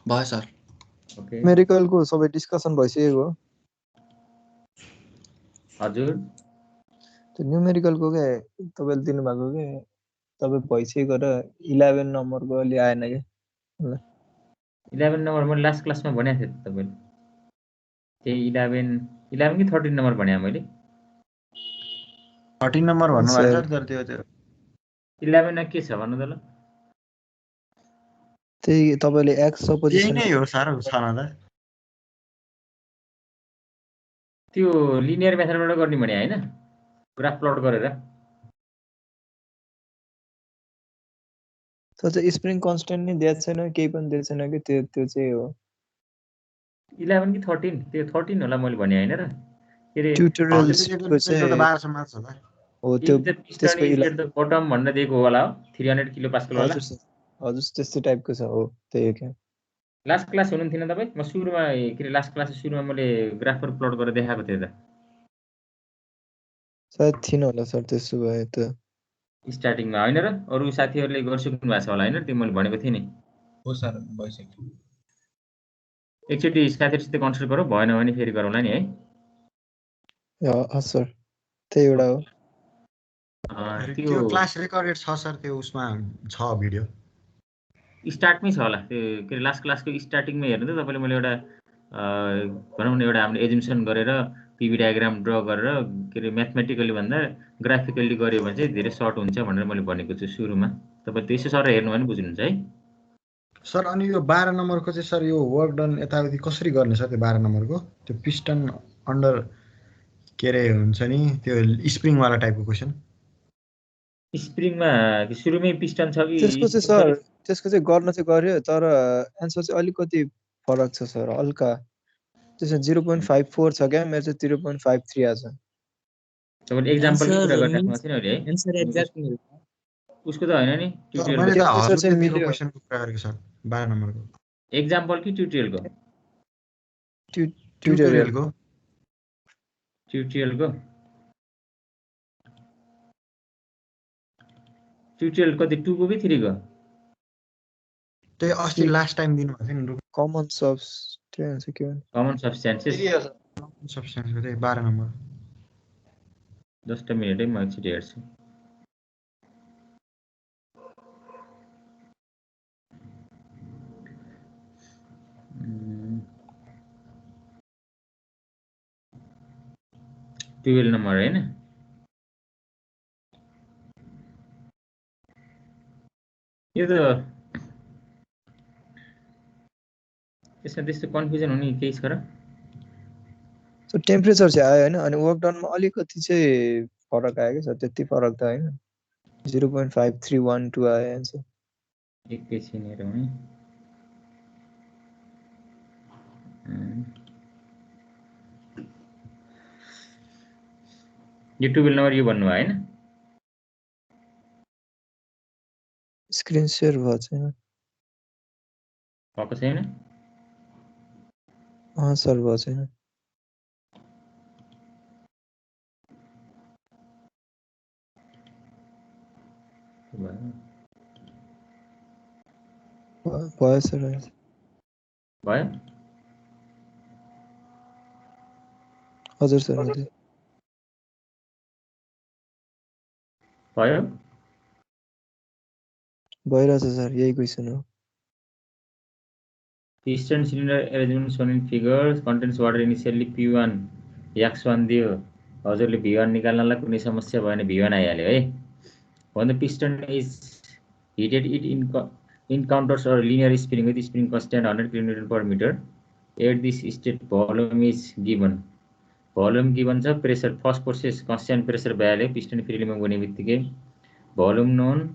भयो sir. Okay न्युमेरिकलको सबै discussion भइसकेको हो। हजुर त्यो न्युमेरिकलको के तपाईँले दिनुभएको के तपाईँ भइसकेको र 11 नम्बरको अलि आएन कि 11 नम्बर मैले लास्ट क्लासमा भनेको थिएँ तपाईँले त्यही 11 कि 13 नम्बर भने मैले 13 नम्बर भन्नुभएको सर। तर त्यो 11 मा के छ भन्नु त ल त्यही तपाईँले एक्स त्यही सपोजिसन नै हो सर छन त। त्यो लिनियर मेथडबाट गर्ने भने हैन ग्राफ प्लट गरेर त्यो चाहिँ स्प्रिङ कन्स्ट्यान्ट नै दिएको छैन केही पनि दिएको छैन कि त्यो चाहिँ हो 11 कि 13 त्यो 13 होला मैले भने हैन र के रे ट्युटोरियल्सको चाहिँ 12 सम्म छ त। हो त्यो इफ द पिस्टन त्यसको इज एट द बटम भनेर दिएको होला हो 300 किलो पास्कल होला हजुर सर हजुर त्यस्तै टाइपको छ हो त्यही हो क्या लास्ट क्लास हुनुहुन्थेन तपाईँ म सुरुमा के रे लास्ट क्लास सुरुमा मैले ग्राफर प्लट गरेर देखाएको थिएँ त सायद थिएन होला सर त्यसो भए त स्टार्टिङमा हैन र अरु साथीहरुले गरिसक्नु भएको छ होला हैन त्यो मैले भनेको थिएँ नि हो सर भइसक्यो एकचोटि साथीहरुसित कन्सल्ट गरौँ भएन भने फेरि गरौँला नि है हस् सर त्यही एउटा हो त्यो क्लास रेकर्डेड छ सर। त्यो उसमा छ भिडियो स्टार्टमै छ होला त्यो के रे लास्ट क्लासको स्टार्टिङमा हेर्नु त तपाईले मैले एउटा भनौँ न एउटा हामीले एजुम्सन गरेर पिभी डायग्राम ड्र गरेर के रे म्याथमेटिकली भन्दा ग्राफिकली गर्यो भने चाहिँ धेरै सर्ट हुन्छ भनेर मैले भनेको छु सुरुमा तपाई त्यसै सर हेर्नु भने बुझ्नुहुन्छ है सर। अनि यो 12 नम्बरको चाहिँ सर यो वर्क डन यताउति कसरी गर्ने सर? त्यो 12 नम्बरको त्यो पिस्टन अन्डर के रे हुन्छ नि त्यो स्प्रिङ वाला टाइपको क्वेशन स्प्रिङमा सुरुमै पिस्टन छ कि त्यसको चाहिँ सर त्यसको चाहिँ गर्न चाहिँ गर्यो तर एन्सर चाहिँ अलिकति फरक छ सर हल्का त्यसमा 0.54 छ क्या मेरो चाहिँ 0.53 आछ तपाईले एक्जाम्पलको कुरा गरिराख्नु भएको थियो नि अहिले है एन्सर एक्ज्याक्ट मिल्छ उसको त हैन नि ट्युटोरियल मैले त टेम्परेचर चाहिँ हजुरले दिएको मिल्यो क्वेशनको कुरा गरेको सर 12 नम्बरको एक्जाम्पल कि ट्युटोरियलको ट्युटोरियलको ट्युटोरियल कति 2 को कि 3 को त्यही अस्ति लास्ट टाइम दिनुभएको थियो नि कमन सब्स्टेन्स के भन्छ कमन सब्स्टेन्सेस सब्स्टेन्सको त्यही 12 नम्बर जस्ट अ मिनेट है म एकचोटि हेर्छु ट्वेल्भ नम्बर हैन यो त यसमा त्यस्तो कन्फ्युजन हुने केही छ र सो टेम्परेचर चाहिँ आयो हैन अनि वर्क डनमा अलिकति चाहिँ फरक आयो कि सर त्यति फरक त हैन 0.5312 आयो एन्सर एकैछिन हेरौँ है यो 12 नम्बर यो भन्नु भयो हैन स्क्रिन शेयर भएको छैन भएको छैन सर भएको छैन भयो सर भयो हजुर सर हजुर भयो भइरहेछ सर यही क्वेसन हो piston cylinder arrangement shown in figure contains water initially P1 X1 दियो हजुरले V1 निकाल्नलाई कुनै समस्या भएन V1 आइहाल्यो है when the piston is heated it encounters a linear spring with spring constant 100 kN per meter at this state volume is given volume given छ pressure first process constant pressure भइहाल्यो piston फ्रीलीमा घुम्ने बित्तिकै volume known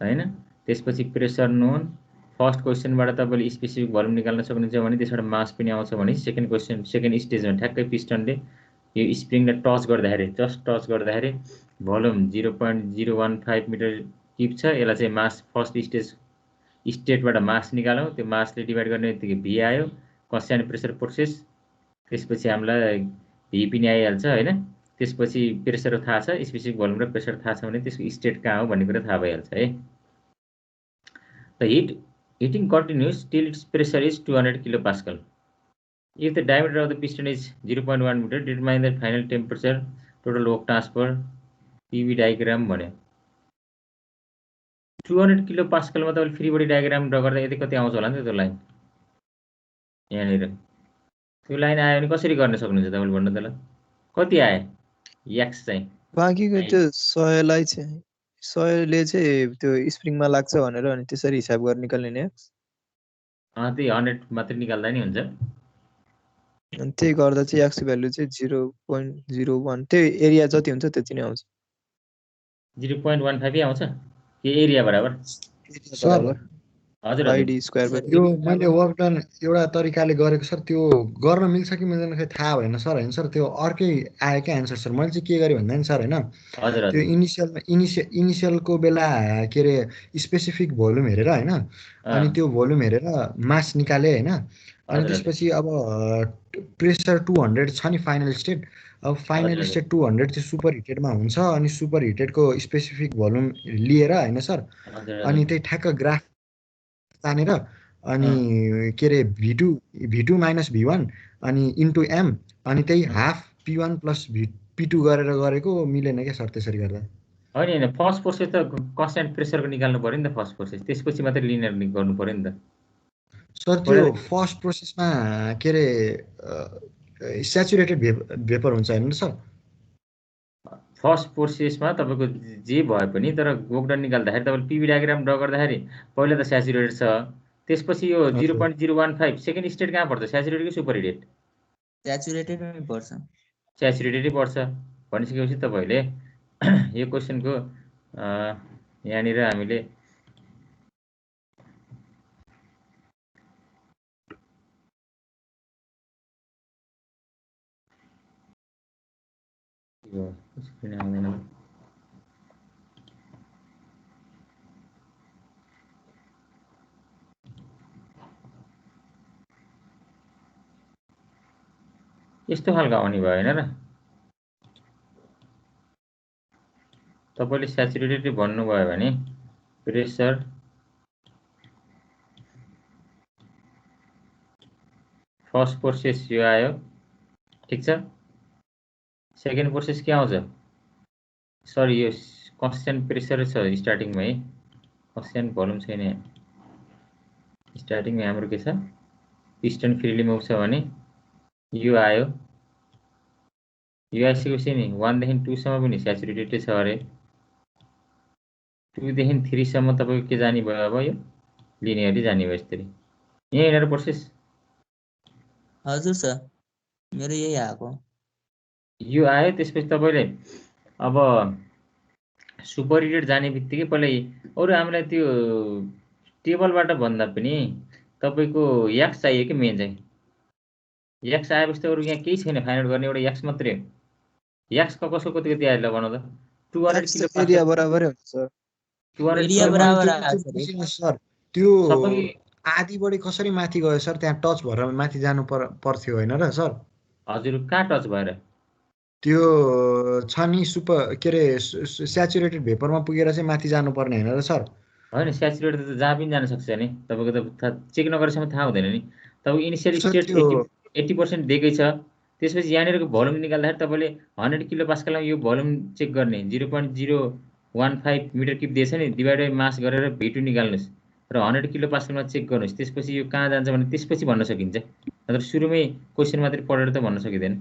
हैन त्यसपछि pressure known first क्वेशनबाट तपाईले specific volume निकाल्न सक्नुहुन्छ भने त्यसबाट मास पनि आउँछ भने सेकेन्ड क्वेशन सेकेन्ड स्टेजमा ठ्याक्कै पिस्टनले यो स्प्रिङलाई टच गर्दाखेरि जस्ट टच गर्दाखेरि भोल्युम 0.015 मिटर क्यूब छ यसलाई चाहिँ मास फर्स्ट स्टेटबाट मास निकालौं त्यो मासले डिभाइड गर्ने बित्तिकै भी आयो कन्स्ट्यान्ट प्रेसर प्रोसेस त्यसपछि हामीलाई भी पनि आइहाल्छ हैन त्यसपछि प्रेसर थाहा छ स्पेसिफिक भोल्युम र प्रेसर थाहा छ भने त्यसको स्टेट कहाँ हो भन्ने कुरा थाहा भइहाल्छ है The heating continues till its pressure is 200 kilopascal. If the diameter of the piston is 0.1 meter, determine the final temperature, total work transfer, PV diagram भन्यो 200 kilopascal मा तपाईले फ्री बडी डायग्राम ड्रा गर्दा यति कति आउँछ होला नि त्यो लाइन यहाँनिर त्यो लाइन आयो भने कसरी गर्न सक्नुहुन्छ तपाईले भन्नु त ल कति आयो x चाहिँ बाँकीको त्यो 100 लाई चाहिँ 100 ले चाहिँ त्यो स्प्रिङमा लाग्छ भनेर अनि त्यसरी हिसाब गरेर निकाल्ने नि x त्यही 100 मात्र निकाल्दा नि हुन्छ अनि त्यही गर्दा चाहिँ x भ्यालु चाहिँ 0.01 त्यो एरिया जति हुन्छ त्यति नै आउँछ 0.15 आउँछ के एरिया बराबर सर हजुर आइडी स्क्वायर यो मैले वर्क डन एउटा तरिकाले गरेको सर त्यो गर्न मिल्छ कि मिल्दैन खै थाहा भएन सर होइन सर त्यो अर्कै आयो क्या एन्सर सर मैले चाहिँ के गरेँ भन्दा नि सर होइन हजुर त्यो इनिसियलको बेला के अरे स्पेसिफिक भोल्युम हेरेर होइन अनि त्यो भोल्युम हेरेर मास निकाले होइन अनि त्यसपछि अब प्रेसर 200 छ नि फाइनल स्टेट अब फाइनल स्टेट 200 चाहिँ सुपर हिटेडमा हुन्छ अनि सुपर हिटेडको स्पेसिफिक भोल्युम लिएर होइन सर अनि त्यही ठ्याक्क ग्राफ तानेर अनि के अरे V2 माइनस V1 अनि इन्टु M अनि त्यही हाफ P1 प्लस P2 गरेर गरेको मिलेन क्या सर त्यसरी गर्दा होइन फर्स्ट प्रोसेस त कन्स्ट्यान्ट प्रेसरको निकाल्नु पर्यो नि त फर्स्ट प्रोसेस त्यसपछि मात्रै लिनियर गर्नु पर्यो नि त सर त्यो फर्स्ट प्रोसेसमा के अरे स्याचुरेटेड भेपर हुन्छ हैन सर फर्स्ट प्रोसेसमा तपाईको जे भए पनि तर वर्क डन निकाल्दाखेरि तपाईले पीवी डायग्राम ड्रा गर्दाखेरि पहिला त स्याचुरेटेड छ त्यसपछि यो 0.015 सेकेन्ड स्टेट कहाँ पर्छ स्याचुरेटेड कि सुपर हिटेड स्याचुरेटेडमै पर्छ स्याचुरेटेडै पर्छ भनिसकेपछि तपाईले यो क्वेशनको यहाँनिर हामीले स्क्रिन आउँदैन यस्तो खालको आउने भयो हैन र तपाईले स्याचुरेटेड भन्नुभयो भने प्रेसर फर्स्ट प्रोसेस यो आयो ठीक छ सेकेन्ड प्रोसेस के आउँछ सरी यो कन्स्ट्यान्ट प्रेसर छ स्टार्टिङमा है कन्स्ट्यान्ट भोल्युम छैन स्टार्टिङमा हाम्रो के छ पिस्टन फ्रीली मुभ छ भने यो आयो यो आइसकेपछि नि 1 देखि 2 सम्म पनि स्याचुरेटेड छ अरे 2 देखि 3 सम्म तपाईको के जानी भयो अब यो लिनियरली जानी भयो यसरी यही हेरेर प्रोसेस हजुर सर मेरो यही आको यो आयो त्यसपछि तपाईले अब सुपर हिटेड जाने बित्तिकै पहिला अरु हामीलाई त्यो टेबलबाट भन्दा पनि तपाईको x चाहियो कि मेन चाहिँ x आएपछि त अरु यहाँ केही छैन फाइन्ड गर्ने एउटा x मात्रै हो x कसको कति कति आयो ल भन त 200 किलो एरिया बराबरै हुन्छ सर 200 एरिया बराबर आयो सर त्यो आधी बढी कसरी माथि गयो सर त्यहाँ टच भएर माथि जानु पर्थ्यो हैन र सर हजुर कहाँ टच भएर त्यो छ नि सुपर के रे स्याचुरेटेड भेपरमा पुगेर चाहिँ माथि जानु पर्ने हैन र सर हैन स्याचुरेटेड त जहाँ पनि जान सक्छ नि तपाईको त चेक नगरेसम्म थाहा हुँदैन नि तपाईको इनिशियल स्टेट 80% दिएकै छ त्यसपछि यहाँनिरको भोल्युम निकाल्दाखेरि तपाईले 100 किलो पास्कलमा यो भोल्युम चेक गर्ने 0.015 मिटर क्युब दिएछ नि डिभाइड बाइ मास गरेर V2 निकाल्नुस् र 100 किलो पास्कलमा चेक गर्नुस् त्यसपछि यो कहाँ जान्छ भने त्यसपछि भन्न सकिन्छ नत्र सुरुमै क्वेशन मात्रै पढेर त भन्न सकिदैन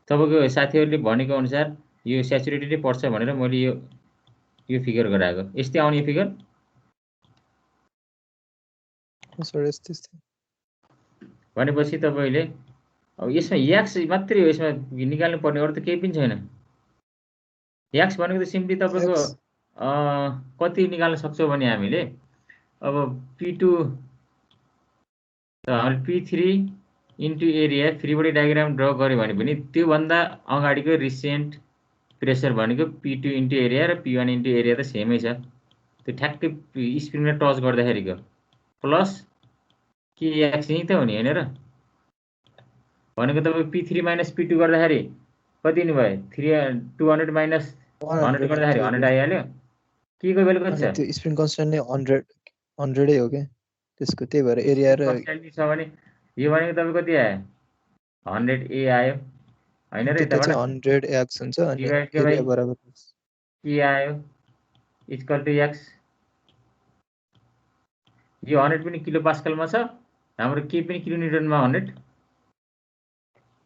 तपाईको साथीहरुले भनेको अनुसार यो स्याचुरेटेडै पर्छ भनेर मैले यो फिगर गराएको यस्तै आउने फिगर सर यस्तै भनेपछि तपाईले अब यसमा x मात्रै हो यसमा निकाल्नु पर्ने अरु त केही पनि छैन x भनेको त सिम्पली तपाईको कति निकाल्न सक्छौ भने हामीले अब p2 त p3 into area free body diagram draw गर्यो भने पनि त्यो भन्दा अगाडिको रिसेन्ट प्रेसर भनेको p2 इन्टु एरिया र p1 इन्टु एरिया त सेमै छ त्यो ठ्याक्कै स्प्रिङले टच गर्दाखेरिको प्लस के x नि त हुने हैन र भनेको तपाईको p3 माइनस p2 गर्दाखेरि कति नि भयो 200 माइनस 100 गर्दाखेरि 100 आइहाल्यो के को भ्यालु कति अनि छ त्यो स्प्रिङ कन्स्ट्यान्ट नै 100 हो के त्यसको त्यही भएर एरिया र कन्स्ट्यान्ट छ भने यो भनेको तपाईको कति आयो 100 a आयो हैन र त्यो चाहिँ यताबाट 100 x हुन्छ अनि डिभाइड के एरिया बाइ बराबर के आयो इक्वल टु x यो 100 पनि किलो पास्कलमा छ हाम्रो के पनि किलो न्युटनमा 100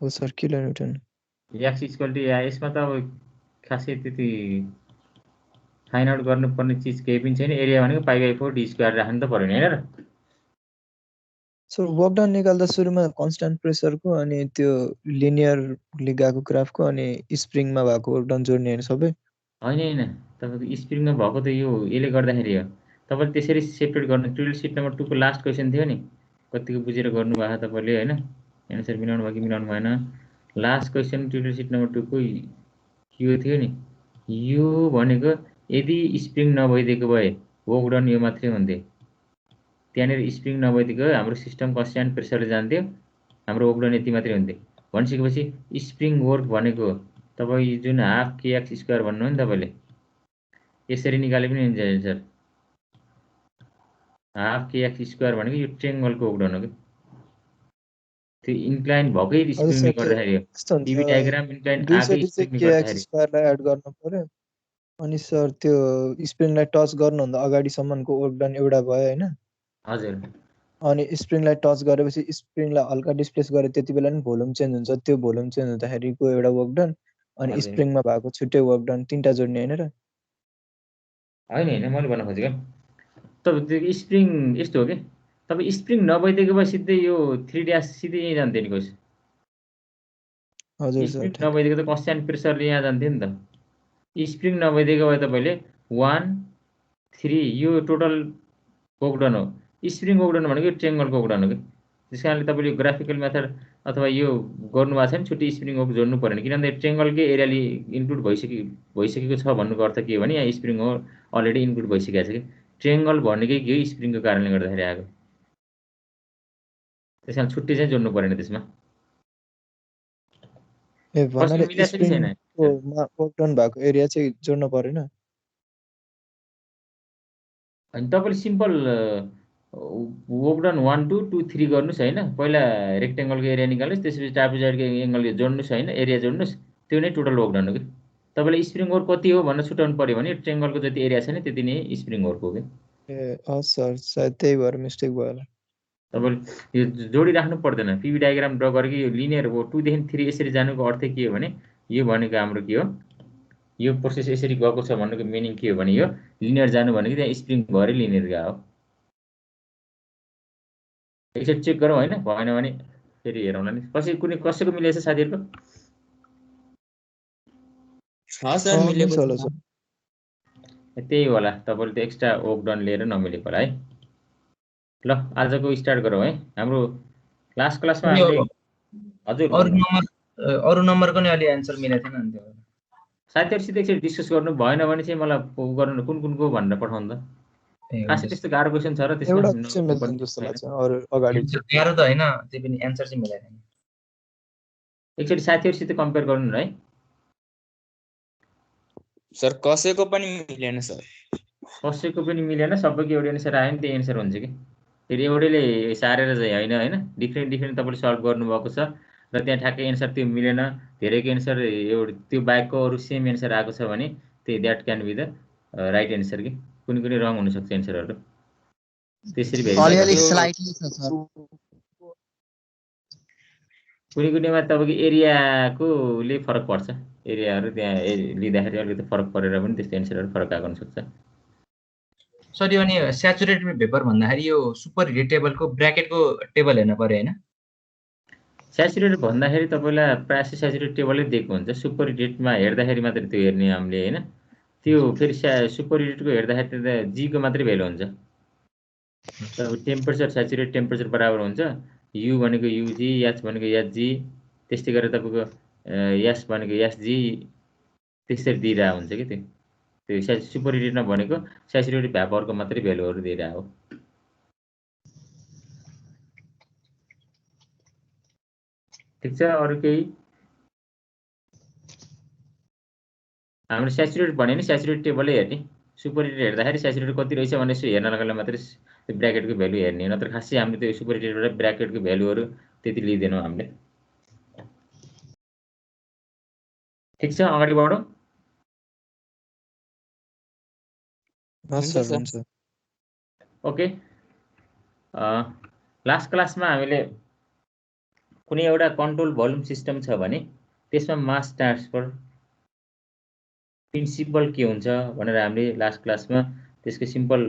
हो sir kilonewton x equal to यसमा त अब खासै त्यति फाइन्ड आउट गर्नुपर्ने चिज केही पनि छैन एरिया भनेको पाइ/4 d स्क्वायर राख्नु त पर्यो नि हैन र सो वर्क डन निकाल्दा सुरुमा कन्स्ट्यान्ट प्रेसरको अनि त्यो लिनियरली गएको ग्राफको अनि स्प्रिङमा भएको वर्क डन जोड्ने हैन सबै हैन तपाईको स्प्रिङमा भएको त यो यसले गर्दाखेरि हो तपाईले त्यसरी सेपरेट गर्नु ट्युटोरियल सिट नम्बर 2 को लास्ट क्वेशन थियो नि कतिको बुझेर गर्नु भएको तपाईले हैन एन्सर मिलाउनु भयो कि मिलाउनु भएन last question tutorial sheet number 2 को यो थियो नि यो भनेको यदि स्प्रिङ नभइदिएको भए वर्क डन यो मात्रै हुन्थ्यो त्यहाँनिर स्प्रिङ नभइदिएको हाम्रो सिस्टम कन्स्ट्यान्ट प्रेसरले जान्थ्यो हाम्रो वर्क डन यति मात्रै हुन्थ्यो भनिसकेपछि स्प्रिङ वर्क भनेको तपाई जुन हाफ kx स्क्वायर भन्नु नि तपाईले यसरी निकाले पनि हुन्छ आन्सर हाफ kx स्क्वायर भनेको यो ट्रायंगलको वर्क डन हो के त्यो इन्क्लाइन भकै स्प्रिङले गर्दाखेरि हो टिभी डायग्राम इन्क्लाइन आकै स्प्रिङले गर्दाखेरि स्क्वायरलाई एड गर्न पर्यो अनि सर त्यो स्प्रिङलाई टच गर्नुभन्दा अगाडिसम्मको वर्क डन एउटा भयो हैन हजुर अनि स्प्रिङलाई टच गरेपछि स्प्रिङलाई हल्का डिस्प्लेस गरे त्यति बेला नि भोल्युम चेन्ज हुन्छ त्यो भोल्युम चेन्ज हुँदाखेरिको एउटा वर्क डन अनि हजुर। स्प्रिङमा भएको छुट्टै वर्क डन तीनटा जोड्ने हैन र हैन मैले भन्न खोजेको त त्यो स्प्रिङ यस्तो हो के तपाईँ स्प्रिङ नभइदिएको भए सिधै यो 3 ड्यास सिधै यहीँ जान्थ्यो नि कोस हजुर सर स्प्रिङ नभइदिएको त कन्स्ट्यान्ट प्रेसरले यहाँ जान्थ्यो नि त स्प्रिङ नभइदिएको भए तपाईँले 1 3 यो टोटल वर्क डन हो स्प्रिङ वर्क डन भनेको ट्रायंगलको वर्क डन हो कि त्यस कारणले तपाईँले ग्राफिकल मेथड अथवा यो गर्नुभएको छ नि छुट्टै स्प्रिङ वर्क जोड्नु परेन किनभने ट्रायंगलकै एरियाले इन्क्लुड भइसकेको छ भन्नुको अर्थ के हो भने यहाँ स्प्रिङ हो अलरेडी इन्क्लुड भइसकेको छ कि ट्रायंगल भनेकै के हो स्प्रिङको कारणले गर्दाखेरि आएको त्यस कारण छुट्टै चाहिँ जोड्नु परेन त्यसमा ए कसले भनेर मिलाएको छ कि छैन स्प्रिङको वर्क डन भएको एरिया चाहिँ जोड्न परेन अनि तपाईँले सिम्पल वर्क डन 1 2 2 3 गर्नुहोस् हैन पहिला रेक्टेंगलको एरिया निकाल्नुहोस् त्यसपछि ट्रापेजोइडको एंगल जोड्नुहोस् हैन एरिया जोड्नुहोस् त्यो नै टोटल वर्क डन हो कि तपाईले स्प्रिङ वर्क कति हो भनेर छुटाउनु पर्यो भने ट्रायंगलको जति एरिया छ नि त्यति नै स्प्रिङ वर्क हो कि ए हस् सर सायद त्यही भएर मिस्टेक भयो होला तपाईले यो जोडी राख्नु पर्दैन पीवी डायग्राम ड्रा गरेको यो लिनियर हो 2 देखि 3 यसरी जानुको अर्थ के हो भने यो भनेको हाम्रो के हो यो प्रोसेस यसरी गएको छ भन्नुको मिनिङ के हो भने यो लिनियर जानु भनेको त्यहाँ स्प्रिङ भएर लिनियर गयो हो एकचोटि चेक गरौँ हैन भएन भने फेरि हेरौँला नि कसैको मिलेछ साथीहरुको सर मिलेको होला छ सर त्यही होला तपाईले त एक्स्ट्रा वर्क डन लिएर नमिलेको होला है ल आजको स्टार्ट गरौँ है हाम्रो लास्ट क्लासमा हामीले हजुर अरु नम्बरको नि अलि आन्सर मिलेको थिएन नि त्यो साथीहरुसित एकचोटि डिस्कस गर्नु भएन भने चाहिँ मलाई गर्नु कुनको भनेर पठाउनु त खासै त्यस्तो गाह्रो क्वेशन छ र एउटा त्यसमा चाहिँ मिल्दैन जस्तो लाग्छ अरु अगाडि गाह्रो त हैन त्यो पनि आन्सर चाहिँ मिलेको छैन एकचोटि साथीहरुसित कम्पेयर गर्नु न है सर कसैको पनि मिलेन सर कसैको पनि मिलेन सबैको एउटै एन्सर आयो नि त्यही एन्सर हुन्छ कि फेरि एउटैले सारेर चाहिँ हैन डिफ्रेन्ट तपाईले सल्भ गर्नु भएको छ र त्यहाँ ठ्याक्कै एन्सर त्यो मिलेन धेरैको एन्सर एउटा त्यो बाइकको अरु सेम एन्सर आएको छ भने त्यही that can be the right answer कि कुनै रङ हुन सक्छ एन्सरहरु त्यसरी भेरिफाई कुनैमा तपाईको एरियाको ले फरक पर्छ एरियाहरु त्यहाँ लिँदाखेरि अलिकति फरक परेर पनि त्यस्तो एन्सरहरु फरक आउन सक्छ सर यो अनि स्याचुरेटेड भेपर भन्दाखेरि यो सुपर हिट टेबलको ब्र्याकेटको टेबल हेर्न पर्यो हैन स्याचुरेटेड भन्दाखेरि तपाईलाई प्रायः स्याचुरेटेड टेबलै दिएको हुन्छ सुपर हिटमा हेर्दाखेरि मात्र त्यो हेर्ने हामीले हैन त्यो फेरि सुपर हिटको हेर्दाखेरि त जी को मात्रै भ्यालु हुन्छ तब टेम्परेचर स्याचुरेटेड टेम्परेचर बराबर हुन्छ यु भनेको युजी एच भनेको एचजी त्यस्तै गरेर तपाईको एस भनेको एसजी त्यसरी दिइरा हुन्छ के त्यो सुपर हिटमा भनेको स्याचुरेटेड भेपरको मात्रै भ्यालुहरु दिइरा हो ठीक छ अरु केही हाम्रो स्याचुरेटेड भने नि स्याचुरेटेड टेबलै हेर्ने सुपरहिटेड हेर्दाखेरि स्याचुरेटेड कति रहेछ भन्ने यसो हेर्नका लागि मात्रै त्यो ब्र्याकेटको भ्यालु हेर्ने, नत्र खासै हामीले त्यो सुपरहिटेडबाट ब्र्याकेटको भ्यालुहरू त्यति लिँदैनौँ हामीले। ठिक छ, अगाडि बढौँ। ओके, लास्ट क्लासमा हामीले कुनै एउटा कन्ट्रोल भोल्युम सिस्टम छ भने त्यसमा मास ट्रान्सफर प्रिन्सिपल के हुन्छ भनेर हामीले लास्ट क्लासमा त्यसको simple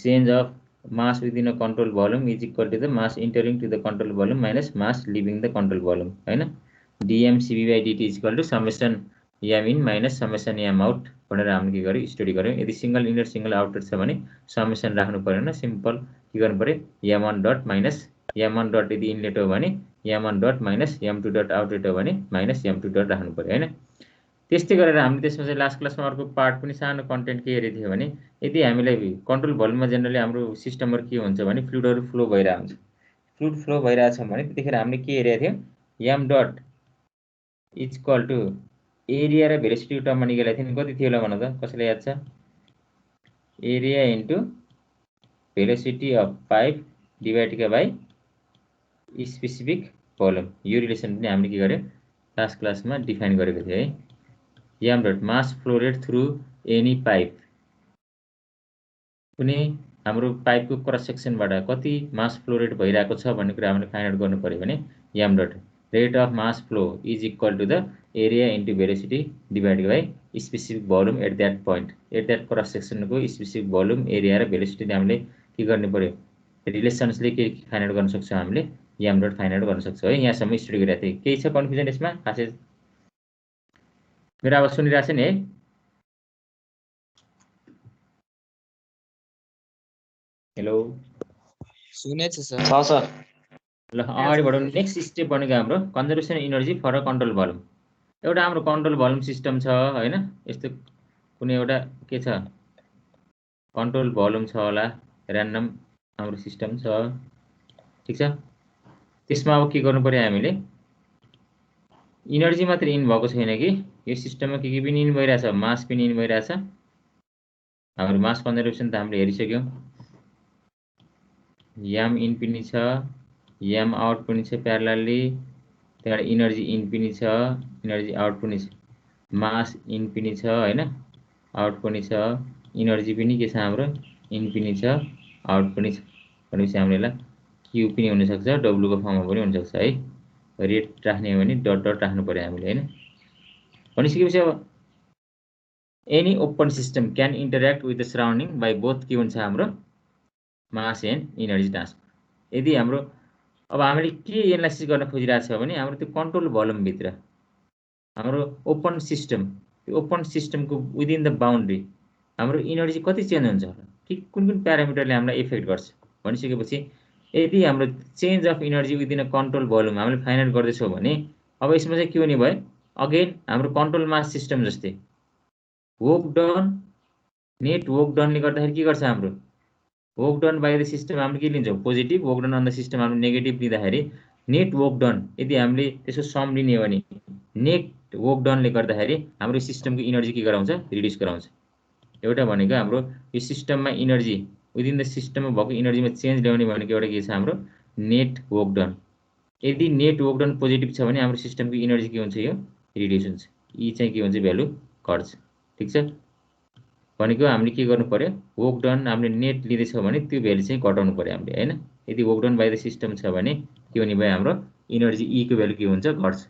change of mass within a control volume is equal to the mass entering to the control volume minus mass leaving the control volume हैन। dmCv/dt is equal to summation m in minus summation m out भनेर हामीले के गर्यौँ, study गर्यौँ। यदि single inner single outer छ भने summation राख्नु पर्दैन, सिम्पल के गर्नु पर्यो m1 dot minus m1 dot यदि इनलेट हो भने m1 dot minus m2 dot outlet हो भने माइनस m2 डट राख्नु पर्यो हैन। त्यस्तै गरेर हामीले त्यसमा चाहिँ लास्ट क्लासमा अर्को पार्ट पनि सानो कन्टेन्ट के हेरेको थियो भने यदि हामीलाई कन्ट्रोल भोल्युममा जेनरली हाम्रो सिस्टमहरु के हुन्छ भने फ्लुइडहरु फ्लो भइरहेको हुन्छ। फ्लुइड फ्लो भइरहेछ भने त्यतिखेर हामीले के हेरेको थियो, m dot is equal to area र भेलोसिटी टर्ममा निकालेको थियो नि, कति थियो होला भन त, कसैलाई याद छ? Area into velocity of pipe divided by specific volume. यो रिलेसन पनि हामीले के गर्यो लास्ट क्लासमा डिफाइन गरेको थियो है। m dot mass flow rate through any pipe, कुनै हाम्रो पाइपको क्रस सेक्सनबाट कति मास फ्लो रेट भइरहेको छ भन्ने कुरा हामीले फाइन्ड आउट गर्नु पर्यो भने m dot rate of mass flow is equal to the area into velocity divided by specific volume at that point. At that cross सेक्सनको स्पेसिफिक भोल्युम एरिया र भेलोसिटी हामीले के गर्ने पर्यो, रिलेसन्सले के फाइन्ड आउट गर्न सक्छौँ, हामीले m डट फाइन्ड आउट गर्न सक्छौँ है। यहाँसम्म स्टडी गरिरहेको थिएँ, केही छ कन्फ्युजन यसमा? खासै मेरो आवाज सुनिरहेछ नि है? हेलो सुनेछ सर। छ सर। ल अगाडि बढौँ। नेक्स्ट स्टेप भनेको हाम्रो conservation energy for a control volume. एउटा हाम्रो कन्ट्रोल भोल्युम सिस्टम छ हैन, यस्तो कुनै एउटा के छ कन्ट्रोल भोल्युम छ होला, र्यान्डम हाम्रो सिस्टम छ, ठीक छ। त्यसमा अब के गर्नु पर्यो, हामीले इनर्जी मात्र इन भएको छैन कि यो सिस्टममा के पनि इन भइरहेछ, मास पनि इन भइरहेछ। हाम्रो मास कन्जर्भेसन त हामीले हेरिसक्यौं, m इन पनि छ, m आउट पनि छ प्यारलली, त्यहाँबाट इनर्जी इन पनि छ, इनर्जी आउट पनि छ, मास इन पनि छ हैन, आउट पनि छ, इनर्जी पनि के छ हाम्रो इन पनि छ, आउट पनि छ। भनेपछि हामीले यसलाई क्यू पनि हुन सक्छ, डब्लु को फर्ममा पनि हुन सक्छ है। रेट राख्ने हो भने डट डट राख्नु पर्यो हामीले हैन। भनिसकेपछि अब any open system can interact with the surrounding by both के हुन्छ हाम्रो मास एन्ड इनर्जी ट्रान्सफर। यदि हाम्रो अब हामीले के एनालाइसिस गर्न खोजिरहेको छ भने हाम्रो त्यो कन्ट्रोल भोल्युम भित्र हाम्रो ओपन सिस्टम, त्यो ओपन सिस्टमको विदिन द बाउन्ड्री हाम्रो इनर्जी कति चेन्ज हुन्छ होला, के कुन कुन प्यारामिटरले हामीलाई इफेक्ट गर्छ भनिसकेपछि यदि हाम्रो change of energy within a control volume हामीले फाइन्ड आउट गर्दैछौँ भने अब यसमा चाहिँ के हुने भयो, अगेन हाम्रो कन्ट्रोल मास सिस्टम जस्तै वर्क डन, नेट वर्क डनले गर्दाखेरि के गर्छ, हाम्रो work done by the system हामीले के लिन्छौँ positive, work done on the system हामीले नेगेटिभ लिँदाखेरि नेट वर्क डन यदि हामीले त्यसको सम लिने हो भने नेट वर्क डनले गर्दाखेरि हाम्रो सिस्टमको इनर्जी के गराउँछ, रिड्युस गराउँछ। एउटा भनेको हाम्रो यो सिस्टममा इनर्जी विदिन द सिस्टममा भएको इनर्जीमा चेन्ज ल्याउने भनेको एउटा के छ हाम्रो नेट वर्क डन। यदि नेट वर्क डन पोजिटिभ छ भने हाम्रो सिस्टमको इनर्जी के हुन्छ, यो रिड्युस हुन्छ, यी चाहिँ के हुन्छ भ्यालु घट्छ, ठीक छ। भनेको हामीले के गर्नु पर्यो, वर्क डन हामीले नेट लिँदैछौँ भने त्यो भ्यालु चाहिँ घटाउनु पर्यो हामीले हैन। यदि work done by the system छ भने के हुने भयो, हाम्रो इनर्जी ई को भ्यालु के हुन्छ, घट्छ।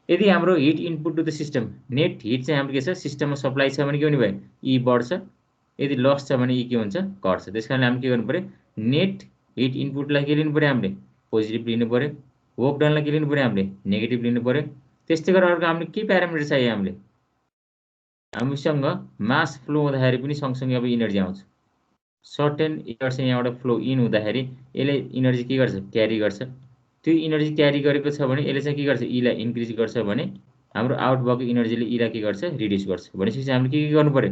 यदि हाम्रो heat input to the system, net heat चाहिँ हाम्रो के छ सिस्टममा सप्लाई छ भने के हुने भयो, ई बढ्छ, यदि लस छ भने ई के हुन्छ, घट्छ। त्यसकारणले हामीले के गर्नु पर्यो, नेट हिट इनपुटलाई के लिनु पर्यो, हामीले पोजिटिभ लिनु पर्यो, वर्क डनलाई के लिनु पर्यो, हामीले नेगेटिभ लिनु पर्यो। त्यस्तै गरेर अर्को हामीले के प्यारामिटर चाहियो, हामीले हामीसँग मास फ्लो हुँदाखेरि पनि सँगसँगै अब इनर्जी आउँछ। सर्टेन एयर चाहिँ यहाँबाट फ्लो इन हुँदाखेरि यसले इनर्जी के गर्छ, क्यारी गर्छ। त्यो इनर्जी क्यारी गरेको छ भने यसले चाहिँ के गर्छ, ईलाई इन्क्रिज गर्छ भने हाम्रो आउट भएको इनर्जीले ईलाई के गर्छ, रिड्युस गर्छ। भनेपछि हामीले के गर्नु पर्यो,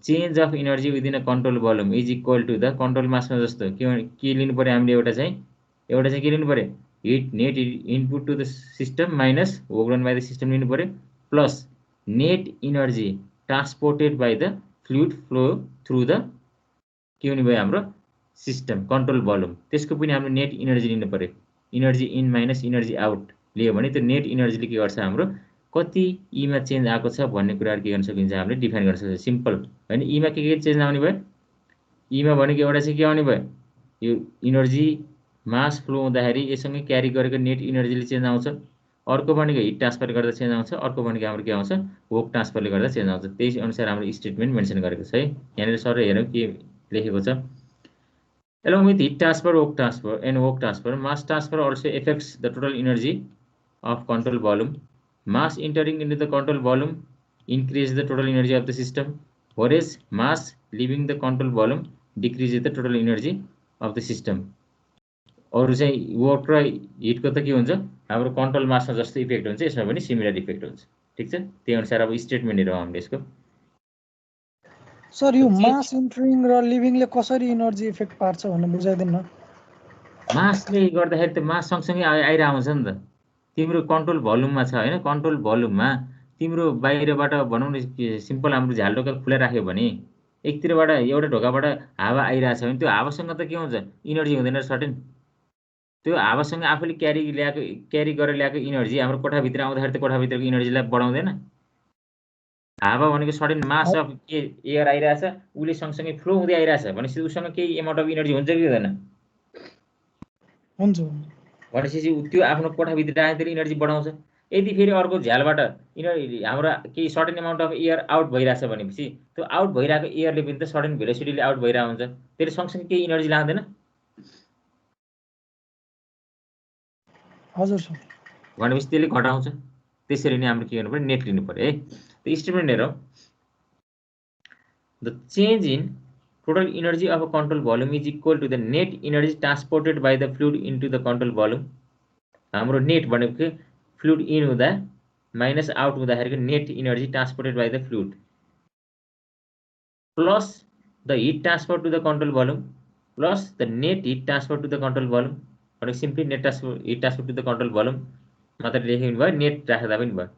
change of energy within a control volume is equal to the control मासमा जस्तो के लिनु पर्यो, हामीले एउटा चाहिँ के लिनु पर्यो, heat net input to the system minus work done by the system लिनु पर्यो, plus net energy transported by the fluid flow through the के हुने भयो हाम्रो सिस्टम कन्ट्रोल भोल्युम, त्यसको पनि हामीले नेट इनर्जी लिनु पर्यो। Energy in minus energy out लियो भने त्यो नेट इनर्जीले के गर्छ हाम्रो कति ईमा चेन्ज आएको छ भन्ने कुराहरू के गर्न सकिन्छ, हामीले डिफाइन गर्न सक्छ। सिम्पल होइन, ईमा के चेन्ज आउने भयो, ईमा भनेको एउटा चाहिँ के आउने भयो, यो इनर्जी मास फ्लो हुँदाखेरि यससँगै क्यारी गरेको नेट इनर्जीले चेन्ज आउँछ। अर्को भनेको हिट ट्रान्सफरले गर्दा चेन्ज आउँछ, अर्को भनेको हाम्रो के आउँछ वर्क ट्रान्सफरले गर्दा चेन्ज आउँछ। त्यही अनुसार हाम्रो स्टेटमेन्ट मेन्सन गरेको छ है। यहाँनिर सर हेरौँ के लेखेको छ। Along with heat transfer, work transfer, mass transfer also affects the total energy of control volume. Mass entering into the control volume increases the total energy of the system, whereas mass leaving the control volume decreases the total energy of the system. अरु चाहिँ work र हिटको त के हुन्छ, हाम्रो control मासमा जस्तो effect हुन्छ, यसमा पनि सिमिलर इफेक्ट हुन्छ। ठीक छ, त्यही अनुसार अब स्टेटमेन्ट हेरौँ हामीले यसको। सर यो मास इन्ट्रिङ र लिभिङले कसरी इनर्जी इफेक्ट पार्छ भन्ने बुझाइदिनु न। मासले गर्दाखेरि त मास सँगसँगै आइरहेको हुन्छ नि त, तिम्रो कन्ट्रोल भोल्युममा छ होइन, कन्ट्रोल भोल्युममा तिम्रो बाहिरबाट भनौँ न सिम्पल हाम्रो झ्याल ढोका खुला राख्यो भने एकतिरबाट एउटा ढोकाबाट हावा आइरहेछ भने त्यो हावासँग त के हुन्छ, इनर्जी हुँदैन सर्टेन। त्यो हावासँग आफूले क्यारी गरेर ल्याएको इनर्जी हाम्रो कोठाभित्र आउँदाखेरि त कोठाभित्रको इनर्जीलाई बढाउँदैन। हावा भनेको सडन मास अफ के एयर आइरहेछ, उसले सँगसँगै फ्लो हुँदै आइरहेछ भनेपछि उसँग केही एमाउन्ट अफ इनर्जी हुन्छ कि हुँदैन? हुन्छ। भनेपछि त्यो आफ्नो कोठाभित्र राखेर इनर्जी बढाउँछ। यदि फेरि अर्को झ्यालबाट इनर्जी हाम्रो केही certain amount of air out भइरहेछ भनेपछि त्यो आउट भइरहेको एयरले पनि त सर्टेन भेलोसिटीले आउट भइरहेको हुन्छ, त्यसले सँगसँगै केही इनर्जी लाग्दैन? हजुर सर। भनेपछि त्यसले घटाउँछ। त्यसरी नै हाम्रो के गर्नु पर्यो, नेट लिनु पर्यो है। त्यो स्टेटमेन्ट हेरौँ। The change in total energy of a control volume is equal to the net energy transported by the fluid into the control volume. हाम्रो नेट भनेको फ्लुइड इन हुँदा माइनस आउट हुँदाखेरिको net energy transported by the fluid plus the heat transfer to the control volume plus the net heat transfer to the control volume भनेको simply net heat transfer to the control volume मात्र लेख्नु भयो, net राख्दा पनि भयो,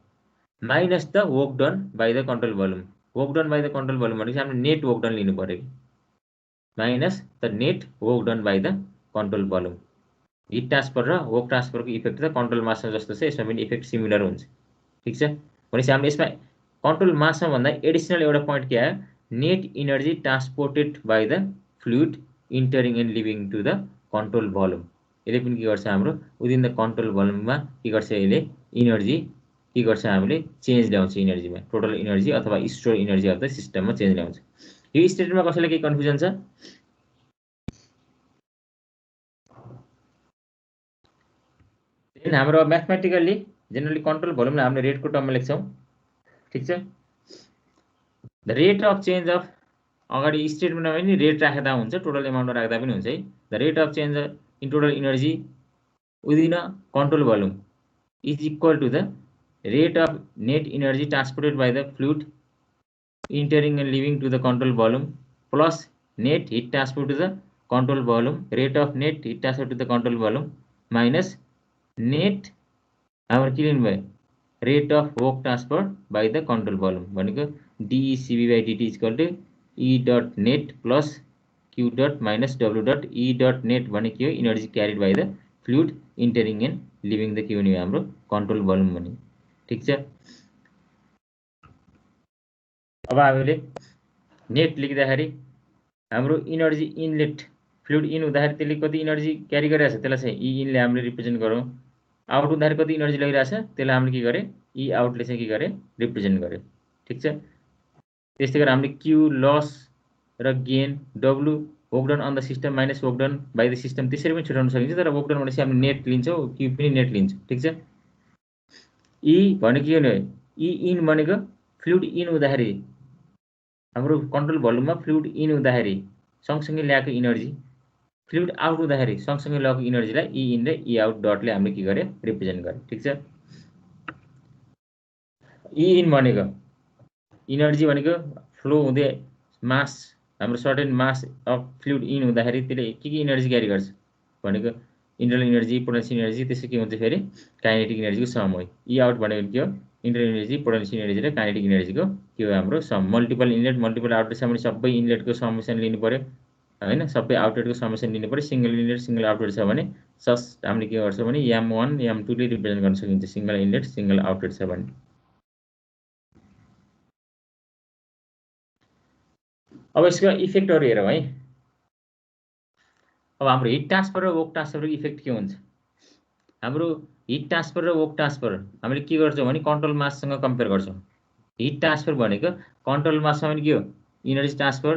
minus the work done by the control volume. Work done by the control volume भनेपछि हामीले net work done लिनु पर्यो कि minus the net work done by the control volume. Heat transfer र वर्क ट्रान्सफरको इफेक्ट त कन्ट्रोल मासमा जस्तो छ, यसमा पनि इफेक्ट सिमिलर हुन्छ। ठिक छ, भनेपछि हामीले यसमा कन्ट्रोल मासमा भन्दा एडिसनल एउटा पोइन्ट के आयो, net energy transported by the fluid entering and leaving to the control volume. यसले पनि के गर्छ, हाम्रो विदिन द कन्ट्रोल भोल्युममा के गर्छ, यसले इनर्जी के गर्छ, हामीले चेन्ज ल्याउँछ इनर्जीमा, टोटल इनर्जी अथवा स्टोर इनर्जी अफ द सिस्टममा चेन्ज ल्याउँछ। यो स्टेटमेन्टमा कसैलाई केही कन्फ्युजन छ? हाम्रो म्याथमेटिकल्ली जेनरली कन्ट्रोल भोल्युमलाई हामीले रेटको टर्ममा लेख्छौँ। ठिक छ, the rate of change of अगाडि स्टेटमेन्टमा पनि रेट राख्दा हुन्छ, टोटल एमाउन्टमा राख्दा पनि हुन्छ है। The rate of change in total energy within a control volume is equal to the rate of net energy transported by the fluid entering and leaving to the control volume plus net heat transfer to the control volume, rate of net heat transfer to the control volume minus net हाम्रो के लिनु भयो, rate of work transfer by the control volume भनेको DECV by dt is equal to E dot net plus Q dot minus W dot E dot net भनेको के हो, energy carried by the fluid entering and leaving the के हुने हाम्रो control volume भने। ठिक छ, अब हामीले नेट लेख्दाखेरि हाम्रो इनर्जी इनलेट फ्लुइड इन हुँदाखेरि त्यसले कति इनर्जी क्यारी गरिरहेछ त्यसलाई चाहिँ ई इनले हामीले रिप्रेजेन्ट गरौँ, आउट हुँदाखेरि कति इनर्जी लगिरहेछ त्यसलाई हामीले के गरे, ई आउटले चाहिँ के गरे, रिप्रेजेन्ट गर्यो। ठिक छ, त्यस्तै गरेर हामीले क्यु लस र gain, W work done on the system minus work done by the system त्यसरी पनि छुट्याउन सकिन्छ, तर वर्क डन भनेपछि हामीले नेट लिन्छौँ, क्यु पनि नेट लिन्छौँ। ठिक छ, ई भनेको के हुने, ई इन भनेको फ्लुइड इन हुँदाखेरि हाम्रो कन्ट्रोल भोल्युममा फ्लुइड इन हुँदाखेरि सँगसँगै ल्याएको इनर्जी, फ्लुइड आउट हुँदाखेरि सँगसँगै ल्याएको इनर्जीलाई ई इन र ई आउट डटले हामीले के गरे, रिप्रेजेन्ट गरे। ठिक छ, ई इन भनेको इनर्जी भनेको फ्लो हुँदै मास, हाम्रो certain mass of fluid in हुँदाखेरि त्यसले के इनर्जी क्यारी गर्छ भनेको इन्टरनल इनर्जी, पोटेन्सियल इनर्जी, त्यसै के हुन्छ फेरि काइनेटिक इनर्जीको सम हो। ई आउट भनेको के हो, इन्टर इनर्जी, पोटेन्सियल इनर्जी र काइनेटिक इनर्जीको के हो हाम्रो sum. Multiple inlet multiple outlet छ भने सबै इनलेटको समेसन लिनु पर्यो हैन, सबै आउटलेटको समेसन लिनु पर्यो। सिंगल इनलेट सिंगल आउटलेट छ भने हामीले के गर्छौँ भने m1 m2 ले रिप्रेजेन्ट गर्न सकिन्छ सिंगल इनलेट सिंगल आउटलेट छ भने। अब यसको इफेक्टहरु हेरौँ है। अब हाम्रो हिट ट्रान्सफर र वर्क ट्रान्सफरको इफेक्ट के हुन्छ? हाम्रो हिट ट्रान्सफर र वर्क ट्रान्सफर हामीले के गर्छौँ भने कन्ट्रोल माससँग कम्पेयर गर्छौँ। हिट ट्रान्सफर भनेको कन्ट्रोल मासमा पनि के हो? Energy transfer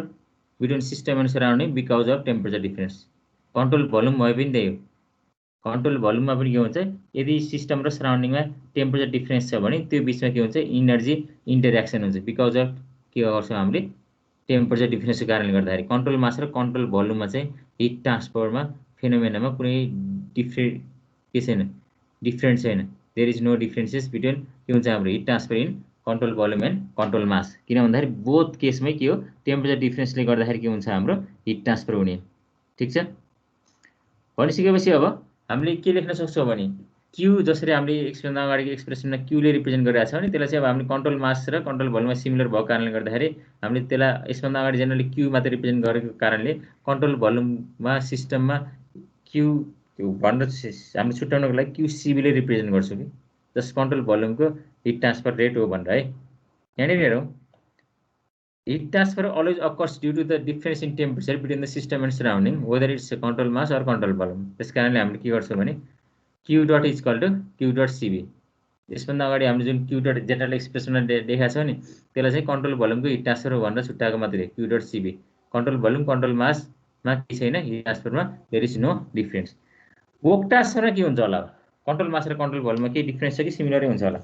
between system and surrounding because of temperature difference. Control volume भए पनि त्यही हो। कन्ट्रोल भोल्युममा पनि के हुन्छ? यदि सिस्टम र सराउन्डिङमा टेम्परेचर डिफरेन्स छ भने त्यो बिचमा के हुन्छ? इनर्जी इन्टरेक्सन हुन्छ बिकज अफ के गर्छौँ हामीले? टेम्परेचर डिफरेन्सको कारणले गर्दाखेरि। कन्ट्रोल मास र कन्ट्रोल भोल्युममा चाहिँ हिट ट्रान्सफरमा फेनोमेनामा कुनै डिफरेन्ट छैन। There is no differences between के हुन्छ हाम्रो heat transfer in control volume and control mass. किन भन्दाखेरि बोथ केसमै के हो? टेम्परेचर डिफरेन्सले गर्दाखेरि के हुन्छ हाम्रो हिट ट्रान्सफर हुने। ठिक छ? भनिसकेपछि अब हामीले के लेख्न सक्छौँ भने क्यू जसरी हामीले एक्सप्रेसन अगाडिको एक्सप्रेसनमा क्यूले रिप्रेजेन्ट गरिरहेको छ भने त्यसलाई चाहिँ अब हामीले कन्ट्रोल मास र कन्ट्रोल भोल्युममा सिमिलर भएको कारणले गर्दाखेरि हामीले त्यसलाई यसभन्दा अगाडि जेनरली क्यू मात्र रिप्रेजेन्ट गरेको कारणले कन्ट्रोल भोल्युममा सिस्टममा क्यू भनेर हामीले छुट्याउनको लागि क्यूसीबीले रिप्रेजेन्ट गर्छौँ कि जस कन्ट्रोल भोल्युमको हिट ट्रान्सफर रेट हो भनेर है। यहाँनिर हेरौँ, heat transfer always occurs due to the difference in temperature between the system and surrounding whether it's control mass or control volume. त्यस कारणले हामीले के गर्छौँ भने Q dot is equal to Q dot CB. यसभन्दा अगाडि हामीले जुन क्यू डट जेनरल एक्सप्रेसनमा देखाएको छ नि त्यसलाई चाहिँ कन्ट्रोल भोल्युमको हिट ट्रान्सफर भनेर छुट्याएको मात्रै Q dot CB. Control volume control मासमा के छैन, हिट ट्रान्सफरमा there is no difference. Work ट्रान्सफरमा के हुन्छ होला? कन्ट्रोल मास र कन्ट्रोल भोल्युममा केही डिफरेन्स छ कि सिमिलरै हुन्छ होला?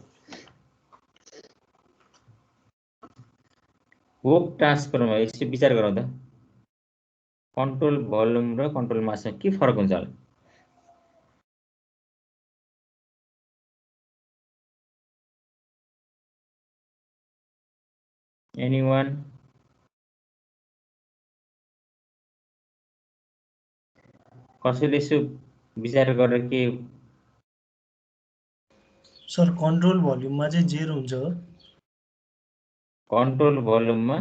वर्क ट्रान्सफरमा यसो विचार गरौँ त, कन्ट्रोल भोल्युम र कन्ट्रोल मासमा के फरक हुन्छ होला? एनीवन? कसैले यसो विचार गरेर के? सर कन्ट्रोल भोल्युममा चाहिँ 0 हुन्छ हो। कन्ट्रोल भोल्युममा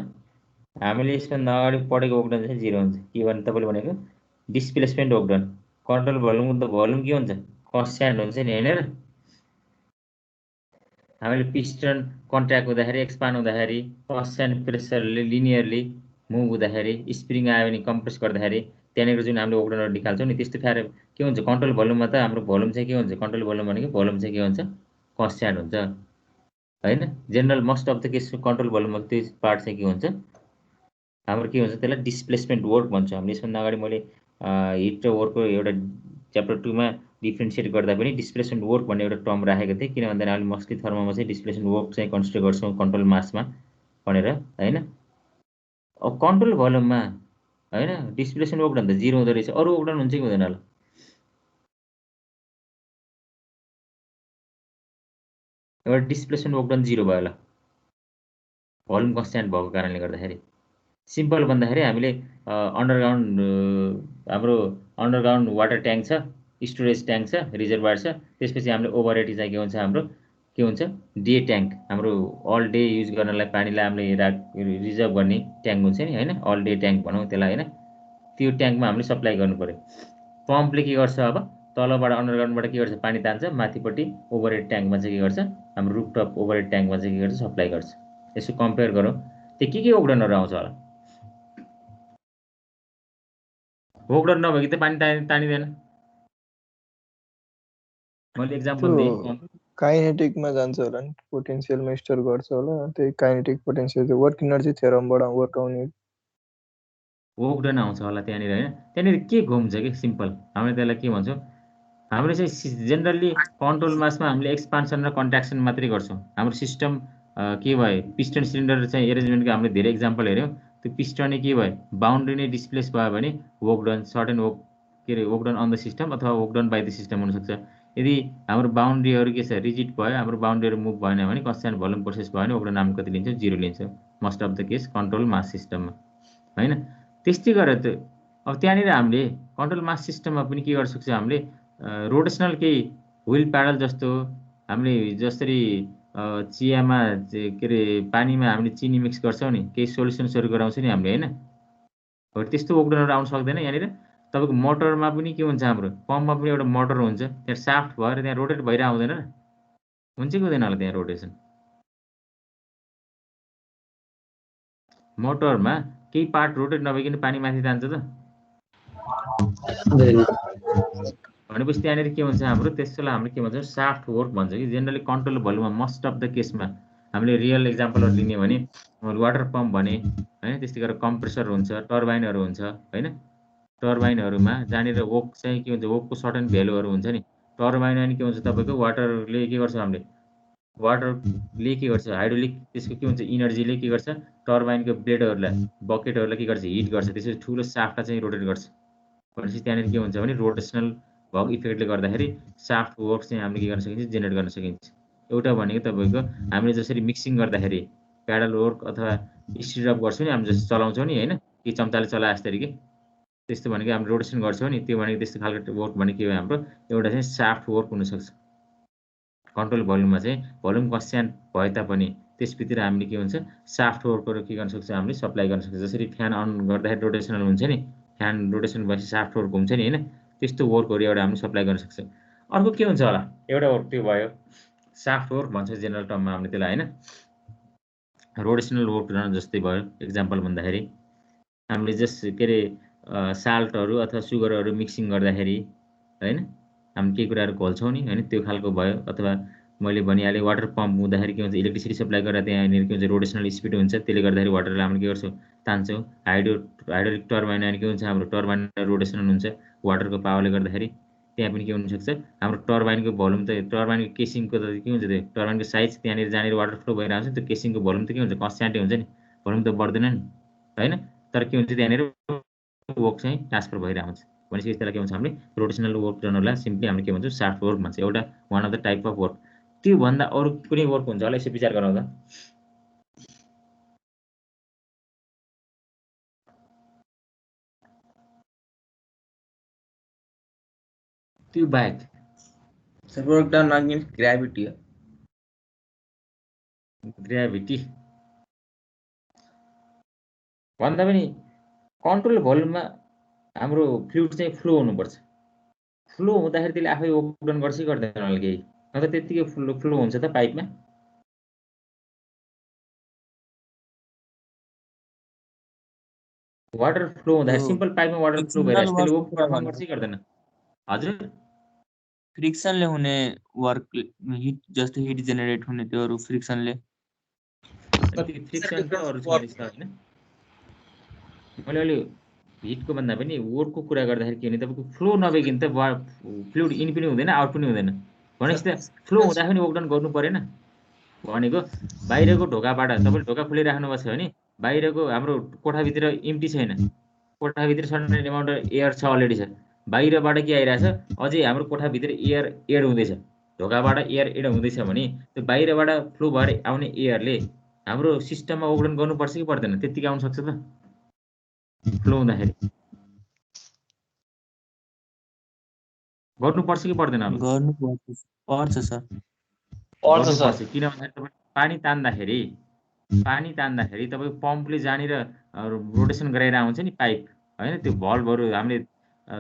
हामीले यसभन्दा अगाडि पढेको वर्कडन चाहिँ 0 हुन्छ। के भने तपाईँले भनेको डिस्प्लेसमेन्ट वर्कडन। कन्ट्रोल भोल्युमको त भोल्युम के हुन्छ? कन्स्ट्यान्ट हुन्छ नि हैन र? हामीले पिस्टन कन्ट्र्याक्ट हुँदाखेरि एक्सपान्ड हुँदाखेरि कन्स्ट्यान्ट प्रेसरले लिनियरली मुभ हुँदाखेरि स्प्रिङ आयो भने कम्प्रेस गर्दाखेरि त्यहाँनिर जुन हामीले वर्कडनहरू निकाल्छौँ नि त्यस्तो फ्यार के हुन्छ? कन्ट्रोल भोल्युममा त हाम्रो भोल्युम चाहिँ के हुन्छ? कन्ट्रोल भोल्युम भनेको भोल्युम चाहिँ के हुन्छ? कन्स्ट्यान्ट हुन्छ हैन? General most of the case control भोल्युममा त्यो पार्ट चाहिँ के हुन्छ? हाम्रो के हुन्छ? त्यसलाई डिस्प्लेसमेन्ट वर्क भन्छौँ हामीले। यसभन्दा अगाडि मैले हिट र वर्कको एउटा च्याप्टर 2 मा डिफ्रेन्सिएट गर्दा पनि डिस्प्लेसमेन्ट वर्क भन्ने एउटा टर्म राखेको थिएँ। किन भन्दाखेरि हामीले मोस्टली थर्मोमा चाहिँ डिस्प्लेसमेन्ट वर्क चाहिँ कन्सिडर गर्छौँ कन्ट्रोल मासमा भनेर हैन। अब कन्ट्रोल भोल्युममा हैन डिस्प्लेसमेन्ट वर्कडन त 0 हुँदो रहेछ। अरू वर्कडन हुन्छ कि हुँदैन होला? एउटा डिस्प्लेसमेन्ट वर्कडन 0 भयो होला भोल्युम कन्स्ट्यान्ट भएको कारणले गर्दाखेरि। सिम्पल भन्दाखेरि हामीले अन्डरग्राउन्ड हाम्रो अन्डरग्राउन्ड वाटर ट्याङ्क छ, स्टोरेज ट्याङ्क छ, रिजर्भर छ। त्यसपछि हामीले ओभरहेड चाहिँ के हुन्छ? हाम्रो के हुन्छ? Day tank. हाम्रो अल डे युज गर्नलाई पानीलाई हामीले रिजर्भ गर्ने ट्याङ्क हुन्छ नि हैन? अल डे ट्याङ्क भनौँ त्यसलाई हैन? त्यो ट्याङ्कमा हामीले सप्लाई गर्नु पर्यो। पम्पले के गर्छ? अब तलबाट अन्डरग्राउन्डबाट के गर्छ? पानी तान्छ, माथिपट्टि ओभरहेड ट्याङ्कमा चाहिँ के गर्छ? हाम्रो रुफटप ओभरहेड ट्याङ्कमा चाहिँ के गर्छ? सप्लाई गर्छ। यसो कम्पेयर गरौँ त्यो के वर्कडनहरू आउँछ होला? वर्कडन नभएकी त पानी तानिँदैन। मैले एक्जाम्पल दिएँ। काइनेटिकमा जान्छ होला नि, पोटेन्सियलमा स्टोर गर्छ होला। त्यही काइनेटिक पोटेन्सियल वर्क इनर्जी थ्योरमबाट वर्क आउने वर्कडन आउँछ होला त्यहाँनिर हैन? त्यहाँनिर के घुम्छ कि सिम्पल हामीले त्यसलाई के भन्छौँ? हामीले चाहिँ जेनरली कन्ट्रोल मासमा हामीले एक्सपान्सन र कन्ट्र्याक्सन मात्रै गर्छौँ। हाम्रो सिस्टम के भयो? पिस्टन सिलिन्डर चाहिँ एरेन्जमेन्टको हामीले धेरै एक्जाम्पल हेऱ्यौँ। त्यो पिस्टन के भयो? बाउन्ड्री नै डिस्प्लेस भयो भने work done certain work done on the system अथवा वर्कडन बाई द सिस्टम हुनसक्छ। यदि हाम्रो बाउन्ड्रीहरू के छ? रिजिड भयो, हाम्रो बाउन्ड्रीहरू मुभ भएन भने कन्स्ट्यान्ट भोल्युम प्रोसेस भयो भने वर्कडन हामी कति लिन्छौँ? 0 लिन्छौँ most of the case control mass सिस्टममा हैन? त्यस्तै गरेर त अब त्यहाँनिर हामीले कन्ट्रोल मास सिस्टममा पनि के गर्न सक्छौँ? हामीले रोटेसनल केही व्हिल प्याडल जस्तो हामीले जसरी चियामा के अरे पानीमा हामीले चिनी मिक्स गर्छौँ नि केही सोल्युसन्सहरू गराउँछ नि हामीले होइन हो त्यस्तो वोकडनहरू आउन सक्दैन यहाँनिर तपाईँको मोटरमा पनि के हुन्छ हाम्रो पम्पमा पनि एउटा मोटर हुन्छ त्यहाँ साफ्ट भएर त्यहाँ रोटेट भएर आउँदैन र हुन्छ कि हुँदैन होला त्यहाँ रोटेसन मोटरमा केही पार्ट रोटेट नभइकन पानी माथि जान्छ त भनेपछि त्यहाँनिर के हुन्छ हाम्रो त्यसैलाई हामीले के भन्छौँ साफ्ट वर्क भन्छ कि जेनरली कन्ट्रोल भोल्युममा मोस्ट अफ द केसमा हामीले रियल एक्जाम्पलहरू लिने भने वाटर पम्प भने होइन त्यस्तै गरेर कम्प्रेसर हुन्छ टर्बाइनहरू हुन्छ होइन टर्बाइनहरूमा जहाँनिर वर्क चाहिँ के हुन्छ वर्कको सर्टन भ्यालुहरू हुन्छ नि टर्बाइन अनि के हुन्छ तपाईँको वाटरले के गर्छ हामीले वाटरले के गर्छ हाइड्रोलिक त्यसको के हुन्छ इनर्जीले के गर्छ टर्बाइनको ब्लेडहरूलाई बकेटहरूलाई के गर्छ हिट गर्छ त्यसपछि ठुलो साफ्टलाई चाहिँ रोटेट गर्छ भनेपछि त्यहाँनिर के हुन्छ भने रोटेसनल भएको इफेक्टले गर्दाखेरि साफ्ट वर्क चाहिँ हामीले के गर्न सकिन्छ जेनेरेट गर्न सकिन्छ एउटा भनेको तपाईँको हामीले जसरी मिक्सिङ गर्दाखेरि प्याडल वर्क अथवा स्टिरअप गर्छौँ नि हामी जस्तो चलाउँछौँ नि होइन कि चम्चाले चलाए जस्तै कि त्यस्तो भनेको हामी रोटेसन गर्छौँ नि त्यो भनेको त्यस्तो खालको वर्क भनेको के हो हाम्रो एउटा चाहिँ साफ्ट वर्क हुनसक्छ कन्ट्रोल भोल्युममा चाहिँ भोल्युम कन्स्ट्यान्ट भए तापनि त्यसभित्र हामीले के हुन्छ साफ्ट वर्कहरू के गर्न सक्छ हामीले सप्लाई गर्न सक्छ जसरी फ्यान अन गर्दाखेरि रोटेसनल हुन्छ नि फ्यान रोटेसन भएपछि साफ्ट वर्क हुन्छ नि होइन त्यस्तो वर्कहरू एउटा हामीले सप्लाई गर्न सक्छ अर्को के हुन्छ होला एउटा वर्क त्यो भयो साफ्ट वर्क भन्छ जेनरल टर्ममा हामीले त्यसलाई होइन रोटेसनल वर्क जस्तै भयो एक्जाम्पल भन्दाखेरि हामीले जस्ट के अरे साल्टहरू अथवा सुगरहरू मिक्सिङ गर्दाखेरि होइन हामी केही कुराहरू घोल्छौँ नि होइन त्यो खालको भयो अथवा मैले भनिहालेँ वाटर पम्प हुँदाखेरि के हुन्छ इलेक्ट्रिसिटी सप्लाई गरेर त्यहाँनिर के हुन्छ रोटेसनल स्पिड हुन्छ त्यसले गर्दाखेरि वाटरलाई हामीले के गर्छौँ तान्छौँ हाइड्रोलिक टर्बाइन अनि के हुन्छ हाम्रो टर्बाइन रोटेसनल हुन्छ वाटरको पावरले गर्दाखेरि त्यहाँ पनि के हुनसक्छ हाम्रो टर्बाइनको भोल्युम त टर्बाइनको केसिङको त के हुन्छ त्यो टर्बाइनको साइज त्यहाँनिर जहाँनिर वाटर फ्लो भइरहेको हुन्छ त्यो केसिङको भोल्युम त के हुन्छ कन्स्ट्यान्टै हुन्छ नि भोल्युम त बढ्दैन नि होइन तर के हुन्छ त्यहाँनिर वर्क चाहिँ ट्रान्सफर भइरहेको हुन्छ भनेपछि त्यसलाई के भन्छ हामीले रोटेसनल वर्क गर्नलाई सिम्पली हामीले के भन्छौँ साफ्ट वर्क भन्छ एउटा one of the type of work त्योभन्दा अरू कुनै वर्क हुन्छ होला यसो विचार गराउँदा त्यो बाहेक sir work done against gravity हो ग्राभिटी भन्दा पनि कन्ट्रोल भोल्युममा हाम्रो फ्लुइड चाहिँ फ्लो हुनुपर्छ फ्लो हुँदाखेरि त्यसले आफै वर्क डन गर्छ कि गर्दैन होला केही अन्त त्यत्तिकै फ्लो हुन्छ त पाइपमा वाटर फ्लो हुँदाखेरि सिम्पल पाइपमा वाटर फ्लो भइरहेको त्यसले वर्क पर्फर्म गर्छ कि गर्दैन हजुर फ्रिक्सनले हुने वर्क हिट जस्तो हिट जेनेरेट हुने त्योहरू फ्रिक्सनले फ्रिक्सन त अरू छ होइन मैले अहिले हिटको भन्दा पनि वर्कको कुरा गर्दाखेरि के भने तपाईँको फ्लो नभइकन त फ्लुइड इन पनि हुँदैन आउट पनि हुँदैन भनेपछि त फ्लो हुँदा पनि वर्क डन गर्नु परेन भनेको बाहिरको ढोकाबाट तपाईँले ढोका खोलिराख्नु भएको छ भने बाहिरको हाम्रो कोठाभित्र इम्टी छैन कोठाभित्र सर्टेन एमाउन्ट एयर छ अलरेडी छ बाहिरबाट के आइरहेछ अझै हाम्रो कोठाभित्र एयर एड हुँदैछ ढोकाबाट एयर एड हुँदैछ भने त्यो बाहिरबाट फ्लो भएर आउने एयरले हाम्रो सिस्टममा वर्क डन गर्नुपर्छ कि पर्दैन त्यत्तिकै आउन सक्छ त फ्लो हुँदाखेरि गर्नुपर्छ कि पर्दैन पर्छ सर किन भन्दाखेरि पानी तान्दाखेरि तपाईँको पम्पले जहाँनिर रोटेसन गराएर आउँछ नि पाइप होइन त्यो भल्भहरू हामीले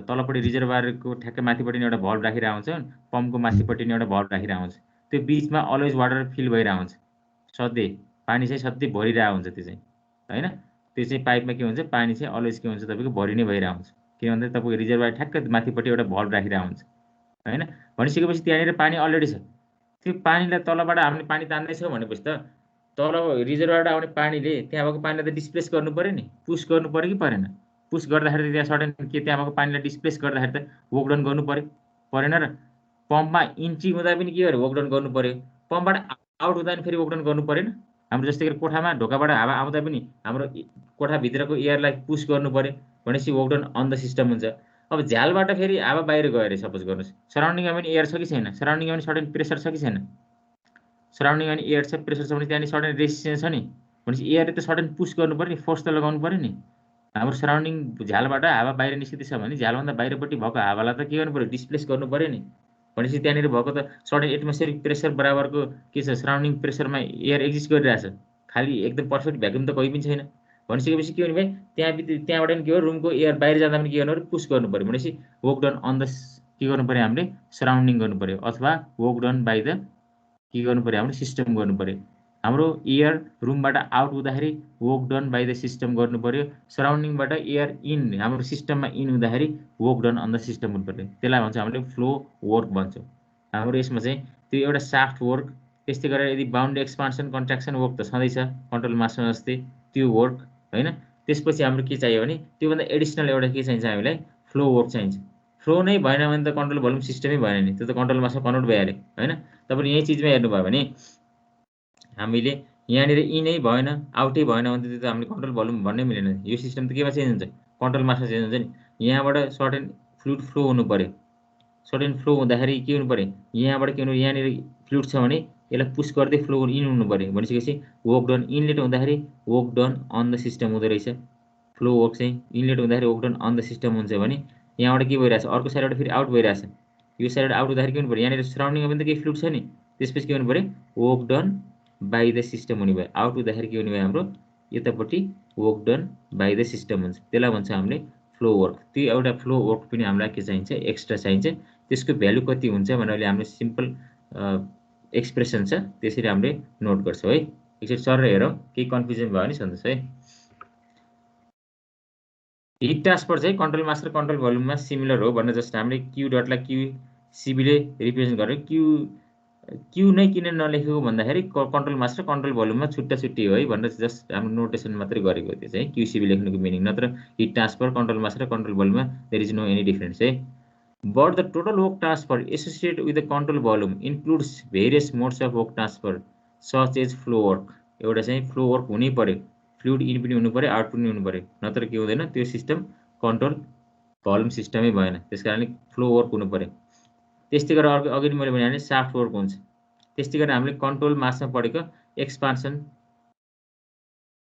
तलपट्टि रिजर्भरको ठ्याक्कै माथिपट्टि एउटा भल्भ राखेर आउँछ पम्पको माथिपट्टि एउटा भल्भ राखेर आउँछ त्यो बिचमा अलवेज वाटर फिल भइरहेको हुन्छ सधैँ पानी चाहिँ सधैँ भरिरहेको हुन्छ त्यो चाहिँ होइन त्यो चाहिँ पाइपमा के हुन्छ पानी चाहिँ अलवेज के हुन्छ तपाईँको भरि नै भइरहेको हुन्छ किन भन्दा तपाईँको रिजर्भर ठ्याक्कै माथिपट्टि एउटा भल्भ राखेर हुन्छ होइन भनिसकेपछि त्यहाँनिर पानी अलरेडी छ त्यो पानीलाई तलबाट हामीले पानी तान्दैछौँ भनेपछि त तल रिजर्भरबाट आउने पानीले त्यहाँ भएको पानीलाई त डिस्प्लेस गर्नु पऱ्यो नि पुस गर्नु पऱ्यो कि परेन पुस गर्दाखेरि त्यहाँ सर्टेन के त्यहाँ भएको पानीलाई डिस्प्लेस गर्दाखेरि त वर्क डन गर्नु परेन र पम्पमा इन्ची हुँदा पनि के गरेर वर्क डन गर्नु पऱ्यो पम्पबाट आउट हुँदा पनि फेरि वर्क डन गर्नु परेन हाम्रो जस्तै गरी कोठामा ढोकाबाट हावा आउँदा पनि हाम्रो कोठाभित्रको एयरलाई पुस गर्नु पऱ्यो भनेपछि work done on the system हुन्छ अब झ्यालबाट फेरि हावा बाहिर गयो अरे सपोज गर्नुहोस् सराउन्डिङमा पनि एयर छ कि छैन सराउन्डिङमा पनि सर्टेन प्रेसर छ कि छैन सराउन्डिङमा पनि एयर छ प्रेसर छ भने त्यहाँनिर सर्टेन रेजिस्टेन्स छ नि भनेपछि एयरले त सर्टेन पुस गर्नु पऱ्यो नि फोर्स त लगाउनु पऱ्यो नि हाम्रो सराउन्डिङ झ्यालबाट हावा बाहिर निस्किँदैछ भने झ्यालभन्दा बाहिरपट्टि भएको हावालाई त के गर्नु पऱ्यो डिस्प्लेस गर्नु पऱ्यो नि भनेपछि त्यहाँनिर भएको त सडन एटमोस्फेरिक प्रेसर बराबरको के छ सराउन्डिङ प्रेसरमा एयर एक्जिस्ट गरिरहेछ, खालि एकदम पर्फेक्ट भ्याक्युम त कहीँ पनि छैन। भनिसकेपछि के हुने भयो, त्यहाँबाट पनि के हो रुमको एयर बाहिर जाँदा पनि के गर्नु पऱ्यो, पुस गर्नु पऱ्यो। भनेपछि वर्क डन अन द के गर्नु पऱ्यो हामीले सराउन्डिङ गर्नु पऱ्यो, अथवा वर्क डन बाई द के गर्नु पऱ्यो हामीले सिस्टम गर्नु पऱ्यो। हाम्रो एयर रुमबाट आउट हुँदाखेरि work done by the system गर्नु पऱ्यो, सराउन्डिङबाट एयर इन हाम्रो सिस्टममा इन हुँदाखेरि work done on the system हुनु पऱ्यो। त्यसलाई भन्छ हामीले फ्लो वर्क भन्छौँ। हाम्रो यसमा चाहिँ त्यो एउटा साफ्ट वर्क, त्यस्तै गरेर यदि बाउन्ड्री एक्सपान्सन कन्ट्र्याक्सन वर्क त छँदैछ कन्ट्रोल मासमा जस्तै त्यो वर्क होइन। त्यसपछि हाम्रो के चाहियो भने त्योभन्दा एडिसनल एउटा के चाहिन्छ हामीलाई फ्लो वर्क चाहिन्छ। फ्लो नै भएन भने त कन्ट्रोल भोल्युम सिस्टमै भएन नि, त्यो त कन्ट्रोल मासमा कन्भर्ट भइहाल्यो होइन। तपाईँले यही चिजमा हेर्नुभयो भने हामीले यहाँनिर इनै भएन आउटै भएन भने त्यो त हामीले कन्ट्रोल भोल्युम भन्नै मिलेन। यो सिस्टम त केमा चेन्ज हुन्छ, कन्ट्रोल मासमा चेन्ज हुन्छ नि। यहाँबाट सर्टेन फ्लुइड फ्लो हुनु पऱ्यो, सर्टेन फ्लो हुँदाखेरि के हुनु पऱ्यो, यहाँबाट के हुनु, यहाँनिर फ्लुइड छ भने यसलाई पुस गर्दै फ्लो इन हुनु पऱ्यो। भनिसकेपछि वर्क डन इनलेट हुँदाखेरि work done on the system हुँदो रहेछ। फ्लो वर्क चाहिँ इनलेट हुँदाखेरि work done on the system हुन्छ भने यहाँबाट के भइरहेछ, अर्को साइडबाट फेरि आउट भइरहेछ। यो साइडबाट आउट हुँदाखेरि के हुनु पऱ्यो, यहाँनिर सराउन्डिङमा पनि त केही फ्लुइड छ नि, त्यसपछि के हुनु पऱ्यो work done by the system हुने भयो। आउट हुँदाखेरि के हुने भयो हाम्रो यतापट्टि work done by the system हुन्छ। त्यसलाई भन्छ हामीले फ्लो वर्क। त्यो एउटा फ्लो वर्क पनि हामीलाई के चाहिन्छ, एक्स्ट्रा चाहिन्छ। त्यसको भ्यालु कति हुन्छ भनेर अहिले हाम्रो सिम्पल एक्सप्रेसन छ, त्यसरी हामीले नोट गर्छौँ है। एकचोटि सर हेरौँ, केही कन्फ्युजन भयो भने सोध्नुहोस् है। हिट ट्रान्सफर चाहिँ कन्ट्रोल मास र कन्ट्रोल भोल्युममा सिमिलर हो भनेर जस्ट हामीले क्यु डटलाई क्युसिबीले रिप्रेजेन्ट गरेर क्यु नै किन नलेखेको भन्दाखेरि कन्ट्रोल मास र कन्ट्रोल भोल्युममा छुट्टा छुट्टी हो है भनेर जस्ट हाम्रो नोटेसन मात्रै गरेको त्यो चाहिँ क्युसिबी लेख्नुको मिनिङ। नत्र हिट ट्रान्सफर कन्ट्रोल मास र कन्ट्रोल भोल्युममा there is no any difference है। But the total work transfer associated with the control volume includes various modes of work transfer such as flow work. एउटा चाहिँ flow work हुनै पर्यो, fluid in पनि हुनु पर्यो आउट पनि हुनु पर्यो, नत्र के हुँदैन त्यो सिस्टम कन्ट्रोल भोल्युम सिस्टमै भएन। त्यस कारणले फ्लो वर्क हुनु पर्यो। त्यस्तै गरेर अघि मैले भने साफ्ट वर्क हुन्छ। त्यस्तै गरेर हामीले कन्ट्रोल मासमा पढेको एक्सपान्सन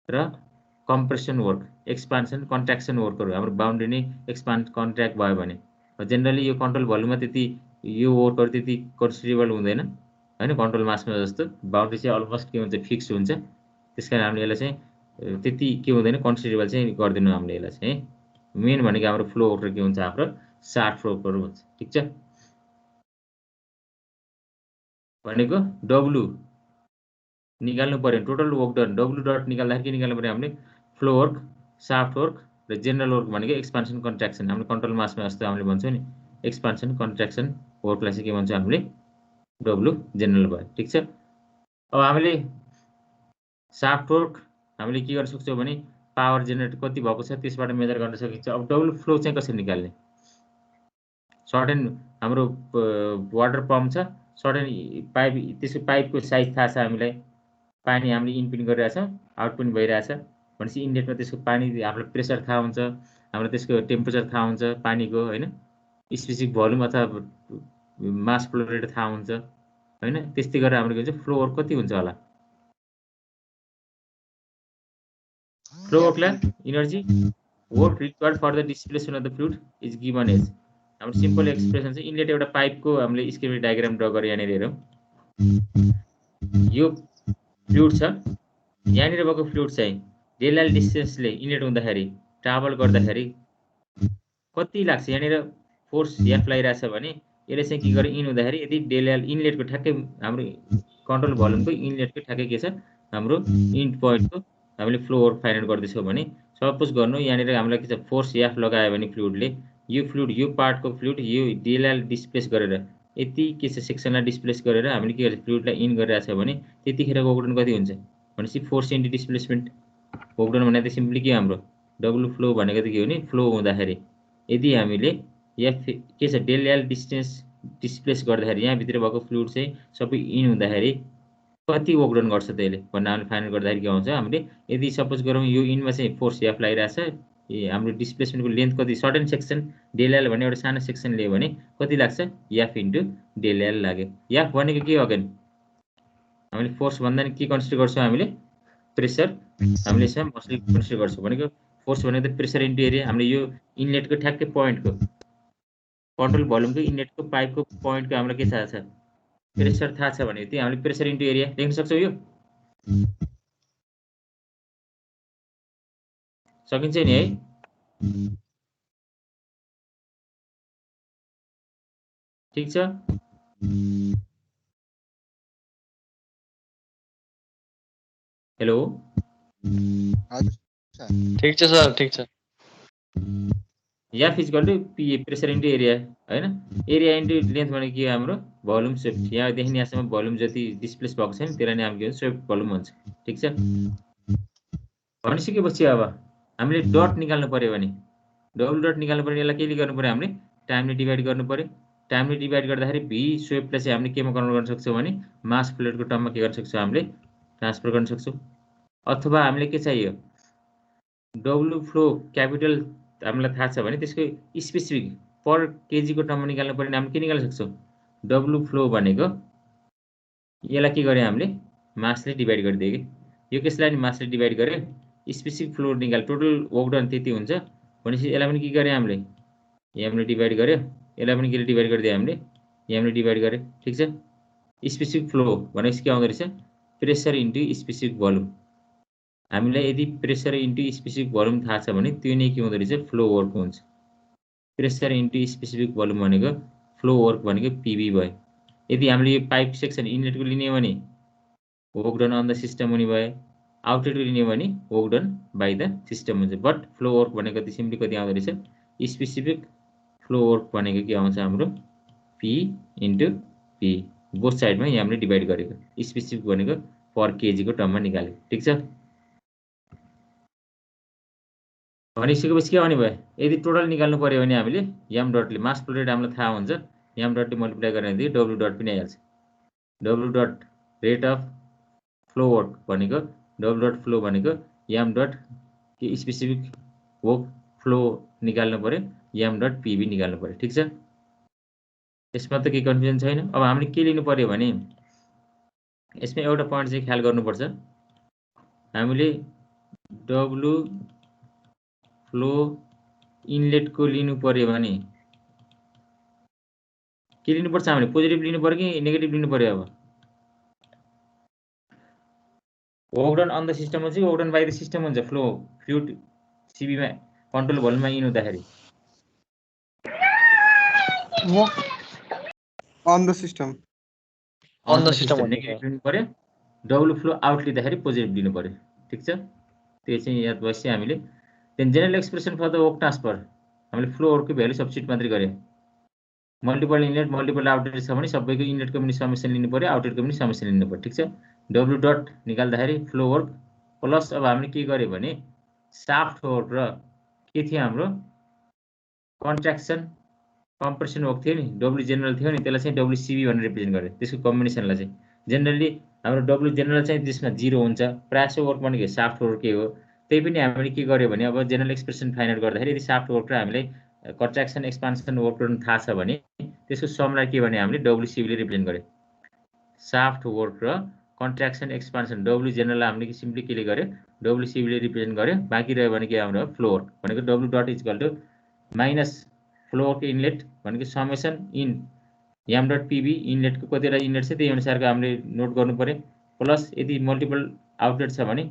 र कम्प्रेसन वर्क, एक्सपान्सन कन्ट्र्याक्सन वर्कहरू हाम्रो बाउन्ड्री नै एक्सपान्ड कन्ट्र्याक्ट भयो भने जेनरली यो कन्ट्रोल भोल्युममा त्यति यो वर्कहरू त्यति कन्सिडरेबल हुँदैन होइन। कन्ट्रोल मासमा जस्तो बाउन्ड्री चाहिँ अलमोस्ट के हुन्छ फिक्स हुन्छ, त्यस कारण हामीले यसलाई चाहिँ त्यति के हुँदैन कन्सिडरेबल चाहिँ गर्दैनौँ हामीले यसलाई चाहिँ। मेन भनेको हाम्रो फ्लो वर्क के हुन्छ, हाम्रो साफ्ट वर्कहरू हुन्छ। ठिक छ, भनेको डब्लु निकाल्नु पर्यो total work done. W dot निकाल्दाखेरि के निकाल्नु पर्यो हामीले फ्लो वर्क, साफ्ट वर्क र जेनरल वर्क भनेको एक्सपान्सन कन्ट्र्याक्सन। हामीले कन्ट्रोल मासमा जस्तो हामीले भन्छौँ नि एक्सपान्सन कन्ट्र्याक्सन वर्कलाई चाहिँ के भन्छ हामीले डब्लु जेनरल भयो। ठिक छ, अब हामीले साफ्ट वर्क हामीले के गर्न सक्छौँ भने पावर जेनेरेट कति भएको छ त्यसबाट मेजर गर्न सकिन्छ। अब डब्लु फ्लो चाहिँ कसरी निकाल्ने, सर्टेन हाम्रो वाटर पम्प छ, सर्टेन पाइप, त्यसको पाइपको साइज थाहा छ हामीलाई, पानी हामीले इन पनि गरिरहेछौँ आउट पनि भइरहेछ भनेपछि इनलेटमा त्यसको पानी हाम्रो प्रेसर थाहा हुन्छ, हाम्रो त्यसको टेम्परेचर थाहा हुन्छ पानीको होइन, स्पेसिफिक भोल्युम अथवा मास फ्लो रेट थाहा हुन्छ होइन। त्यस्तै गरेर हाम्रो के भन्छ फ्लो वर्क कति हुन्छ होला। फ्लो वर्कलाई energy work required for the displacement of the fluid is given as, हाम्रो सिम्पल एक्सप्रेसन चाहिँ इनलेट एउटा पाइपको हामीले स्किमेटिक डायग्राम ड्र गरेर यहाँनिर हेरौँ। यो फ्लुइड छ, यहाँनिर भएको फ्लुइड चाहिँ डेल डिस्टेन्सले इनलेट हुँदाखेरि ट्राभल गर्दाखेरि कति लाग्छ, यहाँनिर फोर्स एफ लगाइरहेछ भने यसले चाहिँ के गर्यो इन हुँदाखेरि यदि डेल इनलेटको ठ्याक्कै हाम्रो कन्ट्रोल भोल्युमको इनलेटको ठ्याक्कै के छ हाम्रो इन्ड पोइन्टको हामीले फ्लो वर्क फाइन्ड आउट गर्दैछौँ भने सपोज गर्नु यहाँनिर हामीलाई के छ फोर्स एफ लगायो भने फ्लुइडले यो फ्लुइड यो पार्टको फ्लुइड यो डेल डिस्प्लेस गरेर यति के छ सेक्सनलाई डिस्प्लेस गरेर हामीले के गर्छ फ्लुइडलाई इन गरिरहेछ भने त्यतिखेर वर्क डन कति हुन्छ भनेपछि force into displacement. Work done भनेको सिम्पली के हाम्रो डब्लु फ्लो भनेको त के हो नि फ्लो हुँदाखेरि यदि हामीले एफ के छ डेल डिस्टेन्स डिस्प्लेस गर्दाखेरि यहाँभित्र भएको फ्लुइड चाहिँ सबै इन हुँदाखेरि कति वर्क डन गर्छ त्यसले भन्ने हामीले फाइनल गर्दाखेरि के आउँछ हामीले यदि सपोज गरौँ यो इनमा चाहिँ फोर्स एफ लागिरहेछ हाम्रो डिस्प्लेसमेन्टको लेन्थ कति सर्टेन सेक्सन डेल भन्ने एउटा सानो सेक्सन लियो भने कति लाग्छ एफ इन्टु डेल लाग्यो। एफ भनेको के हो अगेन हामीले फोर्स भन्दा के कन्सिडर गर्छौँ हामीले प्रेसर, हामीले यसमा मसले कन्सिडर गर्छौँ भनेको फोर्स भनेको त प्रेसर इन्टु एरिया। हामीले यो इनलेटको ठ्याक्कै पोइन्टको कन्ट्रोल भोल्युमको इनलेटको पाइपको पोइन्टको हामीलाई के थाहा छ प्रेसर थाहा छ भने त्यही हामीले प्रेसर इन्टु एरिया लेख्न सक्छौँ यो सकिन्छ नि है ठीक छ हेलो ठीक छ सर ठीक छ या physical to P pressure into area हैन एरिया इन्टु लेन्थ भनेको के हाम्रो भोल्युम स्वेप्ट यहाँदेखि यहाँसम्म भोल्युम जति डिस्प्लेस भएको छ नि त्यसलाई नै हामी के भन्छ स्वेप्ट भोल्युम भन्छ ठीक छ भनिसकेपछि अब हामीले डट निकाल्नु पर्यो भने डब्लु डट निकाल्नु पर्यो यसलाई के गर्नु पर्यो हामीले टाइमले डिभाइड गर्नु पर्यो टाइमले डिभाइड गर्दाखेरि भी स्वेप्टलाई चाहिँ हामीले केमा कन्भर्ट गर्न सक्छौँ भने मास फ्लुइडको टर्ममा के गर्न सक्छौँ हामीले ट्रान्सफर गर्न सक्छौँ अथवा हामीले के चाहियो डब्लु फ्लो क्यापिटल हामीलाई थाहा छ भने त्यसको स्पेसिफिक पर केजीको टर्ममा निकाल्नु पर्यो भने हामीले के निकाल्न सक्छौँ डब्लु फ्लो भनेको यसलाई के गर्यो हामीले मासले डिभाइड गरिदियो कि यो कसलाई नि मासले डिभाइड गर्यो स्पेसिफिक फ्लो निकाल्यो टोटल वर्क डन त्यति हुन्छ भनेपछि यसलाई पनि के गर्यो हामीले हामीले डिभाइड गर्यो यसलाई पनि के डिभाइड गरिदियो हामीले हामीले डिभाइड गर्यो ठीक छ स्पेसिफिक फ्लो भनेपछि के आउँदो रहेछ प्रेसर इन्टु स्पेसिफिक भोल्युम हामीलाई यदि प्रेसर इन्टु स्पेसिफिक भोल्युम थाहा छ भने त्यो नै के हुँदो रहेछ फ्लो वर्क हुन्छ प्रेसर इन्टु स्पेसिफिक भोल्युम भनेको फ्लो वर्क भनेको पीबी भयो यदि हामीले यो पाइप सेक्सन इनलेटको लिने हो भने work done on the system हुने भयो आउटलेटको लिने हो भने work done by the system हुन्छ बट फ्लो वर्क भनेको त सिम्पली कति आउँदो रहेछ स्पेसिफिक फ्लो वर्क भनेको के आउँछ हाम्रो पी इन्टु पी बोथ साइडमा यहाँ हामीले डिभाइड गरेको स्पेसिफिक भनेको पर केजीको टर्ममा निकाल्यो ठिक छ भनिसकेपछि के आउने भयो यदि टोटल निकाल्नु पर्यो भने हामीले एम डटले मास फ्लो रेट हामीलाई थाहा हुन्छ एम डटले मल्टिप्लाई गर्ने बित्तिकै डब्लु डट पनि आइहाल्छ W dot rate of flow work भनेको डब्लु डट फ्लो भनेको एम डट के स्पेसिफिक वर्क फ्लो निकाल्नु पर्यो एम डट पीबी निकाल्नु पर्यो ठिक छ यसमा त केही कन्फ्युजन छैन अब हामीले के लिनु पर्यो भने यसमा एउटा पोइन्ट चाहिँ ख्याल गर्नुपर्छ हामीले डब्लु फ्लो इनलेटको लिनु पर्यो भने के लिनुपर्छ हामीले पोजिटिभ लिनु पर्यो कि नेगेटिभ लिनु पर्यो अब work done on the system हुन्छ कि work done by the system हुन्छ फ्लो फ्लुइड सिबीमा कन्ट्रोल भोल्युममा इन हुँदाखेरि अन द सिस्टम नेगेटिभ लिनु पर्यो डब्लु फ्लो आउट लिँदाखेरि पोजिटिभ लिनु पर्यो ठिक छ त्यो चाहिँ याद भएपछि हामीले then general expression for the work transfer हामीले फ्लो वर्कको भ्यालु सब्स्टिट्युट मात्रै गर्यो मल्टिपल इनलेट मल्टिपल आउटलेट छ भने सबैको इनलेटको पनि समेसन लिनु पर्यो आउटलेटको पनि समेसन लिनु पर्यो ठिक छ डब्लु डट निकाल्दाखेरि फ्लो वर्क प्लस अब हामीले के गर्यो भने साफ्ट वर्क र के थियो हाम्रो कन्ट्र्याक्सन कम्प्रेसन वर्क थियो नि डब्लु जेनरल थियो नि त्यसलाई चाहिँ डब्लुसिबी भनेर रिप्रेजेन्ट गर्यो त्यसको कम्बिनेसनलाई चाहिँ जेनरली हाम्रो डब्लु जेनरल चाहिँ त्यसमा 0 हुन्छ प्रायः वर्क भनेको साफ्ट वर्कै हो त्यही पनि हामीले के गर्यो भने अब जेनरल एक्सप्रेसन फाइन्ड आउट गर्दाखेरि यदि साफ्ट वर्क र हामीले कन्ट्र्याक्सन एक्सपान्सन वर्क गर्नु थाहा छ भने त्यसको समलाई के भने हामीले डब्लुसिबीले रिप्रेजेन्ट गर्यो साफ्ट वर्क र कन्ट्र्याक्सन एक्सपान्सन डब्लु जेनरल हामीले सिम्पली केले गर्यो डब्लुसिबीले रिप्रेजेन्ट गर्यो बाँकी रह्यो भने के हाम्रो फ्लो वर्क भनेको W dot equal to minus flow work inlet भनेको summation in M dot PB इनलेटको कतिवटा इनलेट छ त्यही अनुसारको हामीले नोट गर्नु पर्यो प्लस यदि मल्टिपल आउटलेट छ भने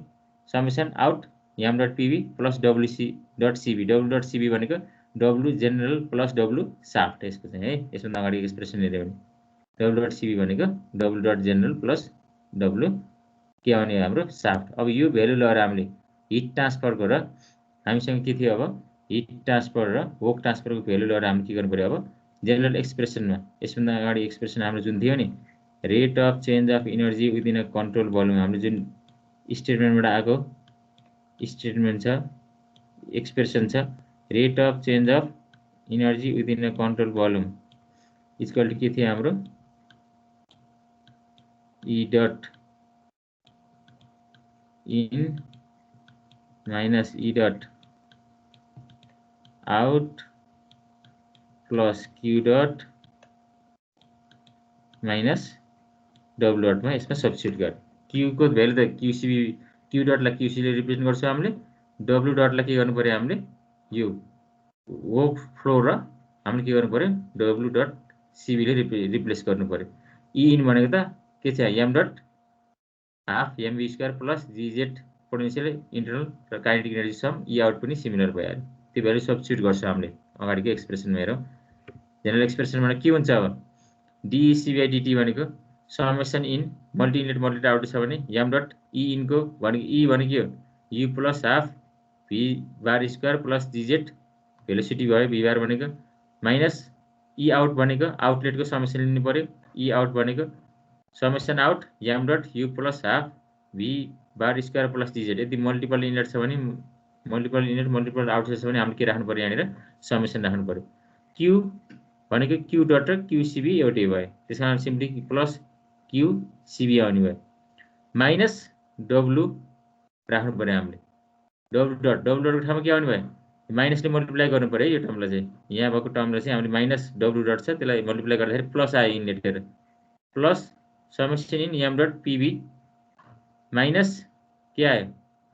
summation out M dot PB plus WC dot CB W dot CB भनेको W general plus W shaft यसको चाहिँ है यसभन्दा अगाडि एक्सप्रेसन हेऱ्यो भने डब्लु डट सिबी भनेको W dot general plus W के आउने हाम्रो साफ्ट अब यो भ्यालु लगाएर हामीले हिट ट्रान्सफरको र हामीसँग के थियो अब हिट ट्रान्सफर र वर्क ट्रान्सफरको भ्यालु लगाएर हामीले के गर्नु पर्यो अब जेनरल एक्सप्रेसनमा यसभन्दा अगाडि एक्सप्रेसन हाम्रो जुन थियो नि rate of change of energy within a control volume हामीले जुन स्टेटमेन्टबाट आएको स्टेटमेन्ट छ एक्सप्रेसन छ rate of change of energy within a control volume equal to के थियो हाम्रो E dot in minus E dot out plus Q dot minus W डटमा यसमा सब्स्टिट्युट गर्यो क्यूको भ्यालु त क्यूसीबी क्यू डटलाई क्यूसीले रिप्रेजेन्ट गर्छौँ हामीले डब्लु डटलाई के गर्नु पर्यो हामीले यो वर्क फ्लो र हामीले के गर्नु पर्यो w.cb ले रिप्लेस गर्नु पर्यो e in भनेको त के छ m dot half mv square plus gz potential internal र kinetic energy sum e out पनि सिमिलर भइहाल्यो त्यो भ्यालु सब्स्टिट्युट गर्छ हामीले अगाडिको एक्सप्रेसनमा हेरौँ जेनरल एक्सप्रेसनमा के हुन्छ अब dECB/dt भनेको summation in multi inlet multi out छ भने m डट e in को भनेको e भनेको के हो u plus half v bar square plus gz velocity भयो v बार भनेको माइनस e आउट भनेको आउटलेटको समेसन लिनु पर्यो e आउट भनेको summation out m dot u plus half v bar square plus gz यदि मल्टिपल इनलेट छ भने मल्टिपल इनलेट मल्टिपल आउटलेट छ भने हामीले के राख्नु पर्यो यहाँनिर समेसन राख्नु पर्यो q भनेको q डट र qcb एउटै भयो त्यसकारण सिम्पली प्लस qcb आउने भयो माइनस w राख्नु पर्यो हामीले w डटको ठाउँमा के आउने भयो माइनसले मल्टिप्लाई गर्नु पर्यो यो टर्मलाई चाहिँ यहाँ भएको टर्मलाई चाहिँ हामीले माइनस w डट छ त्यसलाई मल्टिप्लाई गर्दाखेरि प्लस आयो इनलेटेर plus summation in m dot pb minus के आयो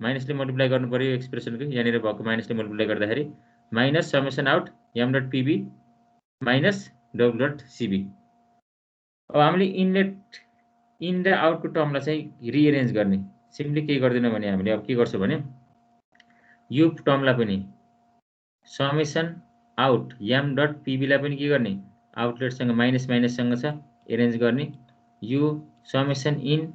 माइनसले मल्टिप्लाई गर्नु पर्यो एक्सप्रेसनको यहाँनिर भएको माइनसले मल्टिप्लाई गर्दाखेरि minus summation out m dot pb minus w dot cb अब हामीले इनलेट इन र आउटको टर्मलाई चाहिँ रिएरेन्ज गर्ने सिम्पली के गर्दैनौँ भने हामीले अब के गर्छौँ भने यो टर्मलाई पनि summation out m dot pb लाई पनि के गर्ने आउटलेटसँग माइनस माइनससँग छ एरेन्ज गर्ने यो summation in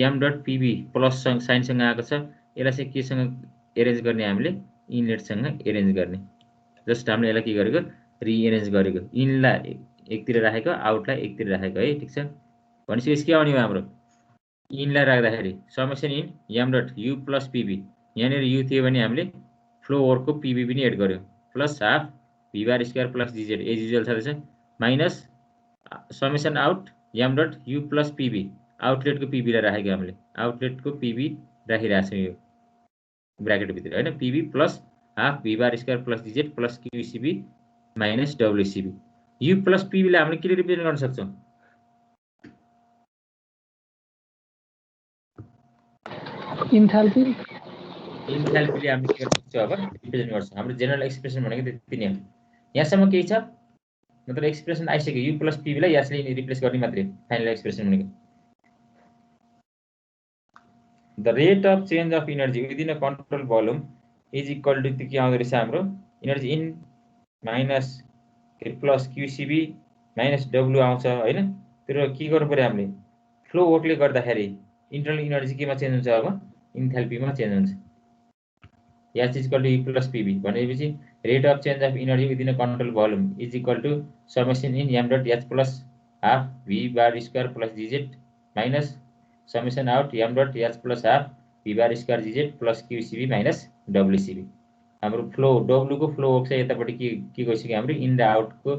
m dot pb plus साइनसँग आएको छ यसलाई चाहिँ केसँग एरेन्ज गर्ने हामीले इनलेटसँग एरेन्ज गर्ने जस्ट हामीले यसलाई के गरेको रिएरेन्ज गरेको इनलाई एकतिर राखेको आउटलाई एकतिर राखेको है ठिक छ भनेपछि के आउने हो हाम्रो इनलाई राख्दाखेरि summation in m dot u plus pb यहाँनिर u थियो भने हामीले फ्लो ओभरको pb पनि एड गर्यो plus half v bar square plus gz as usual छ minus summation out m dot u plus pb आउटलेटको pb लाई राखेको हामीले आउटलेटको pb राखिरहेको छौँ यो ब्राकेटभित्र हैन pb plus half v bar square plus gz plus qcb minus wcb u plus pb लाई हामीले के रिप्रेजेन्ट गर्न सक्छौँ इन्थाल्पीले हामीले के गर्न सक्छौँ अब रिप्रेजेन्ट गर्छौँ हाम्रो जेनरल एक्सप्रेसन भनेको त्यति नै हो यहाँसम्म केही छ मतलब एक्सप्रेसन आइसक्यो u प्लस pb लाई यसले रिप्लेस गर्ने मात्रै फाइनल एक्सप्रेसन भनेको the rate of change of energy within a control volume is equal to के आउँदो रहेछ हाम्रो energy in minus plus qcb minus w आउँछ हैन तर के गर्नु पर्यो हामीले फ्लो वर्कले गर्दाखेरि इन्टरनल एनर्जी केमा चेन्ज हुन्छ अब इन्थाल्पीमा चेन्ज हुन्छ as is equal to u plus pb भनेपछि rate of change of energy within a control volume is equal to summation in m dot h plus half v bar square plus gz minus summation out m dot h plus half v bar square gz plus qcb minus wcb हाम्रो flow w को flow work चाहिँ यतापट्टि के गइसक्यो हाम्रो in र आउटको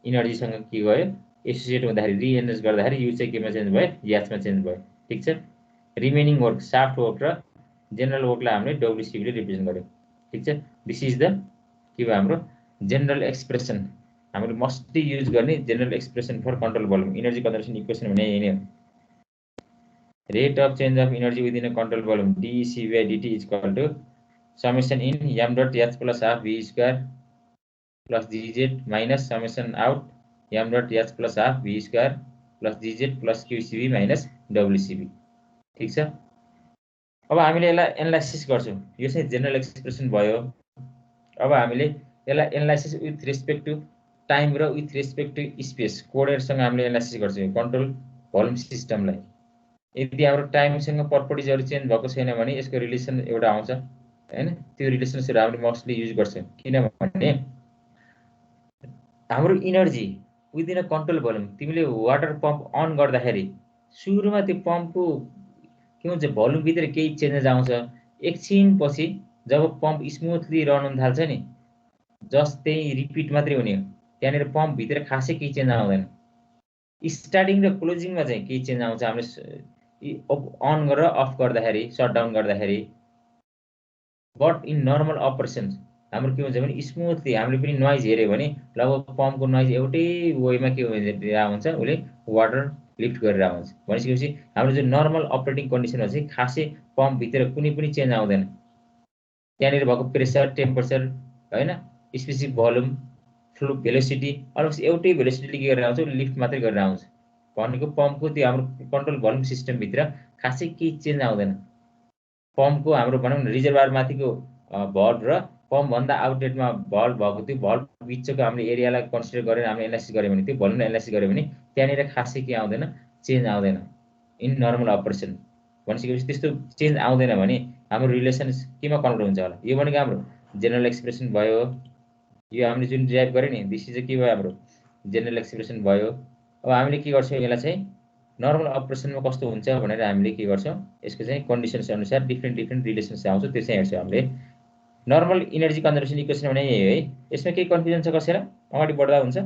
एनर्जीसँग के गयो एसोसिएट हुँदाखेरि रिएरेन्ज गर्दाखेरि u चाहिँ केमा चेन्ज भयो h मा चेन्ज भयो ठीक छ रिमेनिङ वर्क साफ्ट वर्क र जेनरल वर्कलाई हामीले wcb ले रिप्रेजेन्ट गर्यो ठीक छ दिस इज द के भयो हाम्रो जेनरल एक्सप्रेसन हामीले मस्टली युज गर्ने general expression for control volume energy conservation equation भने यही नै हो rate of change of energy within a control volume dECB/dt is equal to summation in m dot h plus half v square plus gz minus summation out m dot h plus half v square plus gz plus qcb minus wcb ठीक छ अब हामीले यसलाई analysis गर्छौं यो चाहिँ general expression भयो अब हामीले यसलाई analysis with respect to time र विथ रेस्पेक्ट टु स्पेस कोअर्डिनेटसँग हामीले एनालाइसिस गर्छौं कन्ट्रोल भोल्युम सिस्टमलाई यदि हाम्रो टाइमसँग प्रपर्टिजहरु चेन्ज भएको छैन भने यसको रिलेसन एउटा आउँछ हैन त्यो रिलेसनशिप हामीले मोस्टली युज गर्छौं किनभने हाम्रो energy within a control volume तिमीले वाटर पम्प अन गर्दाखेरि सुरुमा त्यो पम्पको के हुन्छ भोल्युम भित्र केही चेन्जेस आउँछ एकछिन पछि जब पम्प स्मुथली रन हुन थाल्छ नि जस्ट त्यही रिपिट मात्रै हुने हो त्यहाँनेर पम्प भित्र खासै केही चेन्ज आउँदैन स्टार्टिङ र क्लोजिङमा चाहिँ केही चेन्ज आउँछ हामीले अन गरेर अफ गर्दाखेरि शट डाउन गर्दाखेरि बट इन नर्मल अपरेसन हाम्रो के हुन्छ भने स्मुथली हामीले पनि नोइज हेर्यो भने लगभग पम्पको नोइज एउटै वेमा के हुन्छ उले वाटर लिफ्ट गरेर आउँछ भनेपछि हाम्रो जो नर्मल अपरेटिङ कन्डिसनमा चाहिँ खासै पम्प भित्र कुनै पनि चेन्ज आउँदैन त्यहाँनेर भएको प्रेसर टेम्परेचर हैन specific volume flow velocity almost एउटै भेलोसिटीले के गरेर आउँछ, लिफ्ट मात्रै गरेर आउँछ। भनेको पम्पको त्यो हाम्रो कन्ट्रोल भल्युम सिस्टमभित्र खासै केही चेन्ज आउँदैन। पम्पको हाम्रो भनौँ न रिजर्भर माथिको भल्भ र पम्पभन्दा आउटलेटमा भल्भ भएको त्यो भल्भ बिचको हामीले एरियालाई कन्सिडर गरेर हामीले एनालाइसिस गऱ्यो भने, त्यो भल्युमलाई एनालाइसिस गऱ्यो भने त्यहाँनिर खासै के आउँदैन, चेन्ज आउँदैन इन नर्मल अपरेसन। भनिसकेपछि त्यस्तो चेन्ज आउँदैन भने हाम्रो रिलेसन केमा कन्भर्ट हुन्छ होला? यो भनेको हाम्रो जेनरल एक्सप्रेसन भयो। यो हामीले जुन डिराइभ गऱ्यो नि, दिस चाहिँ के भयो हाम्रो जेनरल एक्सप्रेसन भयो। अब हामीले के गर्छौँ, यसलाई चाहिँ नर्मल अपरेसनमा कस्तो हुन्छ भनेर हामीले के गर्छौँ, यसको चाहिँ कन्डिसन्स अनुसार डिफ्रेन्ट रिलेसन्स आउँछ, त्यो चाहिँ हेर्छौँ हामीले। नर्मल इनर्जी कन्जर्भेसन इक्वेसन भने यही है। यसमा केही कन्फ्युजन छ कसैलाई? अगाडि बढ्दा हुन्छ।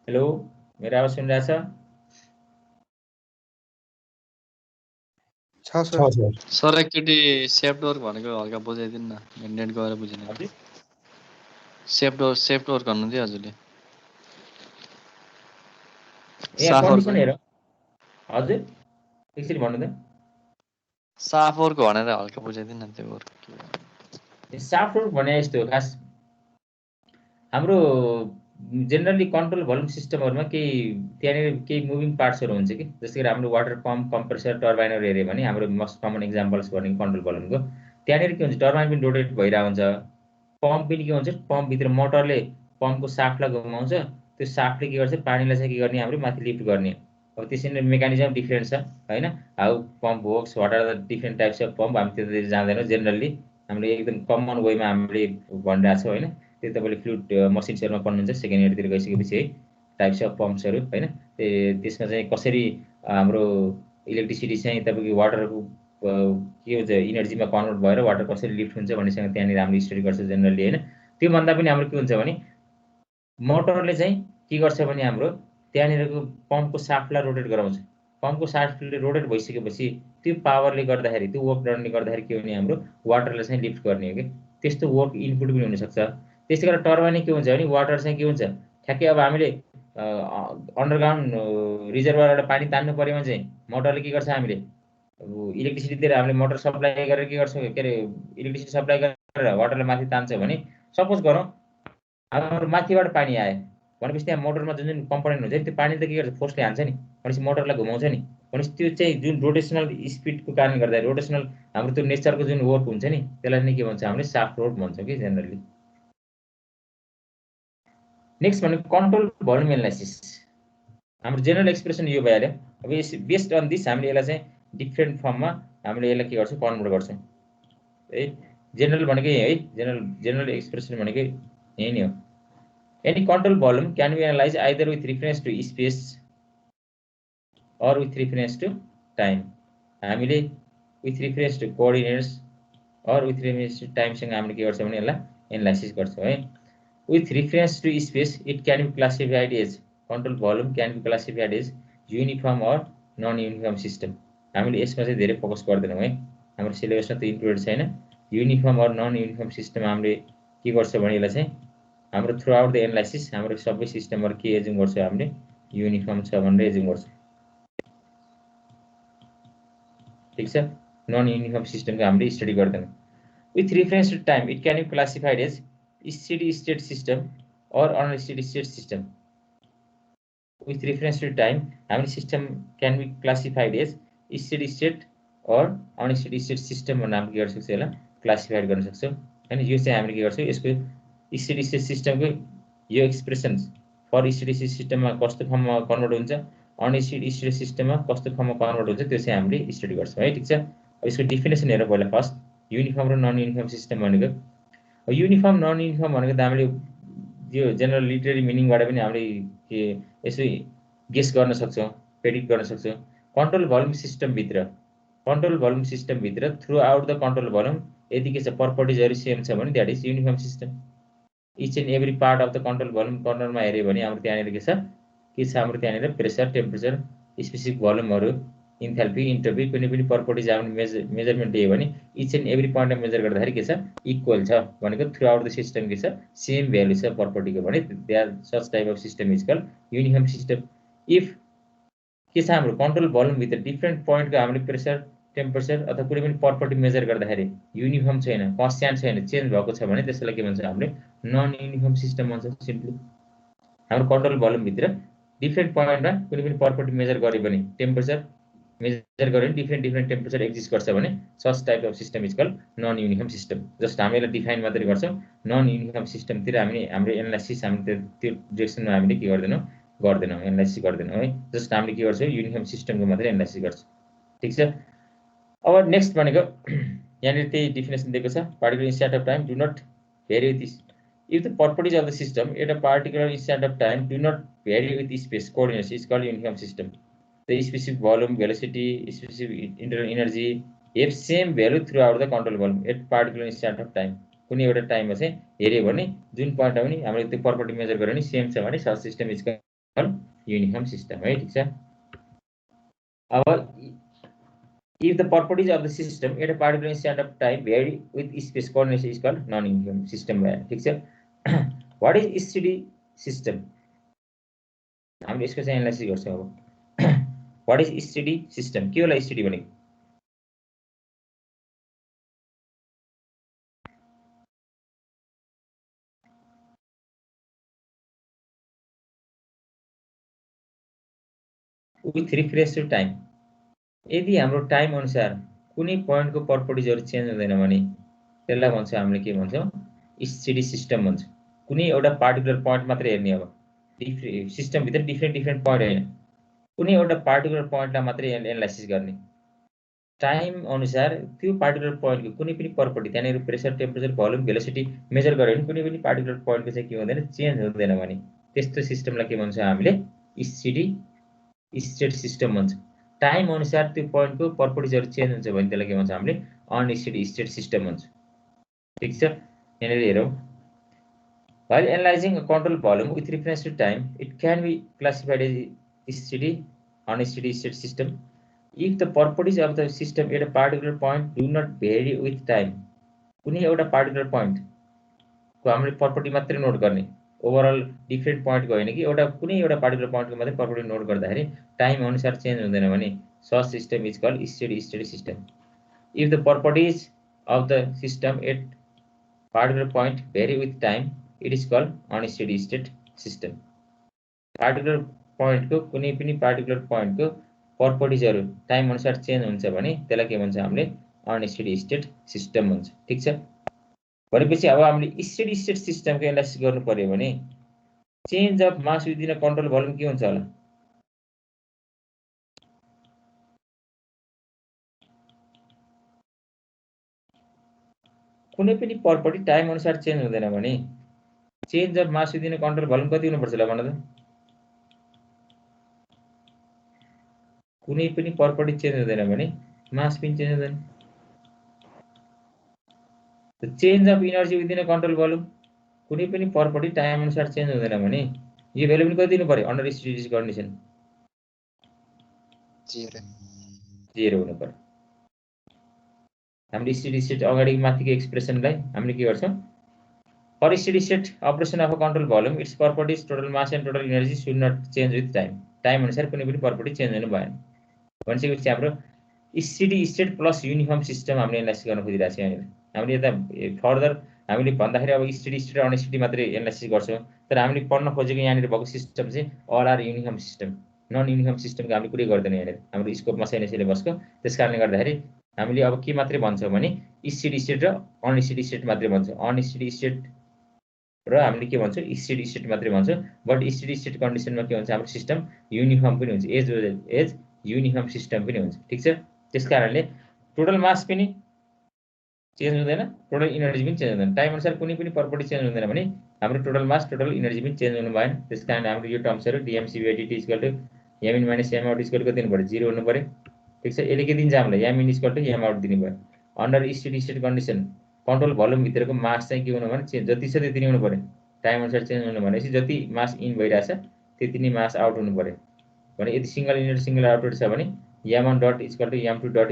हेलो, मेरो आवाज सुनिरहेछ? सर एकचोटि सेफ्ट वर्क भनेको हल्का बुझाइदिनु न, नेट गएर बुझिन। सेफ्ट वर्क भन्नु थियो हजुरले। कन्डिसन हेर हजुर, एकचोटि भन्नु त। साफ वर्क भनेर हल्का बुझाइदिनु न त्यो वर्क। साफ्ट वर्क भने यस्तो हो, खास हाम्रो जेनरली कन्ट्रोल भल्युम सिस्टमहरुमा त्यहाँनिर केही मुभिङ पार्ट्सहरु हुन्छ कि, जस्तै गरी हाम्रो वाटर पम्प, कम्प्रेसर, टर्बाइनहरु हेर्यो भने हाम्रो मोस्ट कमन एक्जाम्पल्स भनेको कन्ट्रोल भल्युमको त्यहाँनिर के हुन्छ, टर्बाइन पनि रोटेट भइरहेको हुन्छ, पम्प पनि के हुन्छ, पम्पभित्र मोटरले पम्पको साफ्टलाई घुमाउँछ, त्यो साफ्टले के गर्छ, पानीलाई चाहिँ के गर्ने, हाम्रो माथि लिफ्ट गर्ने। अब त्यसरी मेकानिजम डिफरेन्ट छ हैन, how pump works, what are the different types of pump, हामी त्यतातिर जाँदैनौँ। जेनरली हामीले एकदम कमन वेमा हामीले भनिरहेको छौँ हैन। त्यो तपाईँले फ्लुइड मसिन्सहरुमा पढ्नुहुन्छ सेकेन्ड इयरतिर गइसकेपछि है, टाइप्स अफ पम्प्सहरु हैन। त्यसमा चाहिँ कसरी हाम्रो इलेक्ट्रिसिटी चाहिँ तपाईँको वाटरको के हुन्छ, इनर्जीमा कन्भर्ट भएर वाटर कसरी लिफ्ट हुन्छ भन्नेसँग त्यहाँनिर हामीले स्टडी गर्छ जेनरली हैन। त्यो भन्दा पनि हाम्रो के हुन्छ भने मोटरले चाहिँ के गर्छ भने हाम्रो त्यहाँनिरको पम्पको साफ्टलाई रोटेट गराउँछ। पम्पको साफ्टले रोटेट भइसकेपछि त्यो पावरले गर्दाखेरि, त्यो वर्क डनले गर्दाखेरि के भने हाम्रो वाटरलाई चाहिँ लिफ्ट गर्ने हो कि, त्यस्तो वर्क इनपुट पनि हुनसक्छ। त्यसै गरेर टर्बाइन के हुन्छ भने वाटर चाहिँ के हुन्छ, ठ्याक्कै अब हामीले अन्डरग्राउन्ड रिजर्भरबाट पानी तान्नु पर्यो भने चाहिँ मोटरले के गर्छ, हामीले इलेक्ट्रिसिटीतिर हामीले मोटर सप्लाई गरेर के गर्छौँ, के अरे इलेक्ट्रिसिटी सप्लाई गरेर वाटरलाई माथि तान्छ भने सपोज गरौँ हाम्रो माथिबाट पानी आयो भनेपछि त्यहाँ मोटरमा जुन जुन कम्पोनेन्ट हुन्छ त्यो पानी त के गर्छ, फोर्सले हान्छ नि, भनेपछि मोटरलाई घुमाउँछ नि। भनेपछि त्यो चाहिँ जुन रोटेसनल स्पिडको कारणले गर्दा रोटेसनल हाम्रो त्यो नेचरको जुन वर्क हुन्छ नि त्यसलाई नै के भन्छ, हामीले साफ्ट वर्क भन्छौँ कि जेनरली। नेक्स्ट भनेको कन्ट्रोल भल्युम एनालाइसिस। हाम्रो जेनरल एक्सप्रेसन यो भइहाल्यो। अब यस बेस्ड अन दिस हामीले यसलाई चाहिँ डिफ्रेन्ट फर्ममा हामीले यसलाई के गर्छौँ, कन्भर्ट गर्छौँ है। जेनरल भनेको यही है, जेनरल एक्सप्रेसन भनेको यही नै हो। Any control volume can be analyse either with reference to space or with reference to time. हामीले with reference to coordinates or with reference to टाइमसँग हामीले के गर्छौँ भने यसलाई एनालाइसिस गर्छौँ है। With reference to space, it can be classified as control volume can be classified as uniform or non-uniform system. हामीले यसमा चाहिँ धेरै फोकस गर्दैनौँ है, हाम्रो सिलेबसमा त इन्क्लुडेड छैन। Uniform or non uniform system हामीले के गर्छ भने यसलाई चाहिँ हाम्रो थ्रु आउट द एनालाइसिस हाम्रो सबै सिस्टमहरु के एज्युम गर्छ, हामीले युनिफर्म छ भनेर एज्युम गर्छ। ठीक छ, नन युनिफर्म सिस्टमको हामीले स्टडी गर्दैनौँ। With reference to time, it can be classified as steady state system or unsteady state system. With reference to time, हाम्रो system can be classified as steady state or unsteady state system भनेर हामीले के गर्न सक्छौँ, यसलाई classified गर्न सक्छौँ हैन। यो चाहिँ हामीले के गर्छौँ, यसको स्टेडी स्टेट सिस्टमको यो एक्सप्रेसन फर स्टेडी स्टेट सिस्टममा कस्तो फर्ममा कन्भर्ट हुन्छ, अनस्टेडी स्टेट सिस्टममा कस्तो फर्ममा कन्भर्ट हुन्छ, त्यो चाहिँ हामीले स्टडी गर्छौँ है। ठीक छ, अब यसको डेफिनेसन हेरौँ पहिला। फर्स्ट युनिफर्म र नन युनिफर्म सिस्टम भनेको, युनिफर्म नन युनिफर्म भनेको त हामीले यो जेनरल लिटरेरी मिनिङबाट पनि हामीले के यसो गेस गर्न सक्छौँ, प्रेडिक्ट गर्न सक्छौँ। कन्ट्रोल भल्युम सिस्टमभित्र throughout the control volume यदि के छ, प्रपर्टिजहरू सेम छ भने that is uniform system. Each and every part of the control volume कर्नरमा हेऱ्यो भने हाम्रो त्यहाँनिर के छ हाम्रो त्यहाँनिर प्रेसर, टेम्परेचर, स्पेसिफिक भल्युमहरू, इन्थाल्पी, इन्ट्रोपी कुनै पनि प्रपर्टिज हामीले मेजरमेन्ट दियो भने इच एन्ड एभ्री पोइन्टमा मेजर गर्दाखेरि के छ, इक्वल छ भनेको थ्रु आउट द सिस्टम के छ, सेम भ्यालु छ प्रपर्टीको भने that such type of system is called uniform system. If के छ, हाम्रो कन्ट्रोल भल्युमभित्र डिफ्रेन्ट पोइन्टको हामीले प्रेसर, टेम्परेचर अथवा कुनै पनि प्रपर्टी मेजर गर्दाखेरि युनिफर्म छैन, कन्स्ट्यान्ट छैन, चेन्ज भएको छ भने त्यसलाई के भन्छ हामीले नन युनिफर्म सिस्टम भन्छ। सिम्पली हाम्रो कन्ट्रोल भोल्युमभित्र डिफ्रेन्ट पोइन्टमा कुनै पनि प्रपर्टी मेजर गरे पनि टेम्परेचर मेजर गरे पनि डिफ्रेन्ट टेम्परेचर एक्जिस्ट गर्छ भने such type of system is called non uniform system. Just हामी यसलाई डिफाइन मात्रै गर्छौँ। नन युनिफर्म सिस्टमतिर हामी हाम्रो एनालाइसिस हामीले त्यो डिरेक्सनमा हामीले के गर्दैनौँ एनालाइसिस गर्दैनौँ है। जस्ट हामीले के गर्छौँ युनिफर्म सिस्टमको मात्रै एनालाइसिस गर्छ। ठिक छ। अब नेक्स्ट भनेको यहाँनिर त्यही डिफिनेसन दिएको छ, particular instant of time do not vary with if the properties of the system at a particular instant of time do not vary with space coordinates is called uniform system. The specific volume, velocity, specific internal energy have same value throughout the control volume at particular instant of time. कुनै एउटा टाइममा चाहिँ हेर्यो भने जुन पोइन्टमा पनि हामीले त्यो प्रपर्टी मेजर गर्यो भने सेम छ भने such system is called uniform system है। ठिक छ। अब if the properties of the system at a particular instant of time vary with space coordinates is called non-uniform system भयो। ठिक छ। What is steady system? हामीले यसको चाहिँ एनालाइसिस गर्छौँ। अब what is steady system? के होला steady भनेको? with reference to time. यदि हाम्रो टाइम अनुसार कुनै पोइन्टको प्रपर्टिजहरु चेन्ज हुँदैन भने त्यसलाई भन्छ हामीले के भन्छौँ स्टेडी सिस्टम भन्छ। कुनै एउटा पार्टिकुलर पोइन्ट मात्र हेर्ने। अब सिस्टम भित्र डिफ्रेन्ट पोइन्ट हैन, कुनै एउटा पार्टिकुलर पोइन्टलाई मात्रै एनालाइसिस गर्ने। टाइम अनुसार त्यो पार्टिकुलर पोइन्टको कुनै पनि प्रपर्टी त्यहाँनिर pressure, temperature, volume, velocity measure गर्यो भने कुनै पनि पार्टिकुलर पोइन्टको चाहिँ के हुँदैन चेन्ज हुँदैन भने त्यस्तो सिस्टमलाई के भन्छ हामीले स्टेडी स्टेट सिस्टम भन्छ। टाइम अनुसार त्यो पोइन्टको प्रपर्टिजहरु चेन्ज हुन्छ भने त्यसलाई के भन्छ हामीले अनस्टेडी स्टेट सिस्टम भन्छ। ठीक छ। यहाँनिर हेरौँ while analyzing a control volume with reference to time it can be classified as steady unsteady state system if the properties of the system at a particular point do not vary with time। कुनै एउटा particular point को हामीले property मात्रै note गर्ने, overall different पोइन्टको होइन कि एउटा कुनै एउटा पार्टिकुलर पोइन्टको मात्रै प्रपर्टी नोट गर्दाखेरि टाइम अनुसार चेन्ज हुँदैन भने such system is called steady state system. If the properties of the system at particular point vary with time it is called unsteady state system. Particular पोइन्टको कुनै पनि particular पोइन्टको प्रपर्टिजहरु time अनुसार चेन्ज हुन्छ भने त्यसलाई के भन्छ हामीले अनस्टेडी स्टेट सिस्टम भन्छ। ठीक छ। भनेपछि अब हामीले स्टेडी स्टेट सिस्टमको एनालाइसिस गर्नु पर्यो भने change of mass within a control volume के हुन्छ होला? कुनै पनि प्रपर्टी टाइम अनुसार चेन्ज हुँदैन भने change of mass within a control volume कति हुनुपर्छ होला भन त? कुनै पनि प्रपर्टी चेन्ज हुँदैन भने मास पनि चेन्ज हुँदैन। The change of energy within a control volume कुनै पनि प्रपर्टी टाइम अनुसार चेन्ज हुँदैन भने यो भ्यालु पनि कति दिनु पर्यो अन्डर स्टेडी कन्डिसन? 0 हुनु पर्यो। हामीले स्टेडी स्टेट अगाडि माथिको एक्सप्रेसनलाई हामीले के गर्छौं for steady state operation of a control volume its properties total mass and total energy should not change with time. Time अनुसार कुनै पनि प्रपर्टी चेन्ज हुनु भएन भनेपछि हाम्रो steady state plus uniform system हामीले एनालाइसिस गर्न खोजिरहेको छौं। यहाँनिर हामीले यता फर्दर हामीले भन्दाखेरि अब स्टेडी स्टेट अनस्टेडी मात्रै एनालाइसिस गर्छौं, तर हामीले पढ्न खोजेको यहाँनिर भएको सिस्टम चाहिँ all are uniform system. Non uniform सिस्टमको हामीले कुरै गर्दैन यहाँनिर हाम्रो स्कोपमा छैन सिलेबसको। त्यसकारणले गर्दाखेरि हामीले अब के मात्रै भन्छौं भने स्टेडी स्टेट र अनस्टेडी स्टेट मात्रै भन्छौं। अनस्टेडी स्टेट र हामीले के भन्छौं स्टेडी स्टेट मात्रै भन्छौं। बट स्टेडी स्टेट कन्डिसनमा के हुन्छ हाम्रो सिस्टम युनिफर्म पनि हुन्छ, एज युनिफर्म सिस्टम पनि हुन्छ। ठीक छ। त्यसकारणले टोटल मास पनि चेन्ज हुँदैन, टोटल एनर्जी पनि चेन्ज हुँदैन। टाइम अनुसार कुनै पनि प्रपर्टी चेन्ज हुँदैन भने हाम्रो टोटल मास टोटल एनर्जी पनि चेन्ज हुनु भएन। त्यसकारण हाम्रो यो टर्म्सहरु dmCv/dt m in minus m out कति दिनु पर्यो 0 हुनु पर्यो। ठीक छ। यसले के दिन्छ हामीलाई m in m out दिनु भयो। Under steady state condition control volume भित्रको मास चाहिँ के हुनु भने जति छ त्यति नै हुनु पर्यो। टाइम अनुसार चेन्ज हुनु भनेपछि जति मास इन भइराछ त्यति नै मास आउट हुनु पर्यो। भने यदि सिंगल इनर सिंगल आउटपुट छ भने m1 dot m2 dot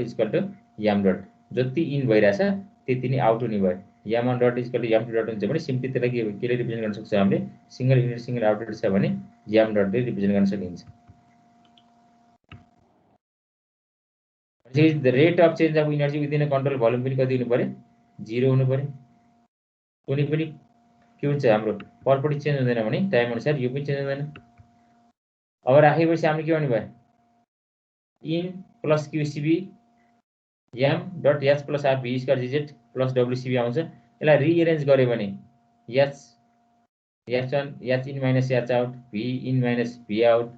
m dot जति इन भइराछ त्यति नै आउट हुने भयो। m1 डट m2 डट हुन्छ भने सिम्पली त्यसलाई केले रिप्रेजेन्ट गर्न सक्छ हामीले सिंगल इनर सिंगल आउटपुट छ भने m डटले रिप्रेजेन्ट गर्न सकिन्छ। The rate of change of energy within a control volume पनि कति हुनु पर्यो 0 हुनु पर्यो कुनै पनि के हुन्छ हाम्रो प्रपर्टी चेन्ज हुँदैन भने टाइम अनुसार यो पनि चेन्ज हुँदैन अब राखेपछि हामीले के भन्नु भयो in plus QCB M dot H plus R V square GZ plus WCB आउँछ यसलाई रिअरेन्ज गर्यो भने H H one H in minus H out V in minus V out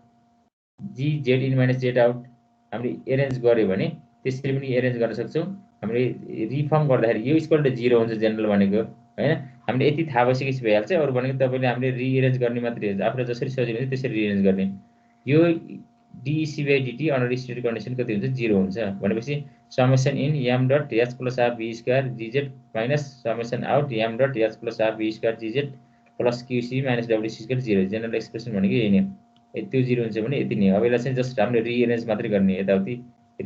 G Z in minus Z out हामीले arrange गर्यो भने त्यसरी पनि arrange गर्न सक्छौँ हामीले रिफर्म गर्दाखेरि यो इक्वल टु 0 हुन्छ जेनरल भनेको हैन हामीले यति थाहा भइसकेपछि भइहाल्छ अरु भनेको तपाईले हामीले रिअरेन्ज गर्ने मात्रै हो आफूलाई जसरी सजिलो हुन्छ त्यसरी रिअरेन्ज गर्ने यो dEC/dt अन्डर स्टेट कन्डिसन कति हुन्छ 0 हुन्छ भनेपछि summation in m dot h plus r v square gz minus summation out m dot h plus r v square gz plus qc minus wc square 0 general expression भनेको यही नै हो त्यो 0 हुन्छ भने यति नै हो अब यसलाई चाहिँ जस्ट हामीले रिअरेन्ज मात्रै गर्ने यताउति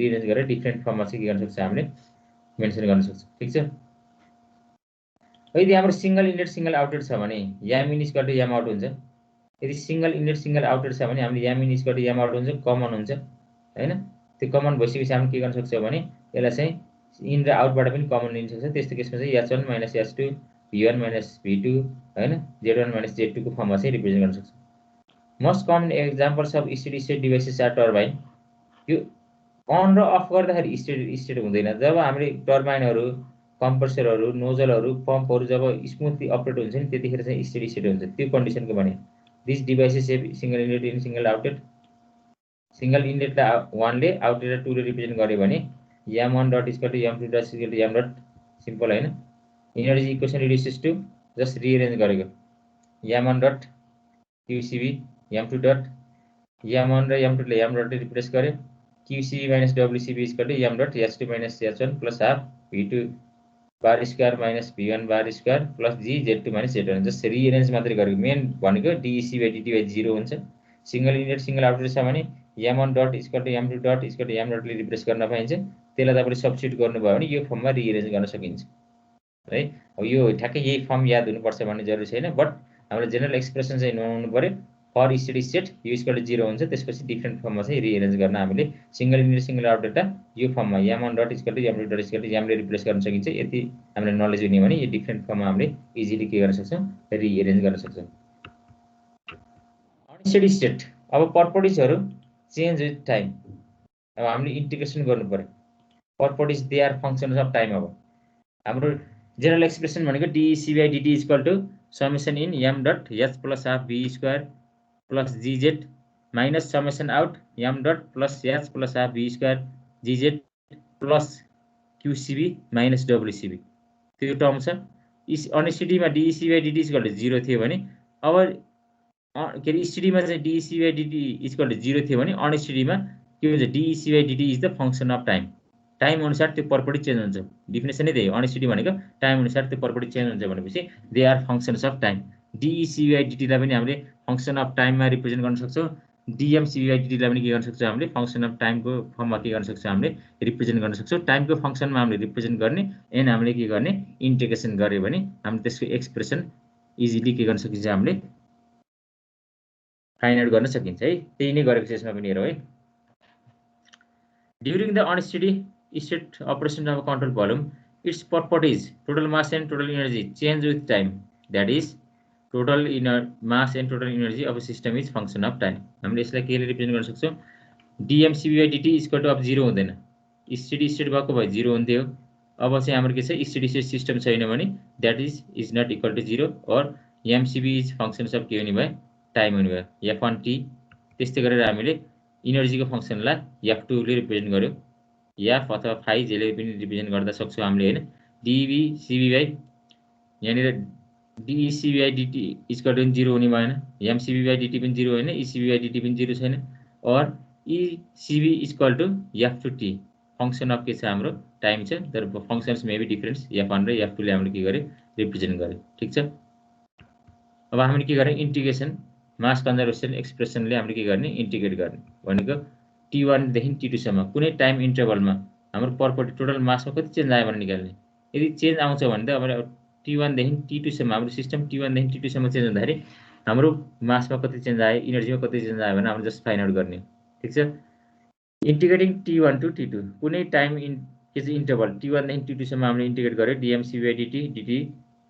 रिअरेन्ज गरेर डिफरेन्ट फर्ममा चाहिँ के गर्न सक्छ हामीले मेन्सन गर्न सक्छौं ठीक छ यदि हाम्रो सिंगल इनलेट सिंगल आउटलेट छ भने m in equal to m out हुन्छ यदि सिंगल इनलेट सिंगल आउटलेट छ भने हामीले m in equal to m out हुन्छ कमन हुन्छ हैन त्यो कमन भइसकेपछि हामी के गर्न सक्छौं भने यसलाई चाहिँ इन र आउटबाट पनि कमन लिन सक्छ त्यस्तो केसमा चाहिँ h1 minus h2 v1 minus v2 हैन z1 माइनस z2 को फर्ममा चाहिँ रिप्रेजेन्ट गर्न सक्छौं most common examples of steady state devices are turbine यो अन र अफ गर्दाखेरि स्टेट हुँदैन जब हामीले टर्बाइनहरु कम्प्रेसरहरु नोजलहरु पम्पहरु जब स्मुथली अपरेट हुन्छ नि त्यतिखेर चाहिँ स्टेडी स्टेट हुन्छ त्यो कन्डिसनको भने this devices have single inlet and single outlet single इनलेटलाई 1 ले आउटलेट 2 ले रिप्रेजेन्ट गर्यो भने m1 dot equal to m2 dot equal to m dot simple हैन energy equation reduces to just rearrange गरेको m1 dot qcv m2 dot m1 र m2 ले m dot replace गर्यो qcv minus wcv equal to m dot h2 minus h1 plus half v2 bar square minus v1 bar square plus g z2 minus z1 just rearrange मात्रै गरेको main भनेको dEC/dt 0 हुन्छ single inlet single outlet छ भने m1 dot equal to m2 dot equal to m dot ले replace गर्न पाइन्छ त्यसलाई तपाईले सब्स्टिट्युट गर्नुभयो भने यो फर्ममा रिअरेन्ज गर्न सकिन्छ है अब यो ठ्याक्कै यही फर्म याद हुनुपर्छ भन्ने जरुरी छैन बट हाम्रो जेनरल एक्सप्रेसन चाहिँ नहुनु पर्यो फर स्टेडी स्टेट यो इक्वल टु 0 हुन्छ त्यसपछि डिफरेन्ट फर्ममा चाहिँ रिअरेन्ज गर्न हामीले सिंगल इनलेट सिंगल आउटलेट यो फर्ममा m1 dot equal to m2 dot equal to m ले रिप्लेस गर्न सकिन्छ यति हामीले नलेज हुने भने यो डिफरेन्ट फर्ममा हामीले इजिली के गर्न सक्छौं रिअरेन्ज गर्न सक्छौं अनस्टेडी स्टेट अब प्रपर्टिजहरु चेन्ज विथ टाइम अब हामीले इन्टिग्रेसन गर्नु पर्यो properties they are functions of time अब हाम्रो जेनरल एक्सप्रेसन भनेको dEC/dt equal to summation in m dot h plus half v square plus gz minus summation out m dot plus h plus half v square gz plus qcv minus wcv त्यो term छ unsteady मा dEC/dt equal to 0 थियो भने अब के रे steady मा चाहिँ dEC/dt इक्वल टु 0 थियो भने अनस्टेडी मा के हुन्छ dEC/dt is the function of time time अनुसार त्यो प्रपर्टी चेन्ज हुन्छ डेफिनेसन नै त्यही हो अनस्टेडी भनेको टाइम अनुसार त्यो प्रपर्टी चेन्ज हुन्छ भनेपछि they are functions of time dEC/dt लाई पनि हामीले फंक्शन अफ टाइममा रिप्रेजेन्ट गर्न सक्छौं dMCV/dt लाई पनि के गर्न सक्छौं हामीले फंक्शन अफ टाइमको फर्ममा के गर्न सक्छौं हामीले रिप्रेजेन्ट गर्न सक्छौं टाइमको फंक्शनमा हामीले रिप्रेजेन्ट गर्ने एन्ड हामीले के गर्ने इन्टिग्रेसन गर्यो भने हामीले त्यसको एक्सप्रेसन इजिली के गर्न सकिन्छ हामीले फाइन्ड आउट गर्न सकिन्छ है त्यही नै गरेको छ यसमा पनि हेरौ है during the unsteady state operation of a control volume its properties total mass and total energy change with time that is total mass and total energy of a system is function of time हामीले यसलाई के ले represent गर्न सक्छौं dMCV/dt equal to अब 0 हुँदैन steady state भएको भए 0 हुन्थ्यो अब चाहिँ हाम्रो के छ स्टेडी स्टेट सिस्टम छैन भने that is not equal to 0 or mCV is functions of के हुने भए टाइम हुने भए f1t त्यस्तै गरेर हामीले इनर्जीको फंक्सनलाई f2 ले रिप्रेजेन्ट गर्यो f अथवा फाइ जेले पनि रिप्रेजेन्ट गर्दा सक्छौं हामीले हैन dVCV यहाँनिर dEC/dt इक्वल टु 0 हुने भएन mCV/dt पनि 0 हैन ECV/dt पनि 0 छैन और ECV equal to f2t function of के छ हाम्रो टाइम छ तर functions may be difference f1 र f2 ले हामीले के गर्यो रिप्रेजेन्ट गर्यो ठीक छ अब हामीले के गर्ने इन्टिग्रेसन मास कन्जर्भेसन एक्सप्रेसनले हामीले के गर्ने इन्टिग्रेट गर्ने भनेको t1 देखि t2 सम्म कुनै टाइम इन्टरभलमा हाम्रो प्रपर्टी टोटल मासमा कति चेन्ज आयो भने निकाल्ने यदि चेन्ज आउँछ भने त अब t1 देखि t2 सम्म हाम्रो सिस्टम t1 देखि t2 सम्म चेन्ज हुँदाखेरि हाम्रो मासमा कति चेन्ज आयो इनर्जीमा कति चेन्ज आयो भने हामीले जस्ट फाइन्ड आउट गर्ने ठीक छ इन्टिग्रेटिङ t1 टु t2 कुनै टाइम के चाहिँ इन्टरभल t1 देखि t2 सम्म हामीले इन्टिग्रेट गर्यो dmc by dt dt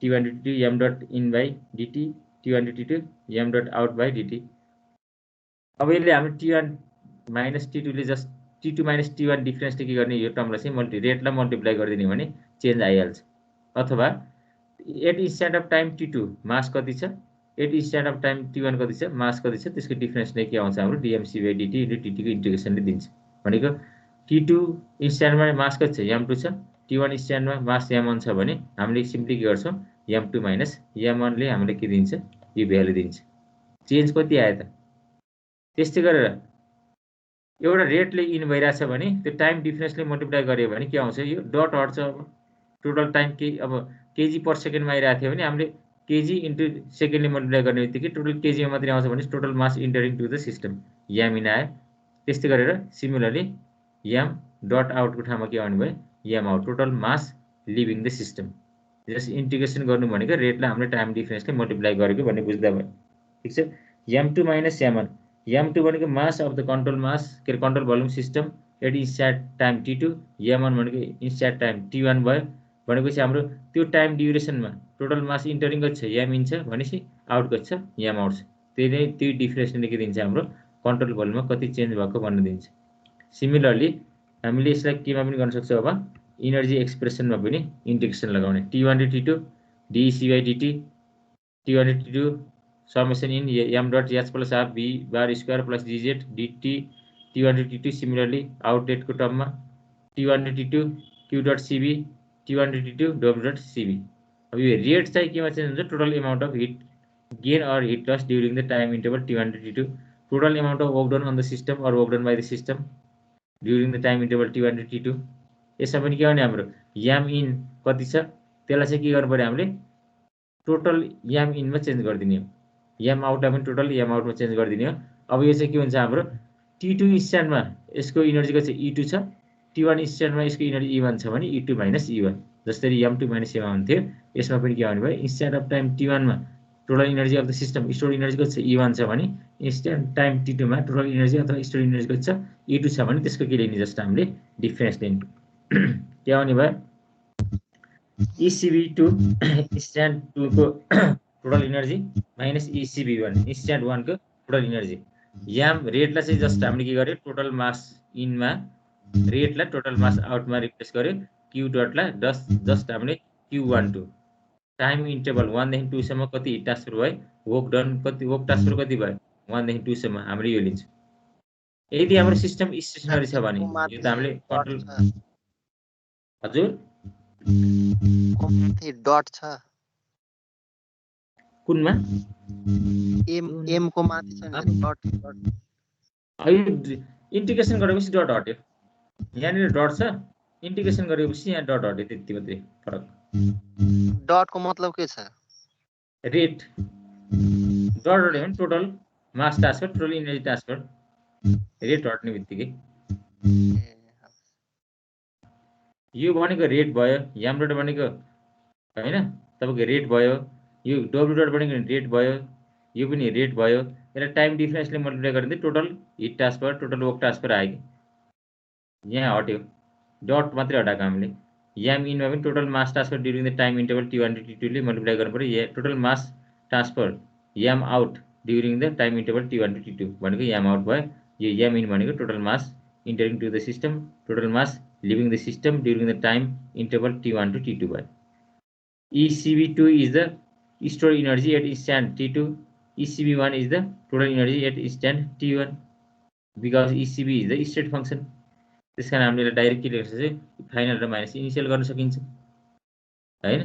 t1 to t2 m dot in by dt t1 to t2 m dot out by dt। अब यसले हाम्रो t1 minus t2 ले जस्ट t2 minus t1 डिफरेन्सले के गर्ने यो टर्मलाई चाहिँ रेटलाई मल्टिप्लाई गरिदिने भने चेन्ज आइहाल्छ। अथवा at instant of time t2 mass कति छ, at instant of time t1 कति छ, मास कति छ, त्यसको डिफरेन्सले के आउँछ हाम्रो dmc by dt into dt को इन्टिग्रेसनले दिन्छ। भनेको t2 इन्स्ट्यान्टमा मास कति छ m2 छ, t1 इन्स्ट्यान्टमा मास m1 छ भने हामीले सिम्पली के गर्छौँ m2 माइनस m1 ले हामीले के दिन्छ यो भ्यालु दिन्छ। चेन्ज कति आयो त। त्यस्तै गरेर एउटा रेटले इन भइरहेछ भने त्यो टाइम डिफरेन्सले मल्टिप्लाई गर्यो भने के आउँछ यो डट हट्छ। अब टोटल टाइम के अब केजी पर सेकेन्डमा आइरहेको थियो भने हामीले केजी इन्टु सेकेन्डले मल्टिप्लाई गर्ने बित्तिकै टोटल केजीमा मात्रै आउँछ भने total mass entering to the system m in आयो। त्यस्तै गरेर सिमिलरली याम डट आउटको ठाउँमा के आउने भयो M out total mass leaving the system. जस इन्टिग्रेसन गर्नु भनेको रेटलाई हामीले टाइम डिफरेन्सले मल्टिप्लाई गरेको भन्ने बुझ्दा भयो। ठिक छ। m2 माइनस m1 m2 भनेको mass of the control mass के control volume system at instant time t2 m1 भनेको इन्स्ट्यान्ट टाइम t1 भयो भनेपछि हाम्रो त्यो टाइम ड्युरेसनमा टोटल मास इन्टरिङ कति छ m इन छ भनेपछि आउट कति छ m आउट छ। त्यही डिफरेन्सले के दिन्छ हाम्रो कन्ट्रोल भोल्युममा कति चेन्ज भएको भन्ने दिन्छ। सिमिलरली हामीले यसलाई केमा पनि गर्न सक्छौँ अब इनर्जी एक्सप्रेसनमा पनि इन्टिग्रेसन लगाउने t1 to t2 dc by dt t1 to t2 summation in m dot h plus half b bar square plus dz dt t1 to t2 similarly outlet को टर्ममा t1 to t2 q dot cb t1 to t2 w dot cb। अब यो rate चाहिँ केमा change हुन्छ total amount of heat gain or heat loss during the time interval t1 to t2 total amount of work done on the system or work done by the system during the time interval t1 to t2। यसमा पनि के गर्ने हाम्रो याम in कति छ त्यसलाई चाहिँ के गर्नु पर्यो हामीले टोटल याम इनमा चेन्ज गरिदिने हो, याम आउटलाई पनि टोटल याम आउटमा चेन्ज गरिदिने हो। अब यो चाहिँ के हुन्छ हाम्रो t2 इन्स्ट्यान्टमा यसको इनर्जी कति छ e2 छ, t1 इन्स्ट्यान्टमा यसको इनर्जी e1 छ भने e2 माइनस e1 जसरी m2 माइनस m1 थियो यसमा पनि के आउने भयो इन्स्ट्यान्ट अफ टाइम t1 मा total energy of the system store energy कति छ e1 छ भने इन्स्ट्यान्ट टाइम t2 मा टोटल इनर्जी अथवा स्टोर इनर्जी कति छ e2 छ भने त्यसको के लिने जस्ट हामीले डिफरेन्स लिने के आउने भयो ECB2 इन्स्ट्यान्ट 2 को total energy minus ECB1 instant 1 को टोटल इनर्जी। याम रेटलाई चाहिँ जस्ट हामीले के गर्यो टोटल मास इनमा रेटलाई टोटल मास आउटमा रिप्लेस गर्यो क्यू डटलाई जस्ट हामीले Q12 टाइम इन्टरभल 1 देखि 2 सम्म कति हिट ट्रान्सफर भयो वर्क डन कति वर्क ट्रान्सफर कति भयो 1 देखि 2 सम्म हामीले यो लिन्छ। यदि हाम्रो सिस्टम स्टेशनरी छ भने यो त हामीले कन्ट्रोल हजुर डट छ कुनमा एम को माथि छ नि डट अहिले इन्टिग्रेसन गरेपछि डट हट्यो यहाँनिर डट छ इन्टिग्रेसन गरेपछि यहाँ डट हट्यो त्यति मात्रै फरक। डट को मतलब के छ रेट डट हट्यो भने total mass transfer total energy transfer rate हट्ने बित्तिकै यो भनेको रेट भयो याम डट भनेको हैन तपाईको रेट भयो यो डब्लु डट भनेको रेट भयो यो पनि रेट भयो यसलाई टाइम डिफरेन्सले मल्टिप्लाई गरिदिँदै total heat transfer total work transfer आयो यहाँ हट्यो डट मात्रै हटाएको हामीले याम इनमा पनि total mass transfer during the time interval t1 to t2 ले मल्टिप्लाई गर्नु पर्यो total mass transfer m out during the time interval t1 to t2 भनेको याम आउट भयो यो याम इन भनेको total mass entering to the system total mass leaving the system during the time interval t1 to t2 by ECB2 is the stored energy at instant t2 ECB1 is the total energy at instant t1 because ECB is the state function त्यसकारण हामीले direct के लेख्न सक्छौं final र minus initial गर्न सकिन्छ हैन।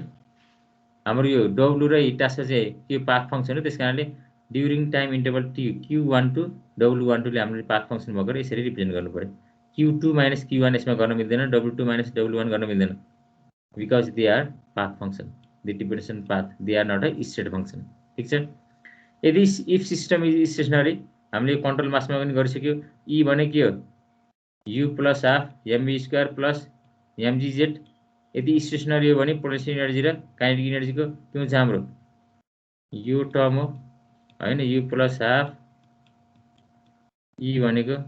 हाम्रो यो w र हिट ट्रान्सफर चाहिँ के पाथ फंक्सन हो त्यसकारणले during time interval q1 to w12 ले हामीले पाथ फंक्सन भएको यसरी रिप्रेजेन्ट गर्नु पर्यो। Q2 minus Q1 यसमा गर्न मिल्दैन W2 minus W1 गर्न मिल्दैन because they are path function the dependent path they are not a state function। ठीक छ। यदि if system is stationary हामीले कन्ट्रोल मासमा पनि गरिसक्यो E भने के हो U plus half mv square plus mgz यदि स्टेशनरी हो भने पोटेन्शियल एनर्जी र काइनेटिक एनर्जीको के हुन्छ हाम्रो यो टर्म हो हैन U plus half E भनेको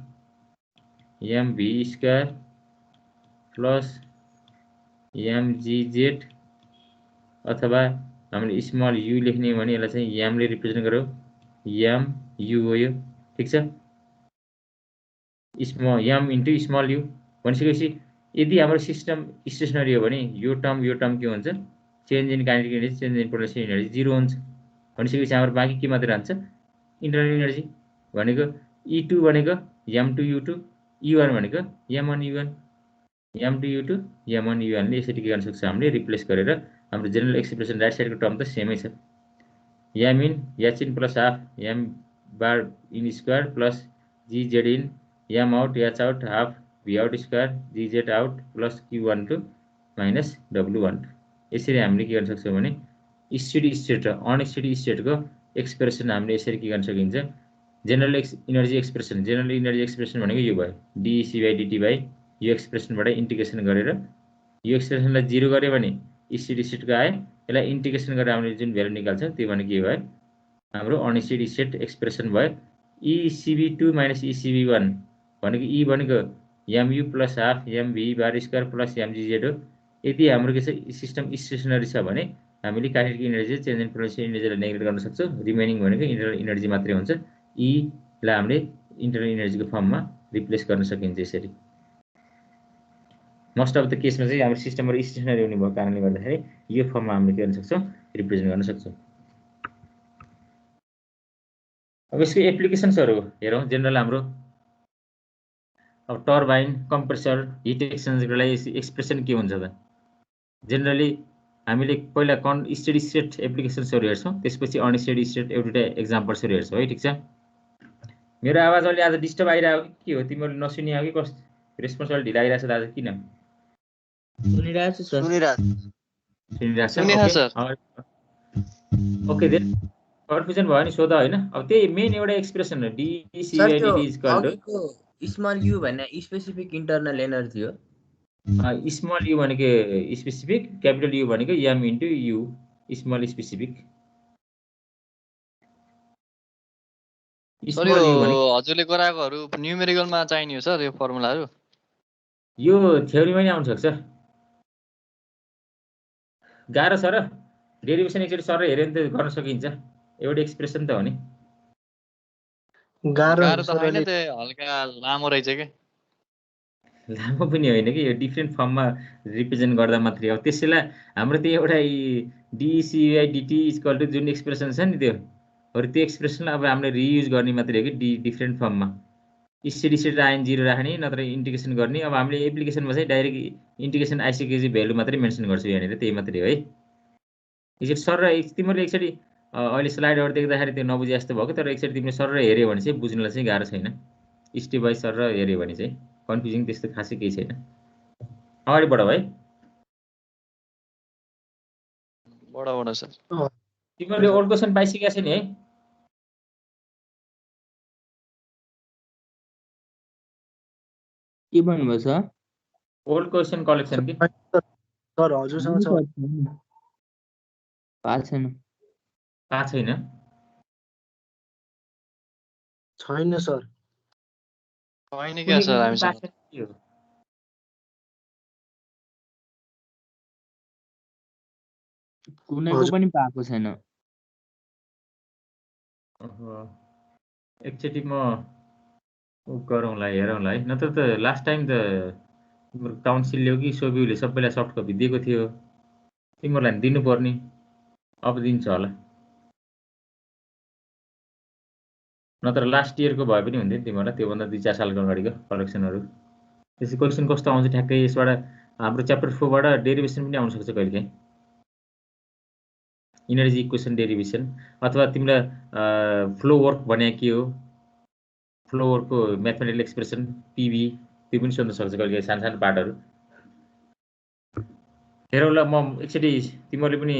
mv स्क्वायर प्लस mgz अथवा हामीले स्मल u लेख्ने भने यसलाई चाहिँ m ले रिप्रेजेन्ट गर्यो m u हो यो ठीक छ small m into small u भनिसकेपछि यदि हाम्रो सिस्टम स्टेसनरी हो भने यो टर्म के हुन्छ change in kinetic energy change in potential energy 0 हुन्छ भनिसकेपछि हाम्रो बाँकी के मात्र रहन्छ इन्टरनल एनर्जी भनेको E2 भनेको m2 u2 E1 भनेको m1 u1 m2 u2 m1 u1 ले यसरी के गर्न सक्छ हामीले रिप्लेस गरेर हाम्रो जनरल एक्सप्रेसन राइट साइडको टर्म त सेमै छ m in h in plus half m bar in square plus gz in m out h out half v out square gz out plus q12 minus w12 यसरी हामीले के गर्न सक्छौँ भने steady state र अनस्टेडी स्टेटको एक्सप्रेसन हामीले यसरी के गर्न सकिन्छ जनरल एनर्जी एक्सप्रेसन भनेको यो भयो dEc/dt बाइ यो एक्सप्रेसनबाट इन्टिग्रेसन गरेर यो एक्सप्रेसनलाई 0 गरे भने स्टेडी स्टेटको आयो यसलाई इन्टिग्रेसन गरेर हामीले जुन भ्यालु निकाल्छ त्यो भनेको के भयो हाम्रो अनस्टेडी स्टेट एक्सप्रेसन भयो ECB2 माइनस ECB1 भनेको E भनेको mu प्लस हाफ mv बार स्क्वायर प्लस mgz हो यदि हाम्रो के छ सिस्टम स्टेसनरी छ भने हामीले kinetic energy change in potential एनर्जीलाई नेग्लेक्ट गर्न सक्छौँ रिमेनिङ भनेको इन्टरनल एनर्जी मात्रै हुन्छ E लाई हामीले इन्टरनल एनर्जीको फर्ममा रिप्लेस गर्न सकिन्छ यसरी मोस्ट अफ द केसमा चाहिँ हाम्रो सिस्टमबाट स्टेसनरी हुने भएको कारणले गर्दाखेरि यो फर्ममा हामीले के गर्न सक्छौँ रिप्रेजेन्ट गर्न सक्छौँ अब यसको एप्लिकेसन्सहरू हेरौँ जेनरल हाम्रो अब टर्बाइन कम्प्रेसर हिट एक्सचेन्जरको लागि एक्सप्रेसन के हुन्छ त जेनरली हामीले पहिला स्टेडी स्टेट एप्लिकेसन्सहरू हेर्छौँ त्यसपछि अनस्टेडी स्टेट एउटा एक्जाम्पल्सहरू हेर्छौँ है ठिक छ मेरो आवाज अलि आज डिस्टर्ब आइरहेको के हो तिमीहरूले नसुनियो कि कस्तो रेस्पोन्स अलि ढिला आइरहेको छ दाजु किन ओके देन कन्फ्युजन भयो नि सोध होइन अब त्यही मेन एउटा एक्सप्रेसन हो dEc/dt is equal to small u भन्ने स्पेसिफिक इन्टरनल एनर्जी हो स्मल यु भनेको स्पेसिफिक क्यापिटल यु भनेको m into u small specific हजुरले गराएकोहरू न्युमेरिकलमा चाहिने हो सर यो फर्मुलाहरू यो थ्योरीमै नै आउन सक्छ गाह्रो छ र डेरिभेसन एकचोटि सर हेऱ्यो भने त गर्न सकिन्छ एउटा एक्सप्रेसन त हो नि गाह्रो त होइन त्यो हल्का लामो रहेछ के लामो पनि होइन कि यो डिफ्रेन्ट फर्ममा रिप्रेजेन्ट गर्दा मात्रै हो त्यसैलाई हाम्रो त्यो एउटा dEc/dt इक्वल टु जुन एक्सप्रेसन छ नि त्यो त्यो एक्सप्रेसनलाई अब हामीले रियुज गर्ने मात्रै हो कि डिफ्रेन्ट फर्ममा स्टेडी स्टेट आइन 0 राख्ने नत्र इन्टिग्रेसन गर्ने अब हामीले एप्लिकेसनमा चाहिँ डाइरेक्ट इन्टिग्रेसन आइसकेपछि भ्यालु मात्रै मेन्सन गर्छु यहाँनिर त्यही मात्रै हो है एकचोटि सर र तिमीहरूले एकचोटि अहिले स्लाइडहरू देख्दाखेरि त्यो नबुझे जस्तो भएको तर एकचोटि तिमीले सर र हेऱ्यो भने चाहिँ बुझ्नलाई चाहिँ गाह्रो छैन स्टेप बाई सर र हेऱ्यो भने चाहिँ कन्फ्युजिङ त्यस्तो खासै केही छैन अगाडि बढ है बडा सर तिमीहरूले ओल्ड क्वेसन पाइसकेका छ नि है के भन्नुभयो सर ओल्ड क्वेसन कलेक्सन कि सर हजुरसँग छ पाएको छैन छैन सर होइन क्या सर हामीसँग कुनैको पनि पाएको छैन एकचोटि म गरौँला हेरौँला है नत्र त लास्ट टाइम त तिम्रो काउन्सिलले हो कि सोब्यूले सबैलाई सफ्ट कपी दिएको थियो तिमीहरूलाई दिनुपर्ने अब दिन्छ होला नत्र लास्ट इयरको भए पनि हुन्थ्यो नि तिमीहरूलाई त्योभन्दा 2-4 सालको अगाडिको कलेक्सनहरू त्यसै क्वेसन कस्तो आउँछ ठ्याक्कै यसबाट हाम्रो च्याप्टर 4 बाट डेरिभेसन पनि आउन सक्छ कहिलेकाहीँ इनर्जी इक्वेसन डेरिभेसन अथवा तिमीलाई फ्लो वर्क भने के हो फ्लो वर्कको म्याथमेटिकल एक्सप्रेसन पीवी त्यो पनि सोध्न सक्छ कहिलेकाहीँ सानो सानो पार्टहरू हेरौँ ल म एकचोटि तिमीहरूले पनि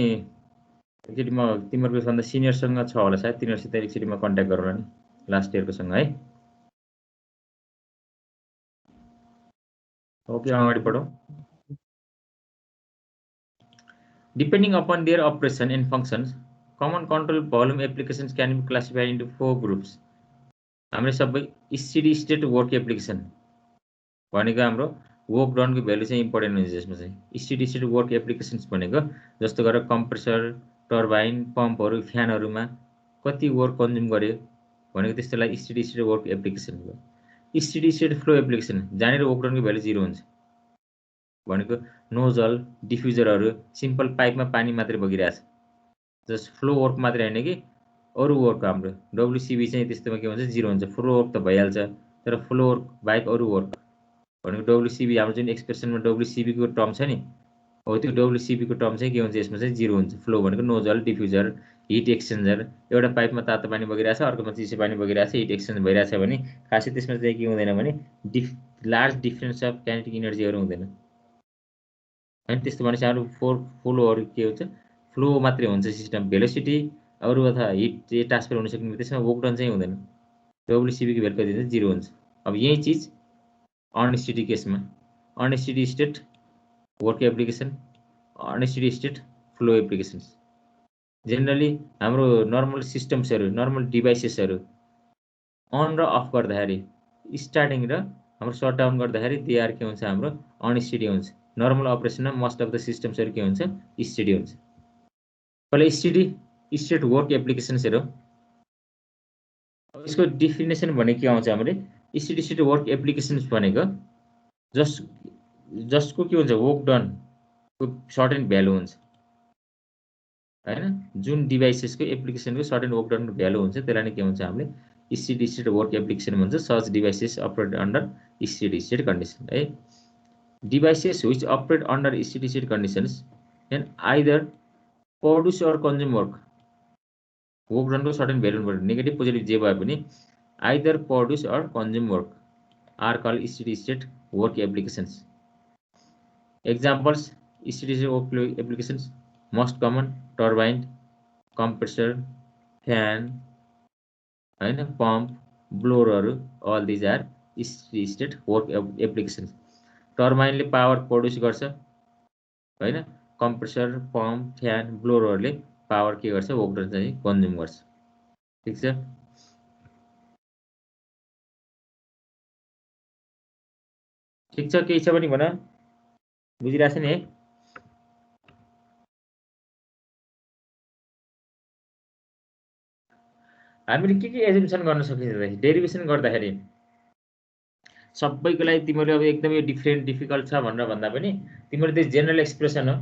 एकचोटि म तिमीहरूको भन्दा सिनियरसँग छ होला सायद तिनीहरूसित एकचोटि म कन्ट्याक्ट गरौँला नि लास्ट इयरकोसँग है ओके अगाडि बढौँ Depending upon their operation and functions, common control volume applications can be classified into 4 groups. हामीले सबै स्टेडी स्टेट वर्क एप्लिकेसन भनेको हाम्रो वर्क डनको भ्यालु चाहिँ इम्पोर्टेन्ट हुन्छ यसमा चाहिँ। स्टेडी स्टेट वर्क एप्लिकेसन्स भनेको जस्तो गरेर कम्प्रेसर, टर्बाइन, पम्पहरू, फ्यानहरूमा कति वर्क कन्ज्युम गर्यो भनेको त्यसलाई स्टेडी स्टेट वर्क एप्लिकेसन हो। स्टेडी स्टेट फ्लो एप्लिकेसन जहाँनिर वर्क डनको भ्यालु 0 हुन्छ भनेको नोजल, डिफ्युजरहरू सिम्पल पाइपमा पानी मात्रै बगिरहेछ, जस्ट फ्लो वर्क मात्रै हैन कि अरु वर्क हाम्रो डब्ल्युसिबी चाहिँ त्यस्तोमा के हुन्छ 0 हुन्छ। फ्लो वर्क त भइहाल्छ तर फ्लो वर्क बाहेक अरु वर्क भनेको डब्ल्युसिबी हाम्रो जुन एक्सप्रेसनमा डब्ल्युसिबी को टर्म छ नि हो त्यो डब्ल्युसिबी को टर्म चाहिँ के हुन्छ यसमा चाहिँ 0 हुन्छ। फ्लो भनेको नोजल, डिफ्युजर, हिट एक्सचेन्जर, एउटा पाइपमा तातो पानी बगिरहेछ अर्कोमा चिसो पानी बगिरहेछ, हिट एक्सचेन्ज भइरहेछ भने खासै त्यसमा चाहिँ के हुँदैन भने लार्ज डिफरेन्स अफ काइनेटिक एनर्जीहरू हुँदैन हैन। त्यस्तो भनेपछि हाम्रो फ्लोहरू के हुन्छ फ्लो मात्रै हुन्छ सिस्टम, भेलोसिटी अरु अथवा हिट चाहिँ ट्रान्सफर हुन सक्ने त्यसमा वर्क डन चाहिँ हुँदैन। डब्ल्युसिबी को भ्यालु कति हुन्छ 0 हुन्छ। अब यही चीज अनस्टेडी केसमा unsteady state work application, unsteady state flow applications generally हाम्रो नर्मल सिस्टम्सहरू, नर्मल डिभाइसेसहरू अन र अफ गर्दाखेरि स्टार्टिङ र हाम्रो शट डाउन गर्दाखेरि दे आर के हुन्छ हाम्रो अनस्टेडी हुन्छ। नर्मल अपरेसनमा मोस्ट अफ द सिस्टम्सहरू के हुन्छ स्टेडी हुन्छ। पहिला स्टेडी स्टेट वर्क एप्लिकेसन्स हेरौँ। अब यसको डेफिनेसन भने के आउँछ हामीले स्टेडी स्टेट वर्क एप्लिकेसन्स भनेको जसको के हुन्छ वर्क डन को सर्टेन भ्यालु हुन्छ हैन। जुन डिभाइसेसको एप्लिकेसनको सर्टेन वर्क डनको भ्यालु हुन्छ त्यसलाई नै के हुन्छ हामीले स्टेडी स्टेट वर्क एप्लिकेसन भन्छ। Such devices operate under steady state condition है। Devices which operate under steady state conditions can either produce or consume work डनको सर्टेन भ्यालु हुनुपर्छ, नेगेटिभ पोजिटिभ जे भए पनि either produce or consume work are called steady state work applications. Examples steady state work applications most common turbine, compressor, fan हैन, pump, ब्लोरहरू all these are steady state work applications. टर्बाइनले power produce गर्छ हैन, compressor, pump, fan, ब्लोरहरूले power के गर्छ work done चाहिँ consume गर्छ। ठीक छ। ठीक छ, केही छ भने भन, बुझिरहेछ नि है। हामीले के एजुम्सन गर्न सकिन्छ डेरिभेसन गर्दाखेरि सबैको लागि तिमीले अब एकदम यो डिफिकल्ट छ भनेर भन्दा पनि तिमीले त्यो जेनरल एक्सप्रेसन हो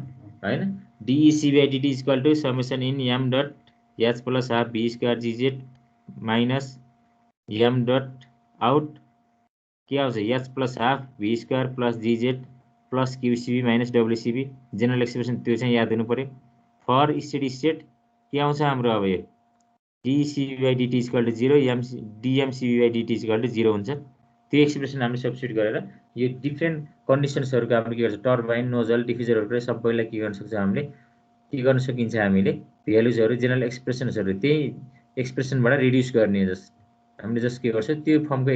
हैन। DEC/dt = summation in m dot h plus half v square gz minus m dot out के आउँछ h plus half v square plus gz plus qcb minus wcb। General expression त्यो चाहिँ याद हुनु पर्यो। फर स्टेडी स्टेट के आउँछ हाम्रो अब यो DEC/dt = 0 dmcb/dt = 0 हुन्छ। त्यो एक्सप्रेसन हामीले सब्स्टिट्युट गरेर यो डिफरेन्ट कन्डिसन्सहरुको हामीले के गर्छ टर्बाइन, नोजल, डिफ्युजरहरुको सबैलाई के गर्न सक्छ हामीले के गर्न सकिन्छ हामीले भ्यालुजहरु जेनरल एक्सप्रेसन्सहरु त्यही एक्सप्रेसनबाट रिड्युस गर्ने हामीले जस्ट के गर्छ त्यो फर्मको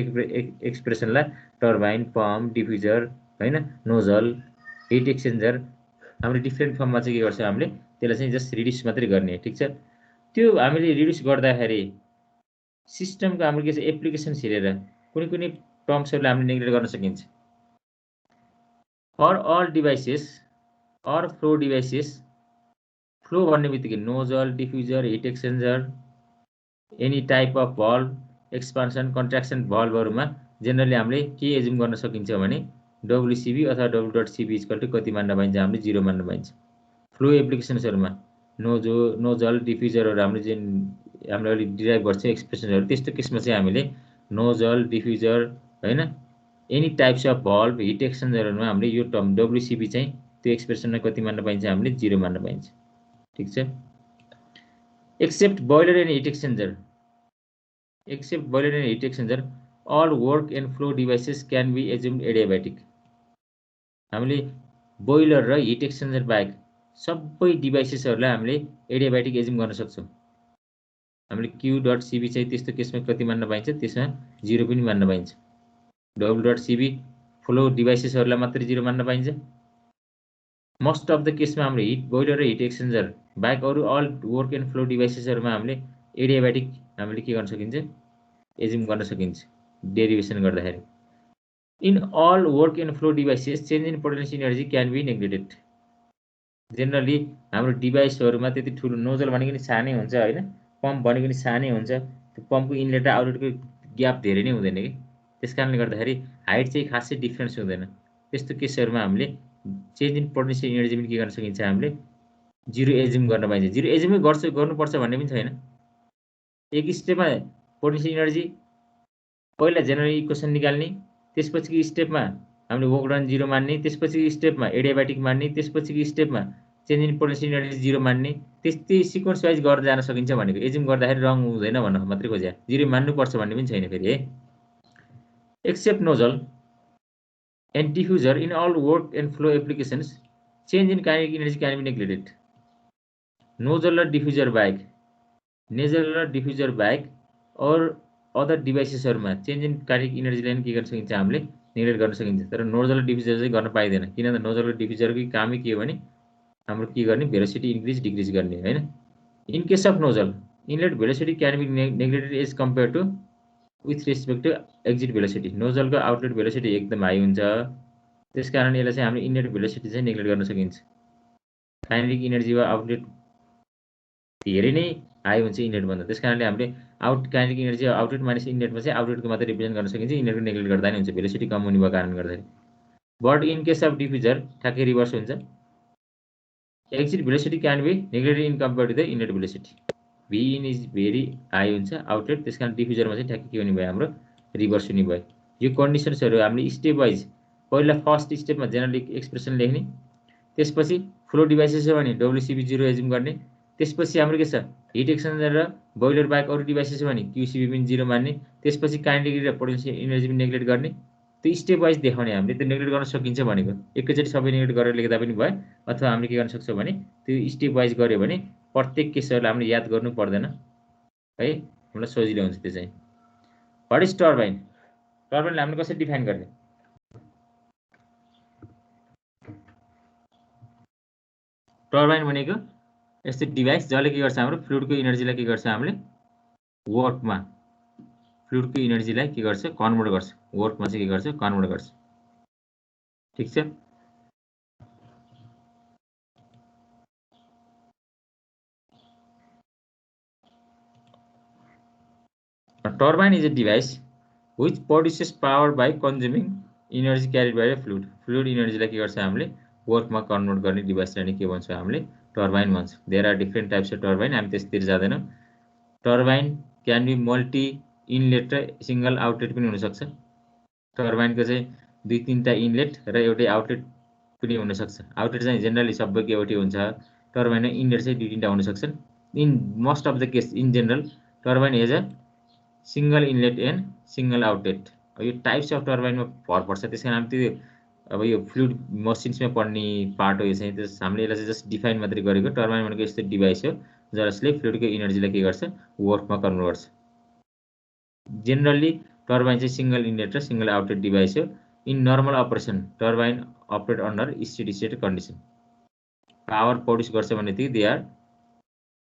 एक्सप्रेसनलाई टर्बाइन, पम्प, डिफ्युजर हैन, नोजल, हिट एक्सचेन्जर हामीले डिफरेन्ट फर्ममा चाहिँ के गर्छ हामीले त्यसलाई चाहिँ जस्ट रिड्युस मात्रै गर्ने। ठीक छ। त्यो हामीले रिड्युस गर्दाखेरि सिस्टमको हाम्रो के छ एप्लिकेसन्स हेरेर कुनै टर्म्सहरुले हामीले नेग्लेक्ट गर्न सकिन्छ। For all devices or flow devices, flow भन्ने बित्तिकै nozzle, diffuser, heat exchanger, any type of valve, expansion, contraction भल्भहरुमा जेनरली हामीले के एज्युम गर्न सकिन्छ भने WCB अथवा W.CB = कति मान्न पाइन्छ हामीले 0 मान्न पाइन्छ। फ्लो एप्लिकेसन्सहरुमा नोजल, डिफ्युजरहरु हामीले जुन हामीले अलि डिराइभ गर्छ एक्सप्रेसनहरु त्यस्तो केसमा चाहिँ हामीले नोजल, डिफ्युजर हैन, any types of valve, heat एक्सचेन्जरहरुमा हामीले यो टर्म WCB चाहिँ त्यो एक्सप्रेसनमा कति मान्न पाइन्छ हामीले 0 मान्न पाइन्छ। ठीक छ। Except boiler and heat exchanger, except boiler and heat exchanger all work and flow devices can be assumed adiabatic। हामीले बोइलर र हिट एक्सचेन्जर बाहेक सबै डिभाइसेसहरुलाई हामीले एडियाब्याटिक एज्युम गर्न सक्छौं। हामीले Q.CB चाहिँ त्यस्तो केसमा कति मान्न पाइन्छ त्यसमा 0 पनि मान्न पाइन्छ। W.CB फ्लो डिभाइसेसहरुलाई मात्र 0 मान्न पाइन्छ। मोस्ट अफ द केसमा हामीले हिट बोइलर र हिट एक्सचेन्जर बाहेक अरु अल वर्क एन्ड फ्लो डिभाइसेसहरुमा हामीले एडियाब्याटिक हामीले के गर्न सकिन्छ एज्युम गर्न सकिन्छ डेरिभेसन गर्दाखेरि। In all work and flow devices change in potential energy can be neglected. Generally हाम्रो डिभाइसहरूमा त्यति ठुलो नोजल भनेको नि सानै हुन्छ होइन, पम्प भनेको नि सानै हुन्छ, त्यो पम्पको इनलेट र आउटलेटको ग्याप धेरै नै हुँदैन कि, त्यस कारणले गर्दाखेरि हाइट चाहिँ खासै डिफ्रेन्स हुँदैन। त्यस्तो केसहरूमा हामीले चेन्ज इन पोटेन्सियल इनर्जी पनि के गर्न सकिन्छ, हामीले जिरो एज्युम गर्न पाइन्छ। जिरो एज्युमै गर्नुपर्छ भन्ने पनि छैन। एक स्टेपमा पोटेन्सियल इनर्जी पहिला जेनरल इक्वेसन निकाल्ने, त्यसपछिको स्टेपमा हामीले वर्क डन जिरो मान्ने, त्यसपछि स्टेपमा एडियाबेटिक मान्ने, त्यसपछि स्टेपमा change in potential energy zero मान्ने, त्यस्तै सिक्वेन्स वाइज गरेर जान सकिन्छ भनेको। एज्युम गर्दाखेरि रङ हुँदैन भन्न मात्रै खोज्या, जिरो मान्नुपर्छ भन्ने पनि छैन फेरि है। Except nozzle and diffuser in all work and flow applications change in kinetic energy can be neglected. Nozzle र डिफ्युजर बाहेक और अदर डिभाइसेसहरूमा चेन्ज इन काइनेटिक इनर्जीलाई पनि के गर्न सकिन्छ, हामीले नेग्लेक्ट गर्न सकिन्छ। तर नोजल र डिफ्युजर चाहिँ गर्न पाइँदैन, किनभने नोजल र डिफ्युजरकै कामै के हो भने हाम्रो के गर्ने, भेलोसिटी इन्क्रिज डिक्रिज गर्ने होइन। In case of nozzle inlet velocity can be neglected as compare to with respect to exit velocity. नोजलको आउटलेट भेलोसिटी एकदम हाई हुन्छ, त्यस कारण यसलाई चाहिँ हामीले इनलेट भेलोसिटी चाहिँ नेग्लेक्ट गर्न सकिन्छ। काइनेटिक इनर्जी वा आउटलेट धेरै नै हाई हुन्छ इनलेट भन्दा, त्यस कारणले हामीले काइनेटिक इनर्जी आउटलेट माइनस इनलेटमा चाहिँ आउटलेटको मात्रै रिप्रेजेन्ट गर्न सकिन्छ, इनलेटको नेग्लेक्ट गर्दा नि हुन्छ, भेलोसिटी कम हुने भएको कारण गर्दाखेरि। But in case of diffuser ठ्याक्कै रिभर्स हुन्छ। Exit velocity can be neglected in compare to the inlet velocity. V in is very high हुन्छ आउटलेट, त्यस कारण डिफ्युजरमा चाहिँ ठ्याक्कै के हुने भयो, हाम्रो रिभर्स हुने भयो। यो कन्डिसन्सहरू हामीले स्टेप वाइज पहिला फर्स्ट स्टेपमा जेनरल एक्सप्रेसन लेख्ने, त्यसपछि फ्लो डिभाइसेस हो भने डब्लुसिबी जिरो एज्युम गर्ने, त्यसपछि हाम्रो के छ हिट एक्सचेन्जर र बोइलर बाहेक अरू डिभाइसेस भने क्युसिबी पनि जिरो मान्ने, त्यसपछि काइनेटिक र पोटेन्सियल इनर्जी पनि नेग्लेक्ट गर्ने। त्यो स्टेप वाइज देखाउने, हामीले त्यो नेग्लेक्ट गर्न सकिन्छ भनेको। एकैचोटि सबै नेग्लेक्ट गरेर लेख्दा पनि भयो, अथवा हामीले के गर्न सक्छौँ भने त्यो स्टेप वाइज गऱ्यो भने प्रत्येक केसहरूलाई हामीले याद गर्नु पर्दैन है, हामीलाई सजिलो हुन्छ त्यो चाहिँ। What is turbine? टर्बाइनलाई हामीले कसरी डिफाइन गर्ने? टर्बाइन भनेको यस्तो डिभाइस जसले के गर्छ, हाम्रो फ्लुइडको इनर्जीलाई के गर्छ, हामीले वर्कमा फ्लुइडको इनर्जीलाई के गर्छ, कन्भर्ट गर्छ, वर्कमा चाहिँ के गर्छ, कन्भर्ट गर्छ। ठिक छ। Turbine is a device which produces power by consuming energy carried by a fluid. Fluid इनर्जीलाई के गर्छ, हामीले वर्कमा कन्भर्ट गर्ने डिभाइसलाई नै के भन्छ, हामीले टर्बाइन भन्छ। There are different types of turbine, हामी त्यसतिर जाँदैनौँ। Turbine can be multi inlet र सिंगल आउटलेट पनि हुनसक्छ। टर्बाइनको चाहिँ 2-3टा इनलेट र एउटै आउटलेट पनि हुनसक्छ। आउटलेट चाहिँ जेनरली सबैको एउटै हुन्छ, टर्बाइनमा इनलेट चाहिँ 2-3टा हुनसक्छन्। In most of the case in general turbine has a single inlet and single outlet. यो टाइप्स अफ टर्बाइनमा भर पर्छ, त्यस कारण त्यो अब यो फ्लुइड मसिन्समा पढ्ने पार्ट हो यो चाहिँ। त्यस हामीले यसलाई चाहिँ जस्ट डिफाइन मात्रै गरेको। टर्बाइन भनेको यस्तो डिभाइस हो जसले फ्लुइडको इनर्जीलाई के गर्छ, वर्कमा कन्भर्ट गर्छ। जेनरली टर्बाइन चाहिँ सिंगल इनलेट र सिंगल आउटलेट डिभाइस हो। In normal operation turbine operate under steady state condition. Power produce गर्छ भनेदेखि they are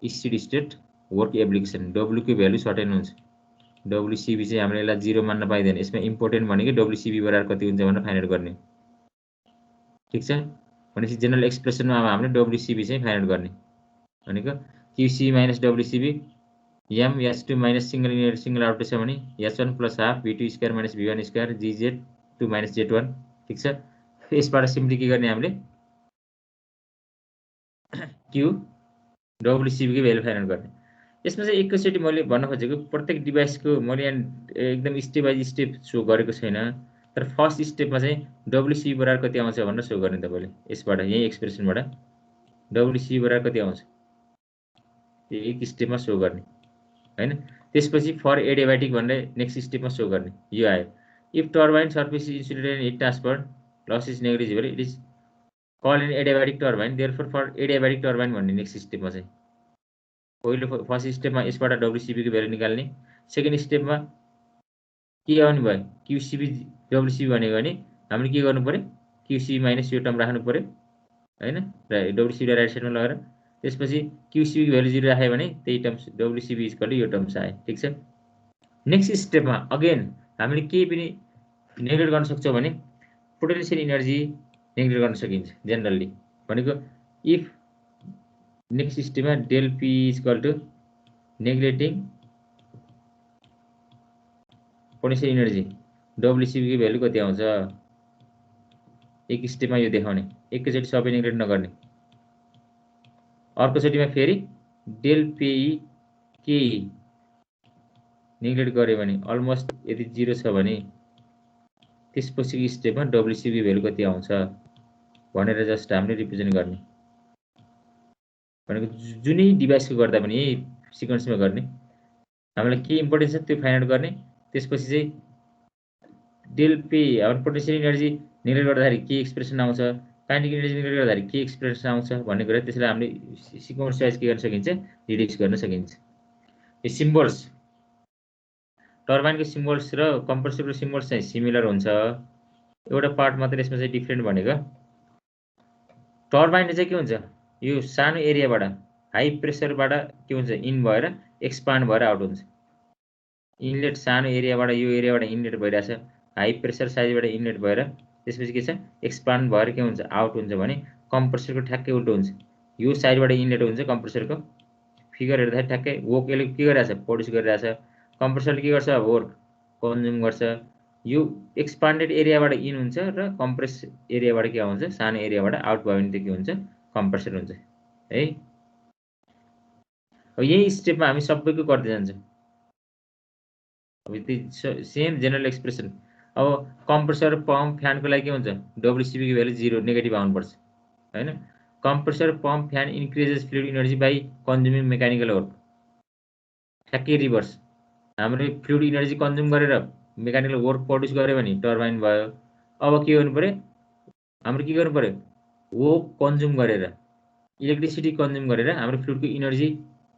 steady state work application. डब्लुको भ्यालु सर्टेन हुन्छ। डब्लुसिबी चाहिँ हामीले यसलाई जिरो मान्न पाइँदैन। यसमा इम्पोर्टेन्ट भनेको डब्लुसिबी बराबर कति हुन्छ भनेर फाइन्ड आउट गर्ने। ठिक छ। भनेपछि जेनरल एक्सप्रेसनमा अब हामीले डब्लुसिबी चाहिँ फाइन्ड आउट गर्ने भनेको QC minus WCB M H two minus single inlet single outlet छ भने H one plus half v2 square minus v1 square gz2 minus z1। ठिक छ। यसबाट सिम्पली के गर्ने, हामीले क्यू डब्लुसिबी को भ्यालु फाइन्ड आउट गर्ने। यसमा चाहिँ एकैचोटि मैले भन्न खोजेको प्रत्येक डिभाइसको मैले एकदम स्टेप बाई स्टेप सो गरेको छैन, तर फर्स्ट स्टेपमा चाहिँ डब्लुसिबी बराबर कति आउँछ भनेर सो गर्ने तपाईँले। यसबाट यही एक्सप्रेसनबाट डब्लुसिबी बराबर कति आउँछ एक स्टेपमा सो गर्ने हैन। त्यसपछि फर एडियाबेटिक भनेर नेक्स्ट स्टेपमा सो गर्ने। यो आयो। If turbine surface insulated and heat transfer loss is negligible it is called an adiabatic turbine. Therefore for adiabatic turbine भन्ने नेक्स्ट स्टेपमा चाहिँ पहिलो फर्स्ट स्टेपमा यसबाट डब्लुसिबी को भ्यालु निकाल्ने। सेकेन्ड स्टेपमा के आउने भयो, क्युसिबी डब्लुसिबी भनेको भने हामीले के गर्नु पर्यो, क्युसिबी माइनस यो टर्म राख्नु पर्यो हैन, र डब्लुसिबी राइट साइडमा लगेर त्यसपछि क्युसिबी को भ्यालु 0 राख्यो भने त्यही टर्म डब्लुसिबी इक्वल टु यो टर्म आयो। ठिक छ। नेक्स्ट स्टेपमा अगेन हामीले केही पनि नेग्लेक्ट गर्न सक्छौ भने पोटेन्सियल इनर्जी नेग्लेक्ट गर्न सकिन्छ जेनरली भनेको इफ नेक्स्ट स्टेपमा del P equal to neglecting potential energy WCB को भ्यालु कति आउँछ एक स्टेपमा यो देखाउने एकैचोटि सबै नेग्लेक्ट नगर्ने अर्कोचोटिमा फेरि डेल पी के नेग्लेक्ट गर्यो भने अलमोस्ट यदि 0 छ भने त्यसपछि स्टेपमा डब्ल्युसीबी भ्यालु कति आउँछ भनेर जस्ट हामीले रिप्रेजेन्ट गर्ने भनेको जुनै डिभाइसको गर्दा पनि यही सिक्वेन्समा गर्ने हामीलाई के इम्पोर्टेन्ट छ त्यो फाइन्ड आउट गर्ने त्यसपछि चाहिँ डेल पी हाम्रो पोटेन्सियल इनर्जी नेग्लेक्ट गर्दाखेरि के एक्सप्रेसन आउँछ काइनेटिक इनर्जी नेग्लेक्ट गर्दाखेरि के एक्सप्रेसन आउँछ भन्ने कुरा त्यसलाई हामीले सिक्वेन्स वाइज के गर्न सकिन्छ रिड्युस गर्न सकिन्छ यो सिम्बल्स टर्बाइनको सिम्बल्स र कम्प्रेसरको सिम्बल्स चाहिँ सिमिलर हुन्छ एउटा पार्ट मात्र यसमा चाहिँ डिफरेन्ट भनेको टर्बाइनले चाहिँ के हुन्छ यो सानो एरियाबाट हाई प्रेसरबाट के हुन्छ इन भएर एक्सपान्ड भएर आउट हुन्छ इनलेट सानो एरियाबाट यो एरियाबाट इनलेट भइरहेछ हाई प्रेसर साइजबाट इनलेट भएर त्यसपछि के छ एक्सपान्ड भएर के हुन्छ आउट हुन्छ भने कम्प्रेसरको ठ्याक्कै उल्टो हुन्छ यो साइडबाट इनलेट हुन्छ कम्प्रेसरको फिगर हेर्दाखेरि ठ्याक्कै वर्क यसले के गरिरहेछ प्रड्युस गरिरहेछ कम्प्रेसरले के गर्छ वर्क कन्ज्युम गर्छ यो एक्सपान्डेड एरियाबाट इन हुन्छ र कम्प्रेस एरियाबाट के आउँछ सानो एरियाबाट आउट भयो भने त के हुन्छ कम्प्रेसर हुन्छ है अब यही स्टेपमा हामी सबैको गर्दै जान्छौँ अब त्यो सेम जेनरल एक्सप्रेसन अब कम्प्रेसर पम्प फ्यानको लागि के हुन्छ डब्ल्युसीबी को भ्यालु 0 नेगेटिभ आउनुपर्छ हैन compressor pump fan increases fluid energy by consuming mechanical work ठ्याक्कै रिभर्स हाम्रो फ्लुइड इनर्जी कन्ज्युम गरेर मेकानिकल वर्क प्रड्युस गर्यो भने टर्बाइन भयो अब के गर्नु पर्यो हाम्रो के गर्नु पर्यो वो कन्ज्युम गरेर इलेक्ट्रिसिटी कन्ज्युम गरेर हाम्रो फ्लुइडको इनर्जी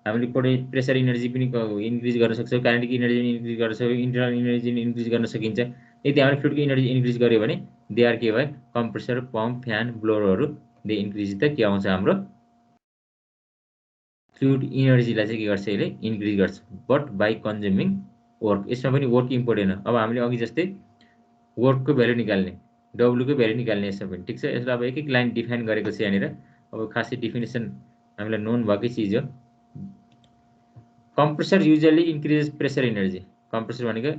हामीले प्रेसर इनर्जी पनि इन्क्रिज गर्न सक्छौँ काइनेटिक इनर्जी पनि इन्क्रिज गर्न सक्छौँ इन्टरनल इनर्जी पनि इन्क्रिज गर्न सकिन्छ यदि हामीले फ्लुइडको इनर्जी इन्क्रिज गर्यो भने दे आर के भयो कम्प्रेसर पम्प फ्यान ब्लोअरहरू दे इन्क्रिज त के आउँछ हाम्रो फ्लुइड इनर्जीलाई चाहिँ के गर्छ यसले इन्क्रिज गर्छ बट बाई कन्ज्युमिङ वर्क यसमा पनि वर्क इम्पोर्टेन्ट हो अब हामीले अघि जस्तै वर्कको भ्यालु निकाल्ने डब्लुको भ्यालु निकाल्ने यसमा पनि ठिक छ यसलाई अब एक एक लाइन डिफाइन गरेको छ यहाँनिर अब खासै डिफिनेसन हामीलाई नोन भएकै चिज हो compressor usually increases pressure energy compressor भनेको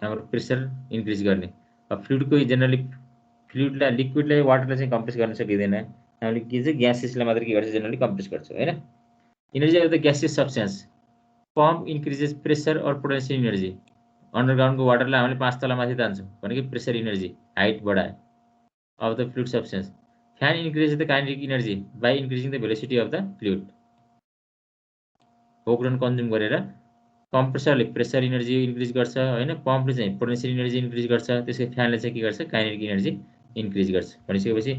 हाम्रो प्रेसर इन्क्रिज गर्ने अब फ्लुइडको जेनरली फ्लुइडलाई लिक्विडलाई वाटरलाई चाहिँ कम्प्रेस गर्न सकिँदैन हामीले के चाहिँ ग्यासेसलाई मात्र के गर्छ जेनरली कम्प्रेस गर्छौँ हैन energy of the gaseous substance pump increases pressure और पोटेन्सियल इनर्जी अन्डरग्राउन्डको वाटरलाई हामीले 5 तला माथि तान्छौँ भनेको प्रेसर इनर्जी हाइट बढायो of the fluid substance fan increases the kinetic energy by increasing the velocity of the fluid work consume गरेर कम्प्रेसरले प्रेसर इनर्जी इन्क्रिज गर्छ हैन पम्पले चाहिँ पोटेन्सियल इनर्जी इन्क्रिज गर्छ त्यसै फ्यानले चाहिँ के गर्छ काइनेटिक इनर्जी इन्क्रिज गर्छ भनिसकेपछि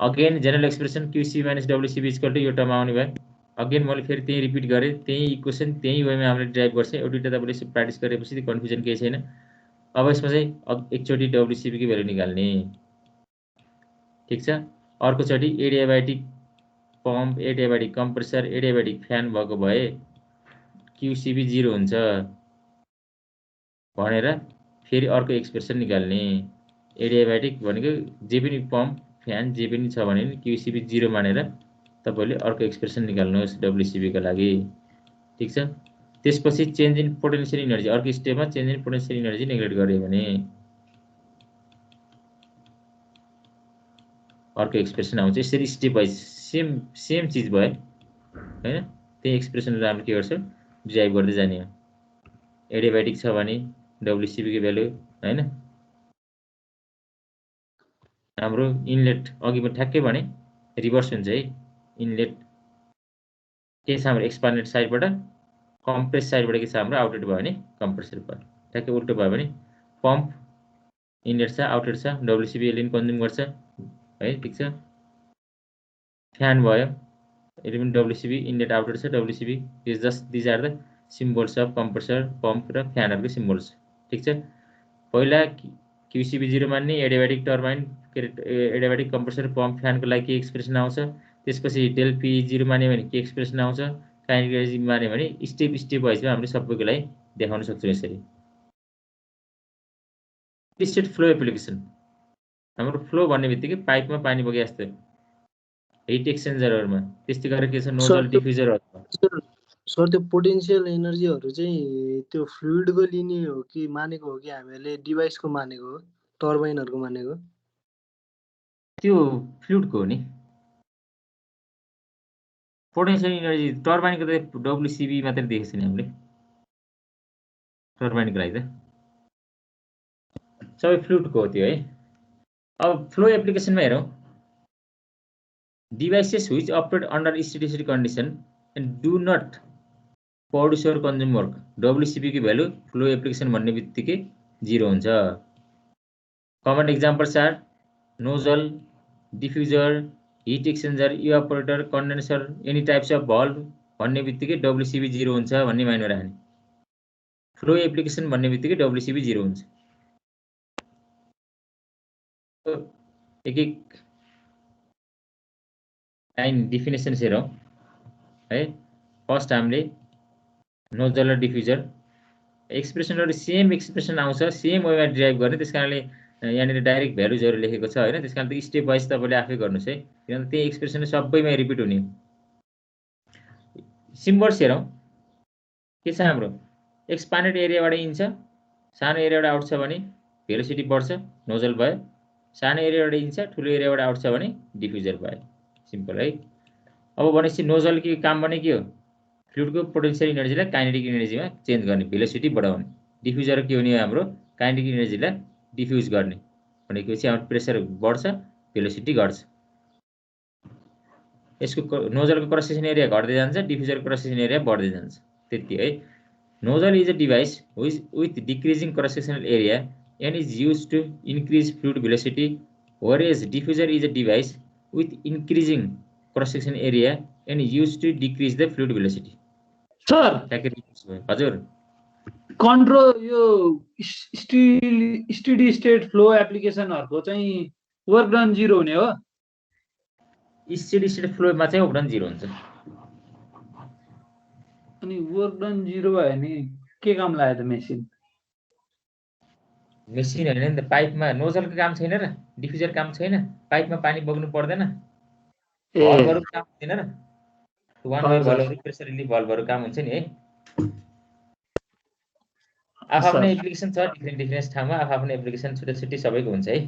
again general expression QC minus WCB equal to यो टर्म आउने भयो अगेन मैले फेरि त्यही रिपिट गरेँ त्यही इक्वेसन त्यही वेमा हामीले ड्राइभ गर्छ एउटा तपाईँले यसो प्र्याक्टिस गरेपछि कन्फ्युजन केही छैन अब यसमा चाहिँ एकचोटि डब्ल्युसीबी को भ्यालु निकाल्ने ठिक छ अर्कोचोटि adiabatic pump adiabatic compressor adiabatic fan भएको भए क्यूसीबी 0 हुन्छ भनेर फेरि अर्को एक्सप्रेसन निकाल्ने एडियाबाटिक भनेको जे पनि पम्प फ्यान जे पनि छ भने क्यूसीबी 0 मानेर तपाईले अर्को एक्सप्रेसन निकाल्नुहोस् डब्ल्युसीबी को लागि ठीक छ त्यसपछि चेन्ज इन पोटेन्शियल इनर्जी अर्को स्टेपमा change in potential energy neglect गर्यो भने अर्को एक्सप्रेसन आउँछ यसरी स्टेप वाइज सेम चीज भयो हैन त्यही एक्सप्रेसनले हामीले के गर्छ ड्राइभ गर्दै जाने हो एडियाबाटिक छ भने डब्ल्युसीबी को भ्यालु हैन हाम्रो इनलेट अघिमा ठ्याक्कै भने रिभर्स हुन्छ है इनलेट के छ हाम्रो एक्सपान्डेड साइडबाट कम्प्रेस साइडबाट के छ हाम्रो आउटलेट भयो भने कम्प्रेसर भयो ठ्याक्कै उल्टो भयो भने पम्प इनलेट छ आउटलेट छ डब्ल्युसीबी यसले कन्ज्युम गर्छ है ठीक छ फ्यान भयो यसले पनि डब्ल्युसीबी इनलेट आउटलेट छ WCB is just these are the symbols of compressor pump र फ्यानहरुको सिम्बल्स ठीक छ पहिला क्यूसीबी 0 मान्ने adiabatic turbine adiabatic compressor pump फ्यानको लागि के एक्सप्रेसन आउँछ त्यसपछि डेल पी 0 मान्यो भने के एक्सप्रेसन आउँछ काइनेटिक एनर्जी मान्यो भने स्टेप वाइजमा हामीले सबैको लागि देखाउन सक्छौं यसरी स्टेट फ्लो एप्लिकेसन हाम्रो फ्लो भन्ने बित्तिकै पाइपमा पानी बगे जस्तो हिट एक्सचेन्जरहरुमा त्यस्तै गरेर के छ नोजल डिफ्युजरहरु सर त्यो पोटेन्शियल एनर्जीहरु चाहिँ त्यो फ्लुइडको लिने हो कि मानेको हो कि हामीले डिभाइसको मानेको हो टर्बाइनहरुको मानेको त्यो फ्लुइडको हो नि पोटेन्शियल एनर्जी टर्बाइनको त डब्ल्युसीबी मात्र देखेछ नि हामीले टर्बाइनको लागि त सबै फ्लुइडको हो त्यो है अब फ्लो एप्लिकेसनमा हेरौं devices which operate under steady state condition and do not produce or consume work WCP Ki value flow application भन्ने बित्तिकै 0 हुन्छ common examples are nozzle diffuser heat exchanger evaporator condenser any types of valve भन्ने बित्तिकै WCP 0 हुन्छ भन्ने मान्नु राख्ने flow application भन्ने बित्तिकै WCP 0 हुन्छ एक एक लाइन डिफिनेसन हेरौं है फर्स्ट हामीले नोजल र डिफ्युजर एक्सप्रेसनहरु सेम एक्सप्रेसन आउँछ सेम वेमा ड्राइभ गर्ने त्यसकारणले यहाँनिर डाइरेक्ट भ्यालुजहरु लेखेको छ हैन त्यसकारण त स्टेप वाइज तपाईले आफै गर्नुस् है किनभने त्यही एक्सप्रेसन सबैमा रिपिट हुने सिम्बल्स हेरौं के छ हाम्रो एक्सपान्डेड एरियाबाट इन छ सानो एरियाबाट आउट छ भने भेलोसिटी बढ्छ नोजल भयो सानो एरियाबाट इन छ ठुलो एरियाबाट आउट छ भने डिफ्युजर भयो सिम्पल है अब भनेपछि नोजल के काम भने के हो फ्लुइडको पोटेन्शियल एनर्जीलाई काइनेटिक एनर्जीमा चेन्ज गर्ने भेलोसिटी बढाउने डिफ्युजर के हुने हाम्रो काइनेटिक एनर्जीलाई डिफ्युज गर्ने भनेपछि हाम्रो प्रेसर बढ्छ भेलोसिटी घट्छ यसको नोजलको क्रस सेक्सन एरिया घट्दै जान्छ डिफ्युजरको क्रस सेक्सन एरिया बढ्दै जान्छ त्यति है nozzle is a device with decreasing cross sectional area and is used to increase fluid velocity whereas diffuser is a device with increasing cross section area and used to decrease the fluid velocity sir हजुर control यो steady state flow एप्लिकेसनहरुको चाहिँ work done 0 हुने हो steady state फ्लोमा चाहिँ work done 0 हुन्छ अनि work done 0 भयो भने के काम लाग्यो त मेसिन मेसिन हैन नि त पाइपमा नोजलको काम छैन र डिफ्युजर काम छैन पाइपमा पानी बग्नु पर्दैन भल्भहरु काम हुँदैन र वान वे भल्भहरु प्रेसर रिलिफ भल्भहरु काम हुन्छ नि है आफ्नो एप्लिकेसन छ डिफरेन्ट ठाउँमा आफ्नो एप्लिकेसन छुट्टै छुट्टै सबैको हुन्छ है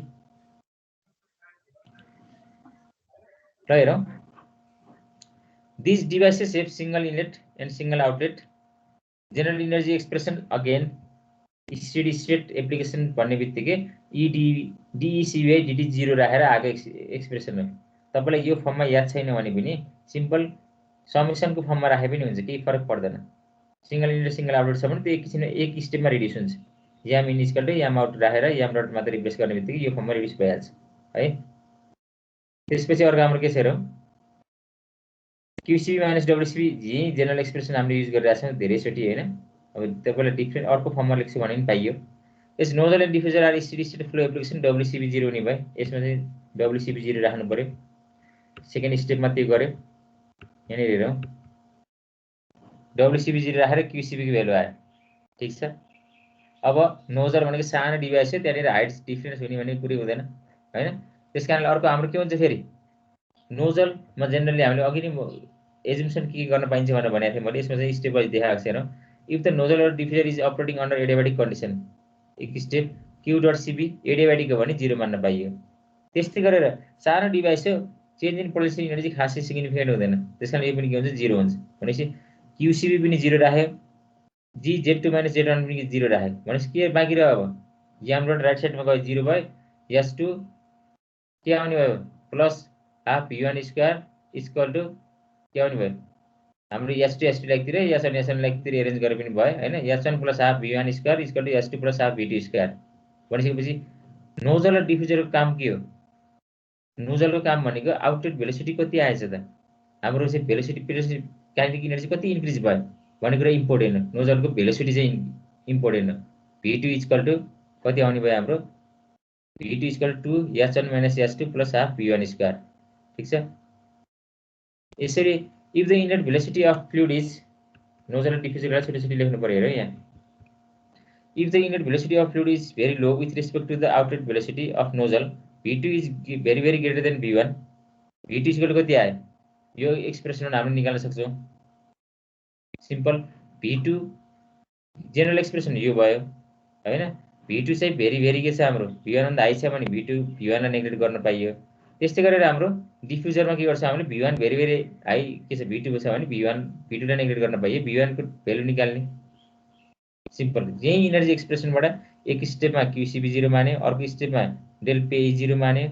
ल हेरौं These devices have single inlet and single outlet. General energy expression again steady state application भन्ने बित्तिकै DECY dt 0 राखेर आएको एक्सप्रेसन हो तपाईलाई यो फर्ममा याद छैन भने पनि सिम्पल समेसनको फर्ममा राखे पनि हुन्छ केही फरक पर्दैन सिंगल इनलेट सिंगल आउटलेट छ भने त्यो एकछिनमा एक स्टेपमा रिड्युस हुन्छ M in equal to M out राखेर याम डट मात्र रिप्लेस गर्ने बित्तिकै यो फर्ममा रिड्युस भइहाल्छ है त्यसपछि अर्को हाम्रो के छ हेरौं QCB minus WCB यही जनरल एक्सप्रेसन हामीले युज गरिरहेका छौं धेरै चोटी हैन अब तपाईलाई डिफरेन्ट अर्को फर्ममा लेख्छु भने पनि पाइयो यस nozzle and diffuser are steady state flow application WCB 0 हुने भयो यसमा चाहिँ WCB 0 राख्नु पर्यो सेकेन्ड स्टेपमा त्यो गर्यो यहाँ हेरौं WCB 0 राखेर QCB को भ्यालु आयो ठीक छ अब नोजल भनेको सानो डिभाइस हो त्यहाँनिर हाइट डिफरेन्स हुने भन्ने कुरै हुँदैन हैन त्यसकारणले अर्को हाम्रो के हुन्छ फेरि नोजलमा जेनरली हामीले अघि नै एजम्पसन के गर्न पाइन्छ भनेर भनेको थिएँ मैले यसमा चाहिँ स्टेप वाइज देखाएको छु हेरौं if the nozzle or diffuser is operating under adiabatic condition एक स्टेप Q.CB adiabatic हो भने 0 मान्न पाइयो त्यस्तै गरेर सानो डिभाइस हो चेन्ज इन पोटेन्शियल एनर्जी खासै सिग्निफिकेन्ट हुँदैन त्यसकारण यो पनि के हुन्छ 0 हुन्छ भनेपछि QCB पनि 0 राख्यो G Z2 - Z1 पनि 0 राख्यो भनेपछि के बाँकी रह्यो अब याम डट राइट साइडमा गयो 0 भयो S2 के आउने भयो plus half v1 square equal to के आउने भयो हाम्रो S2 S2 लेख्दिरे S1 S1 लेख्दिरे arrange गरे पनि भयो हैन S1 plus half v1 square equal to S2 plus half v2 square भनेपछि नोजल र डिफ्युजरको काम के हो नोजलको काम भनेको आउटलेट भेलोसिटी कति आएछ त हाम्रो चाहिँ भेलोसिटी काइनेटिक एनर्जी कति इन्क्रिज भयो भन्ने कुरा इम्पोर्टेन्ट हो नोजलको भेलोसिटी चाहिँ इम्पोर्टेन्ट हो v2 इक्वल टु कति आउने भयो हाम्रो v2 equal to S1 - S2 plus half v1 square ठीक छ यसरी if the inlet velocity of fluid is nozzle र डिफ्युजरलाई छुट्टै छुट्टै लेख्नु पर्यो हेर यहाँ If the inlet velocity of fluid is very low with respect to the outlet velocity of nozzle, V2 is very greater than V1. V2 is equal to कति आयो? यो एक्सप्रेसन हामीले निकाल्न सक्छौं. सिम्पल V2 जेनरल एक्सप्रेसन यो भयो हैन. V2 चाहिँ भेरी के छ हाम्रो V1 भन्दा हाई छ भने V2 V1 लाई नेग्लेक्ट गर्न पाइयो. त्यस्तै गरेर हाम्रो डिफ्युजरमा के गर्छ हामीले V1 भेरी हाई के छ V2 छ भने V2 लाई नेग्लेक्ट गर्न पाइयो. V1 को भ्यालु निकाल्ने. सिम्पल. यही एनर्जी एक्सप्रेसनबाट एक स्टेपमा QCB0 मान्यो, अर्को स्टेपमा डेल PE0 मान्यो,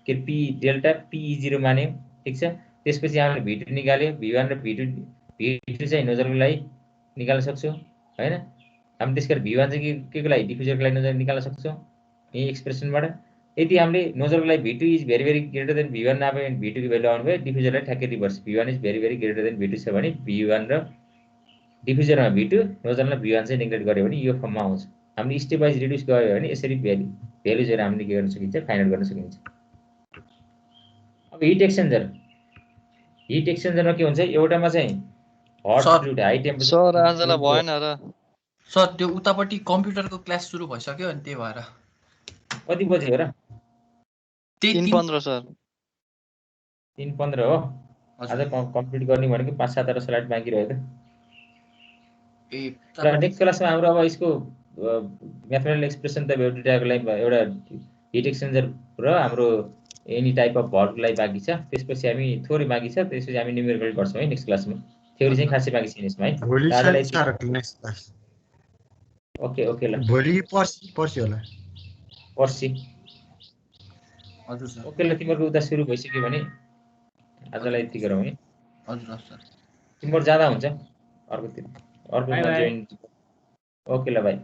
के P डेल्टा PE0 मान्यो. ठीक छ. त्यसपछि हामीले V2 निकाल्यो. V1 र V2 चाहिँ नोजलको लागि निकाल्न सक्छौं हैन. हामी त्यसकर V1 चाहिँ के को लागि डिफ्युजरको लागि नोजल निकाल्न सक्छौं यही एक्सप्रेसनबाट. यदि हामीले नोजलको लागि V2 is very greater then V1 नभए भने V2 को भ्यालु आउनु भयो. डिफ्युजरलाई ठ्याक्कै reverse V1 is very greater than V2 छ भने V1 र डिफ्युजरमा V2 नोजलमा V1 चाहिँ नेग्लेक्ट गर्यो भने यो फर्ममा आउँछ. हामीले स्टेप वाइज रिड्युस गर्यो भने यसरी भ्यालुजहरु हामीले के गर्न सकिन्छ फाइन्ड आउट गर्न सकिन्छ. अब हिट एक्सचेन्जरमा के हुन्छ एउटामा चाहिँ hot fluid high temperature. Sir आजलाई भएन र सर त्यो उतापट्टि कम्प्युटरको क्लास सुरु भइसक्यो अनि त्यही भएर कति बजे हो र? 3:15 सर. 3:15 हो. आज कम्प्लिट गर्ने भनेको 5-7 वटा स्लाइड बाँकी रह्यो त. ल नेक्स्ट क्लासमा हाम्रो अब यसको म्याथमेटिकल एक्सप्रेसन त डेटाको लागि एउटा हिट एक्सचेन्जर र हाम्रो एनी टाइप अफ भल्भको लागि बाँकी छ. त्यसपछि हामी थोरै बाँकी छ. त्यसपछि हामी न्युमेरिकल गर्छौं है नेक्स्ट क्लासमा. थ्योरी चाहिँ खासै बाँकी छैन यसमा है. ओके ल. भोलि पर्सि होला. पर्सि. हजुर सर. ओके ल तिम्रो उता सुरु भइसक्यो भने आजलाई यति गरौँ है. हजुर सर. तिम्रो जाँदा हुन्छ अर्कोतिर. अर्को जोइन. ओके ल भाइ.